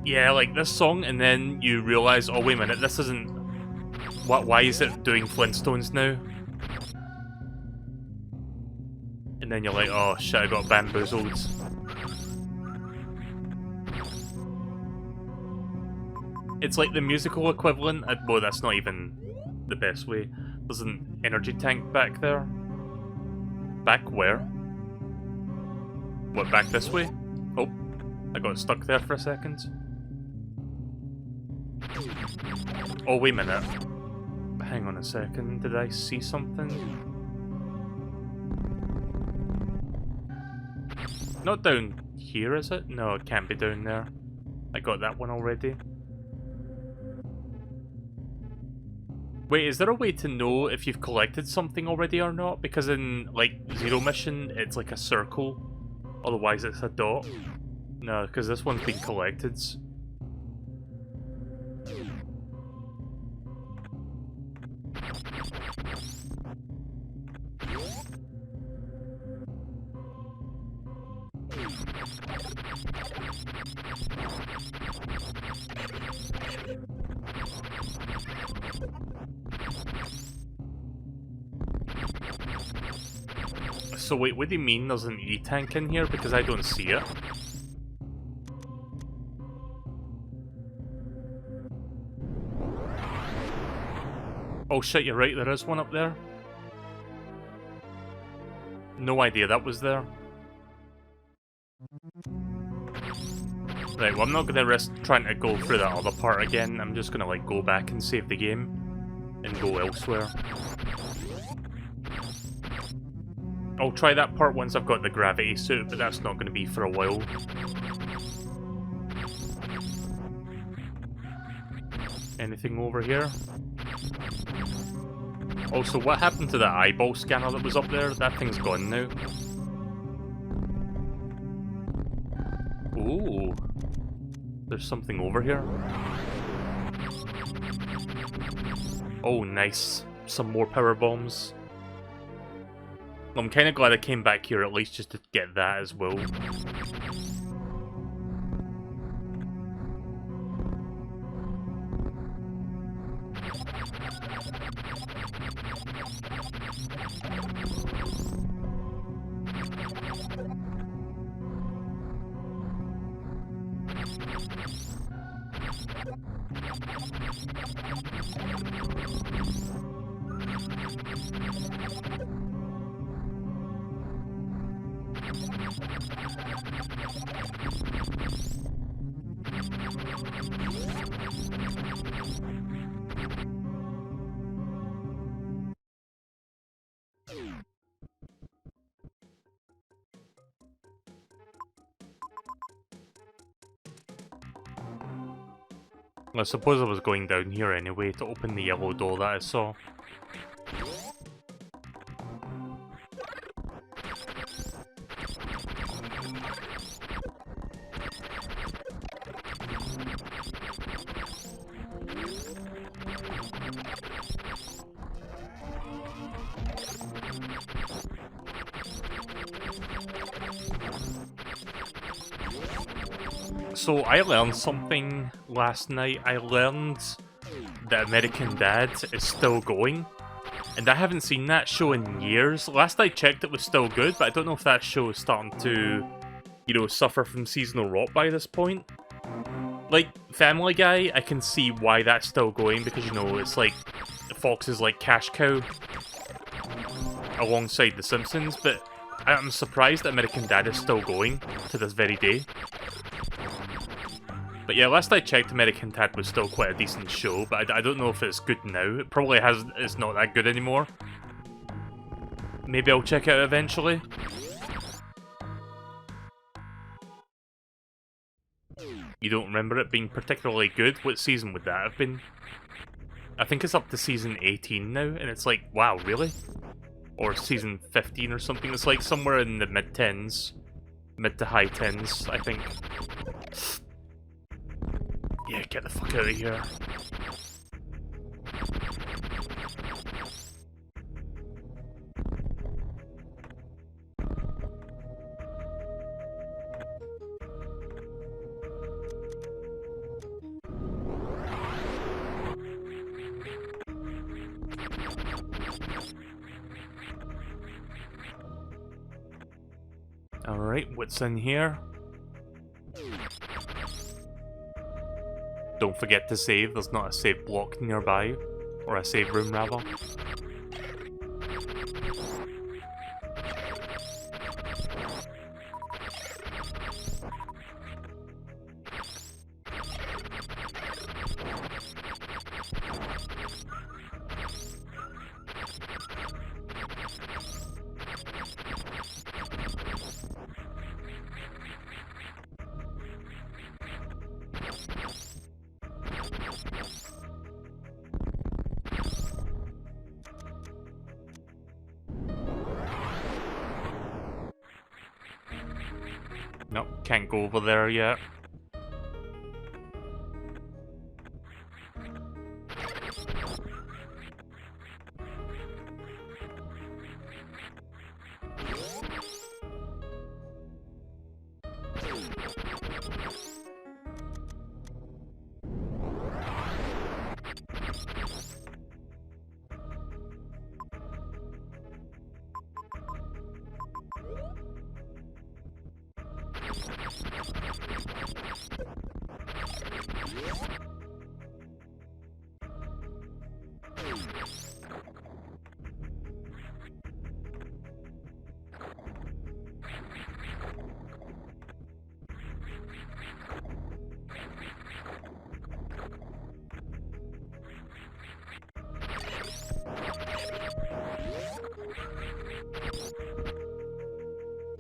yeah, like this song, and then you realise, oh wait a minute, this isn't, why is it doing Flintstones now? And then you're like, oh shit, I got bamboozled. It's like the musical equivalent, well that's not even the best way. There's an energy tank back there. Back where? What, back this way? Oh, I got stuck there for a second. Oh, wait a minute. Hang on a second, did I see something? Not down here, is it? No, it can't be down there. I got that one already. Wait, is there a way to know if you've collected something already or not? Because in, like, Zero Mission, it's like a circle. Otherwise, it's a dot. No, because this one's been collected. So wait, what do you mean there's an E-tank in here? Because I don't see it. Oh shit, you're right, there is one up there. No idea that was there. Right, well I'm not gonna risk trying to go through that other part again. I'm just gonna like go back and save the game and go elsewhere. I'll try that part once I've got the gravity suit, but that's not going to be for a while. Anything over here? Also, what happened to the eyeball scanner that was up there? That thing's gone now. Ooh. There's something over here. Oh, nice. Some more power bombs. I'm kind of glad I came back here at least just to get that as well. I suppose I was going down here anyway to open the yellow door that I saw. So I learned something last night. I learned that American Dad is still going. And I haven't seen that show in years. Last I checked it was still good, but I don't know if that show is starting to, you know, suffer from seasonal rot by this point. Like, Family Guy, I can see why that's still going, because, you know, it's like Fox's like cash cow alongside The Simpsons, but I'm surprised that American Dad is still going to this very day. But yeah, last I checked, American Dad was still quite a decent show, but I don't know if it's good now. It probably it's not that good anymore. Maybe I'll check it out eventually. You don't remember it being particularly good? What season would that have been? I think it's up to season 18 now, and it's like, wow, really? Or season 15 or something. It's like somewhere in the mid-10s. Mid to high 10s, I think. Yeah, get the fuck out of here. Alright, what's in here? Don't forget to save, there's not a save block nearby. Or a save room, rather. Nope, can't go over there yet.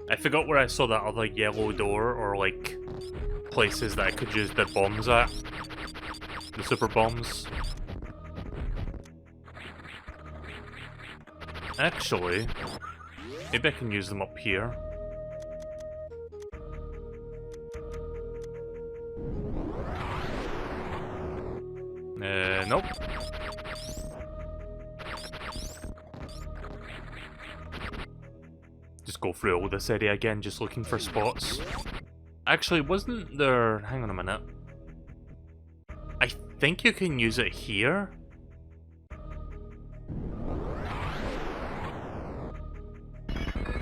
I forgot where I saw that other yellow door, or like places that I could use the bombs at. The super bombs. Actually, maybe I can use them up here. Nope. Just go through all this area again, just looking for spots. Actually, wasn't there... Hang on a minute. I think you can use it here.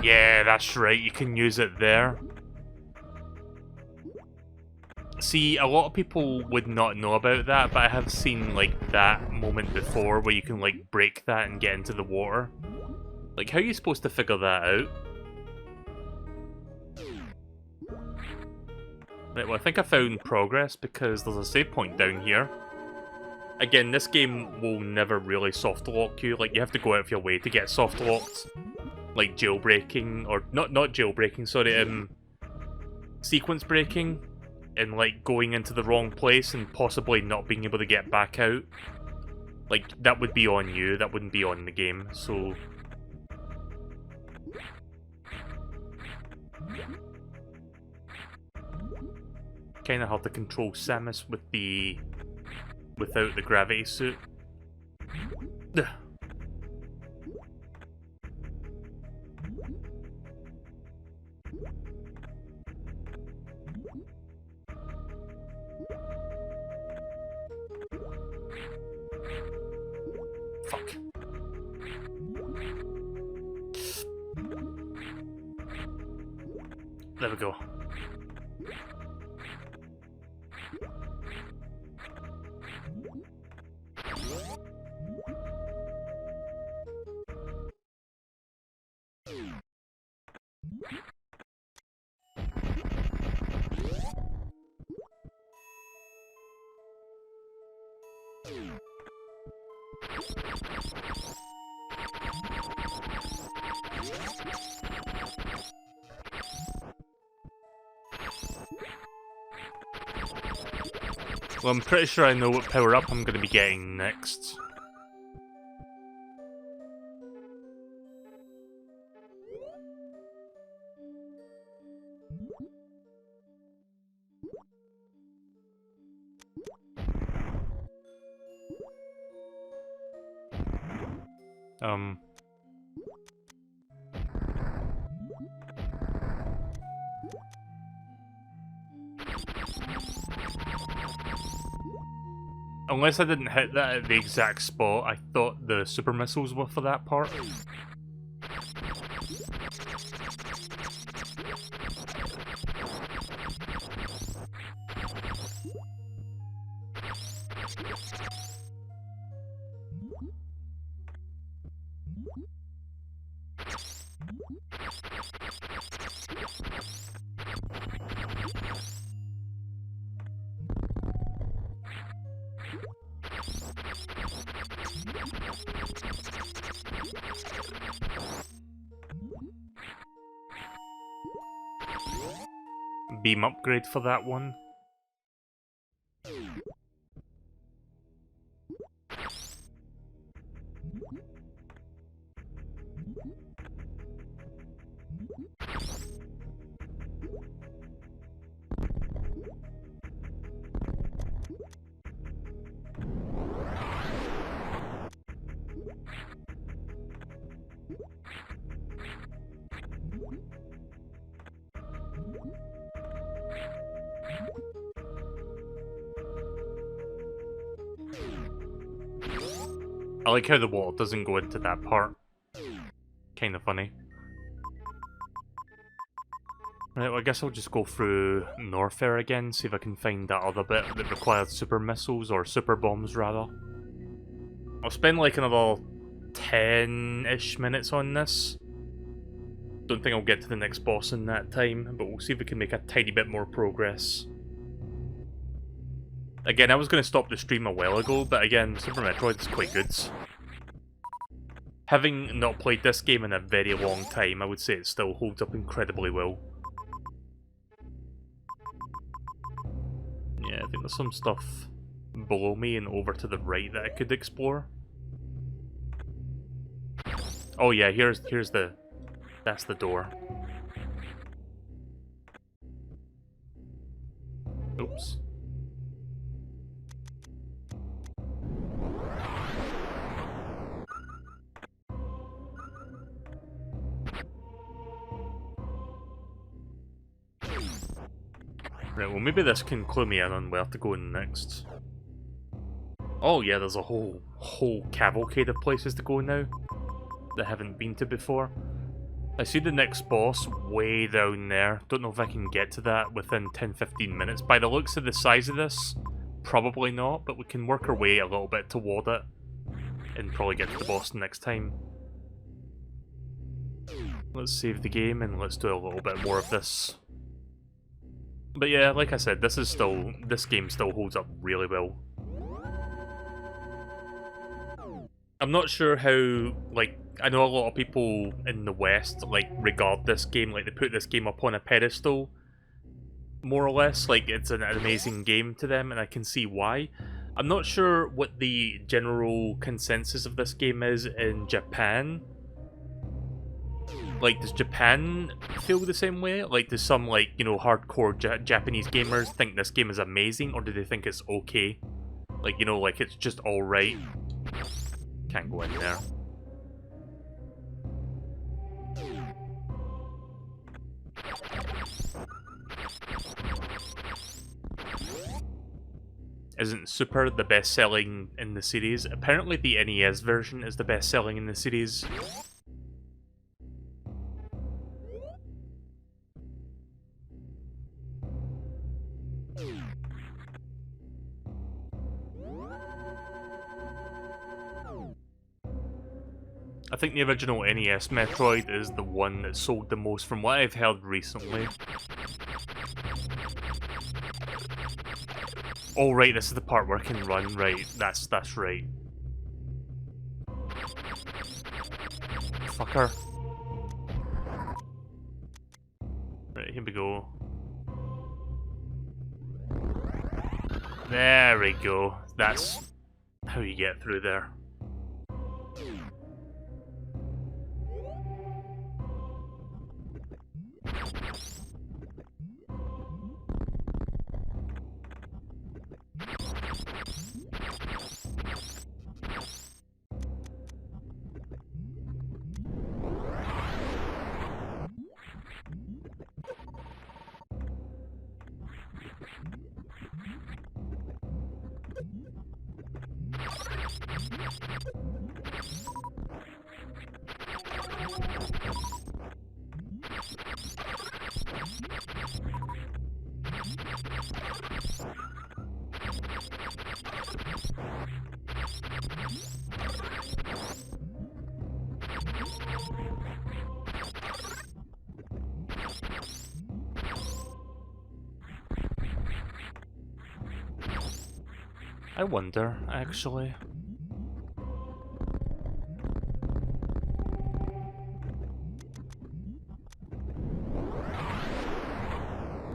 Yeah, that's right, you can use it there. See, a lot of people would not know about that, but I have seen, like, that moment before where you can, like, break that and get into the water. Like, how are you supposed to figure that out? Right, well, I think I found progress because there's a save point down here. Again, this game will never really soft lock you. Like, you have to go out of your way to get soft locked. Like jailbreaking, or not jailbreaking, sorry, sequence breaking. And, like, going into the wrong place and possibly not being able to get back out. Like, that would be on you, that wouldn't be on the game, so... Kinda hard to control Samus with the... without the gravity suit. Ugh. Fuck. There we go. Well, I'm pretty sure I know what power-up I'm going to be getting next. Unless I didn't hit that at the exact spot, I thought the super missiles were for that part. Beam upgrade for that one. I like how the wall doesn't go into that part. Kinda funny. Right, well I guess I'll just go through Norfair again, see if I can find that other bit that requires super missiles, or super bombs rather. I'll spend like another 10-ish minutes on this. Don't think I'll get to the next boss in that time, but we'll see if we can make a tiny bit more progress. Again, I was going to stop the stream a while ago, but again, Super Metroid is quite good. Having not played this game in a very long time, I would say it still holds up incredibly well. Yeah, I think there's some stuff below me and over to the right that I could explore. Oh yeah, here's the... That's the door. Oops. Right, well maybe this can clue me in on where to go next. Oh yeah, there's a whole cavalcade of places to go now that I haven't been to before. I see the next boss way down there. Don't know if I can get to that within 10-15 minutes. By the looks of the size of this, probably not, but we can work our way a little bit toward it and probably get to the boss next time. Let's save the game and let's do a little bit more of this. But yeah, like I said, this game still holds up really well. I'm not sure how, like, I know a lot of people in the West, like, regard this game, like, they put this game up on a pedestal, more or less, like, it's an amazing game to them, and I can see why. I'm not sure what the general consensus of this game is in Japan. Like, does Japan feel the same way? Like, does some, like, you know, hardcore Japanese gamers think this game is amazing, or do they think it's okay? Like, you know, like, it's just alright. Can't go in there. Isn't Super the best selling in the series? Apparently the NES version is the best selling in the series. I think the original NES Metroid is the one that sold the most from what I've heard recently. Oh right, this is the part where I can run, right, that's right. Fucker. Right, here we go. There we go. That's how you get through there. I wonder, actually.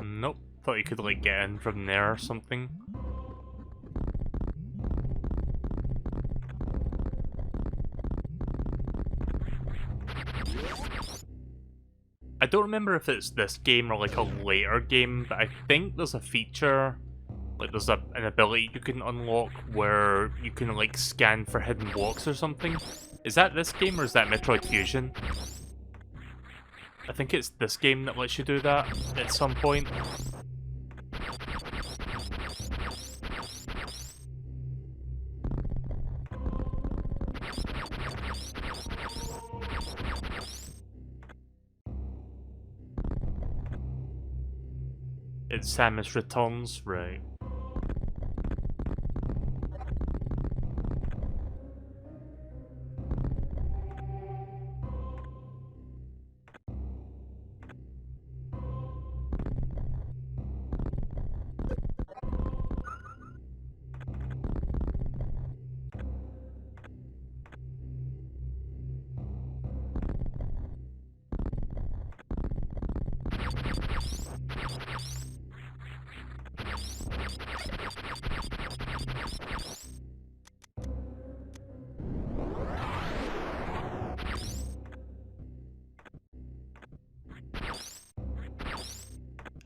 Nope. Thought you could, like, get in from there or something. I don't remember if it's this game or, like, a later game, but I think there's a feature... Like, there's an ability you can unlock where you can, like, scan for hidden blocks or something. Is that this game or is that Metroid Fusion? I think it's this game that lets you do that at some point. It's Samus Returns, right.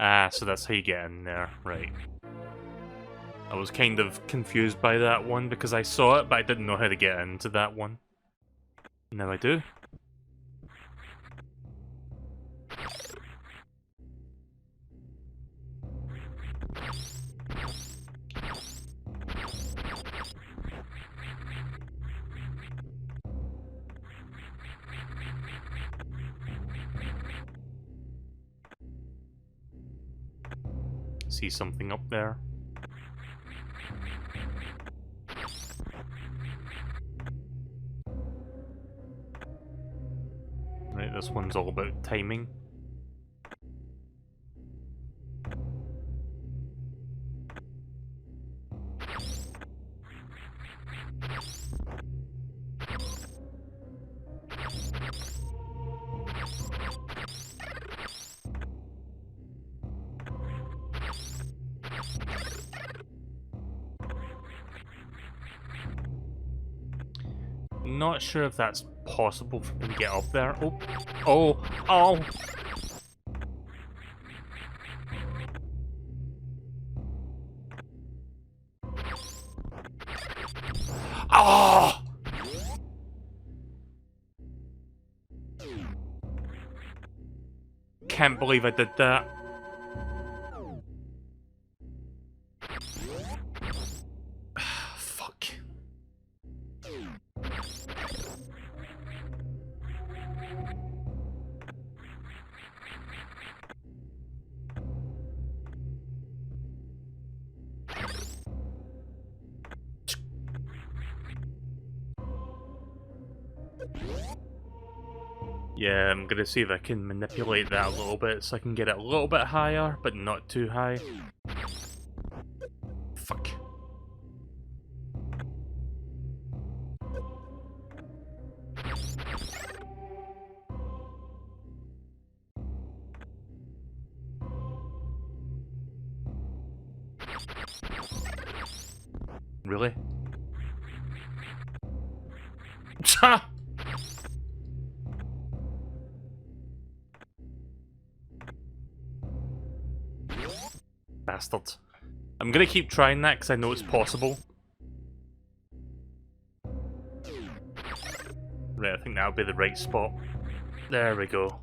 Ah, so that's how you get in there, right. I was kind of confused by that one because I saw it, but I didn't know how to get into that one. Now I do. See something up there. Right, this one's all about timing. Not sure if that's possible for me to get up there. Oh, oh, oh! Oh! Can't believe I did that. Fuck. Yeah, I'm gonna see if I can manipulate that a little bit so I can get it a little bit higher, but not too high. Fuck. Really? Ha! Bastard. I'm gonna keep trying that because I know it's possible. Right, I think that'll be the right spot. There we go.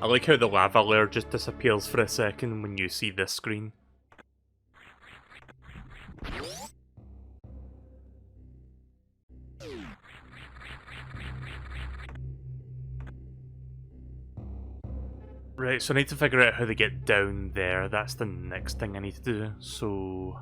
I like how the lava layer just disappears for a second when you see this screen. Right, so I need to figure out how to get down there. That's the next thing I need to do. So...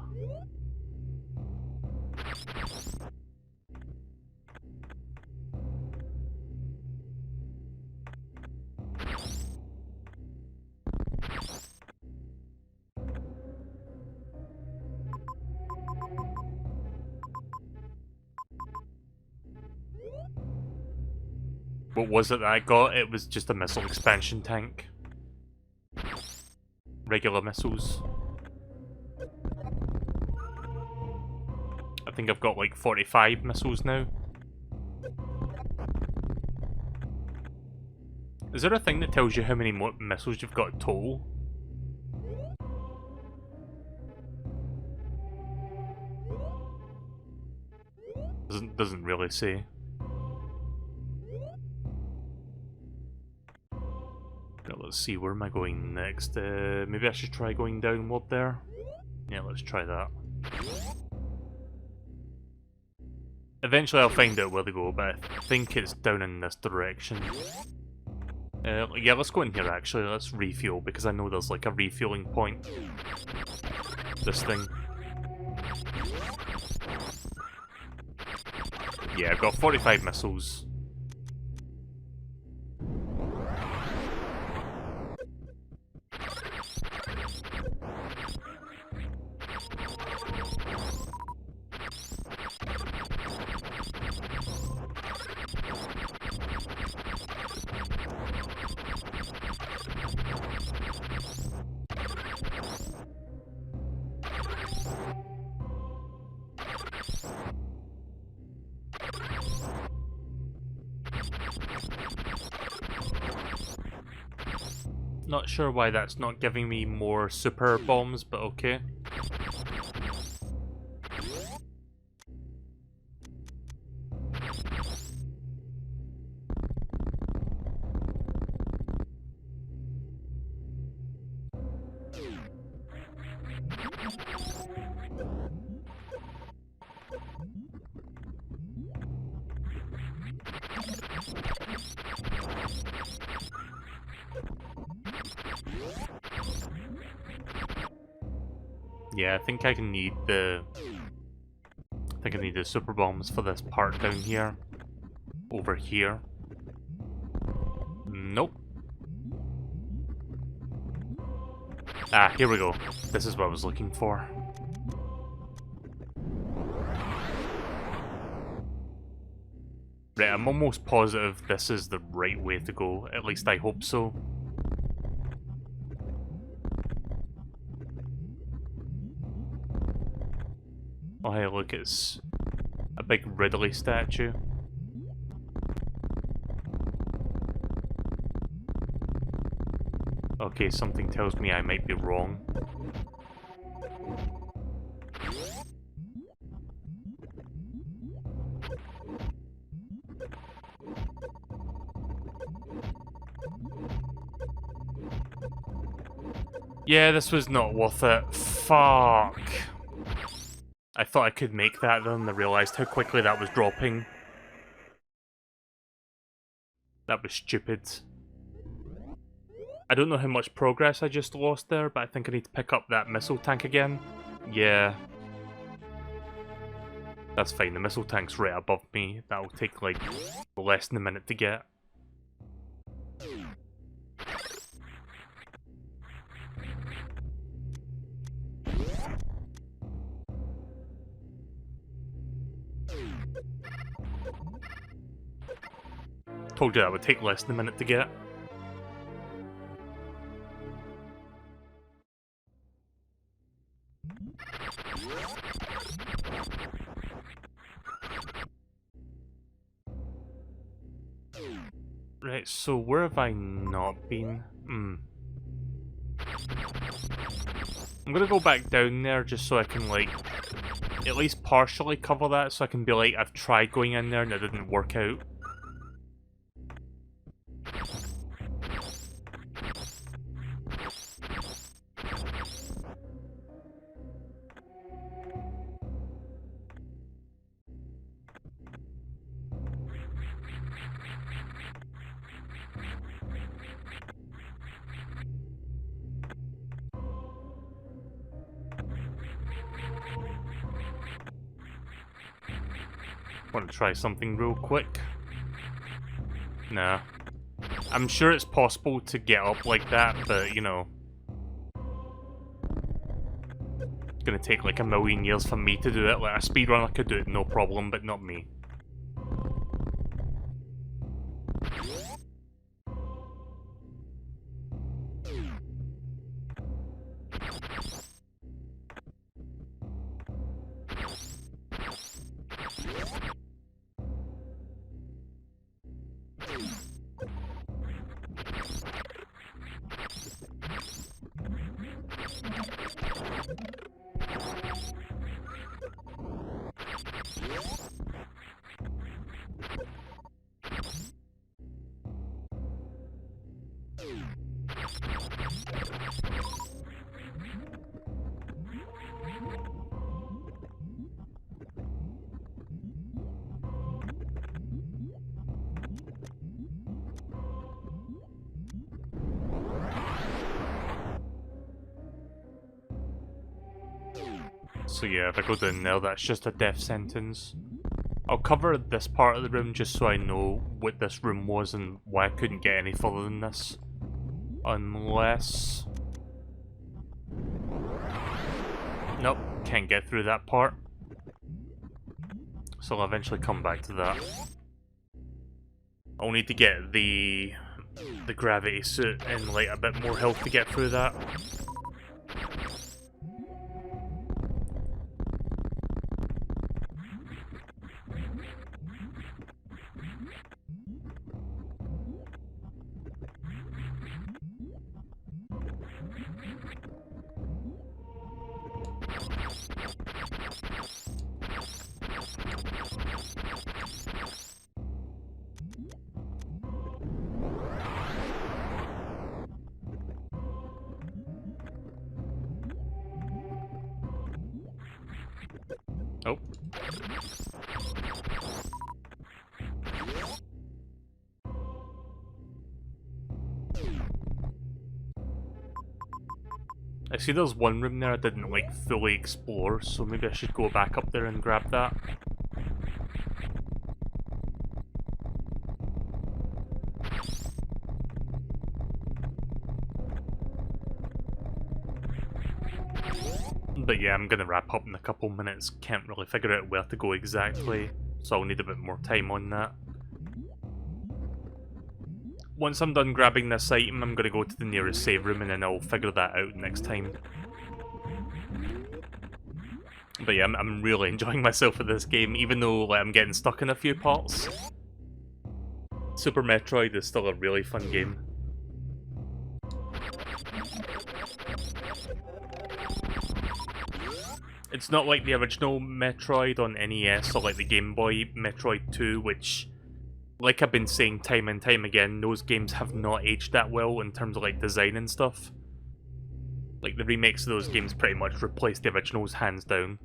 what was it that I got? It was just a missile expansion tank. Regular missiles. I think I've got like 45 missiles now. Is there a thing that tells you how many more missiles you've got total? Doesn't really say. Right, let's see, where am I going next? Maybe I should try going downward there? Yeah, let's try that. Eventually I'll find out where to go, but I think it's down in this direction. Yeah, let's go in here actually, let's refuel, because I know there's like a refueling point. This thing. Yeah, I've got 45 missiles. Not sure why that's not giving me more super bombs, but okay. Yeah, I think I can need the... I think I need the super bombs for this part down here. Over here. Nope. Ah, here we go. This is what I was looking for. Right, I'm almost positive this is the right way to go. At least I hope so. Oh hey, look, it's a big Ridley statue. Okay, something tells me I might be wrong. Yeah, this was not worth it. Fuck. I thought I could make that, then I realised how quickly that was dropping. That was stupid. I don't know how much progress I just lost there, but I think I need to pick up that missile tank again. Yeah. That's fine, the missile tank's right above me. That'll take like less than a minute to get. Told you that would take less than a minute to get. Right, so where have I not been? I'm gonna go back down there just so I can, like, at least partially cover that, so I can be like, I've tried going in there and it didn't work out. Want to try something real quick? Nah. I'm sure it's possible to get up like that, but, you know... It's gonna take like a million years for me to do it. Like, a speedrunner could do it no problem, but not me. So yeah, if I go down there, that's just a death sentence. I'll cover this part of the room just so I know what this room was and why I couldn't get any further than this. Unless... Nope, can't get through that part. So I'll eventually come back to that. I'll need to get the gravity suit and like a bit more health to get through that. Oh. I see there's one room there I didn't like fully explore, so maybe I should go back up there and grab that. But yeah, I'm gonna wrap up in a couple minutes, can't really figure out where to go exactly, so I'll need a bit more time on that. Once I'm done grabbing this item, I'm gonna go to the nearest save room and then I'll figure that out next time. But yeah, I'm really enjoying myself with this game, even though like, I'm getting stuck in a few parts. Super Metroid is still a really fun game. It's not like the original Metroid on NES or like the Game Boy Metroid 2, which, like I've been saying time and time again, those games have not aged that well in terms of like design and stuff. Like the remakes of those games pretty much replaced the originals hands down.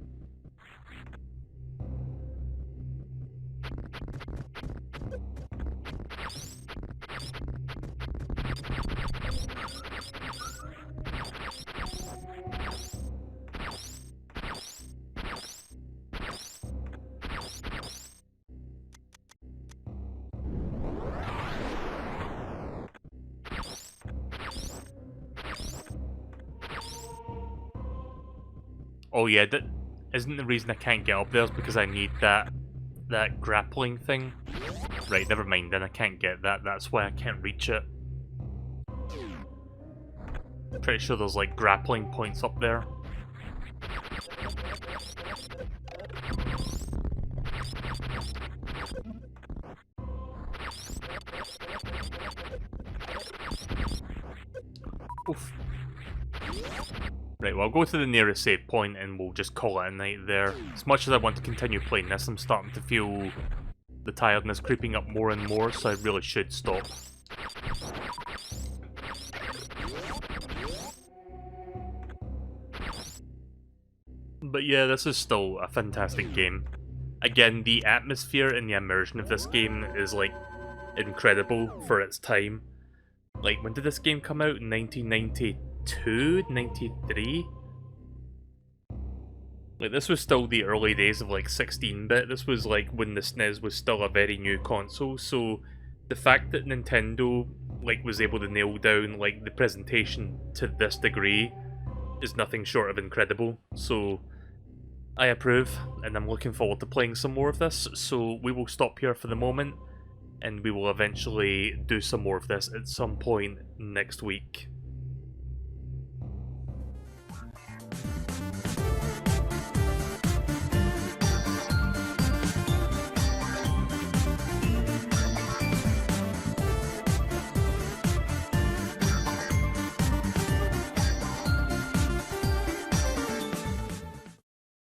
Oh yeah, that isn't the reason I can't get up there is because I need that grappling thing. Right, never mind then, I can't get that, that's why I can't reach it. Pretty sure there's like grappling points up there. Oof. Right, well I'll go to the nearest save point and we'll just call it a night there. As much as I want to continue playing this, I'm starting to feel the tiredness creeping up more and more, so I really should stop. But yeah, this is still a fantastic game. Again, the atmosphere and the immersion of this game is like incredible for its time. Like, when did this game come out? 1992? 93? Like, this was still the early days of like 16-bit. This was like when the SNES was still a very new console, so the fact that Nintendo like was able to nail down like the presentation to this degree is nothing short of incredible. So I approve, and I'm looking forward to playing some more of this, so we will stop here for the moment, and we will eventually do some more of this at some point next week.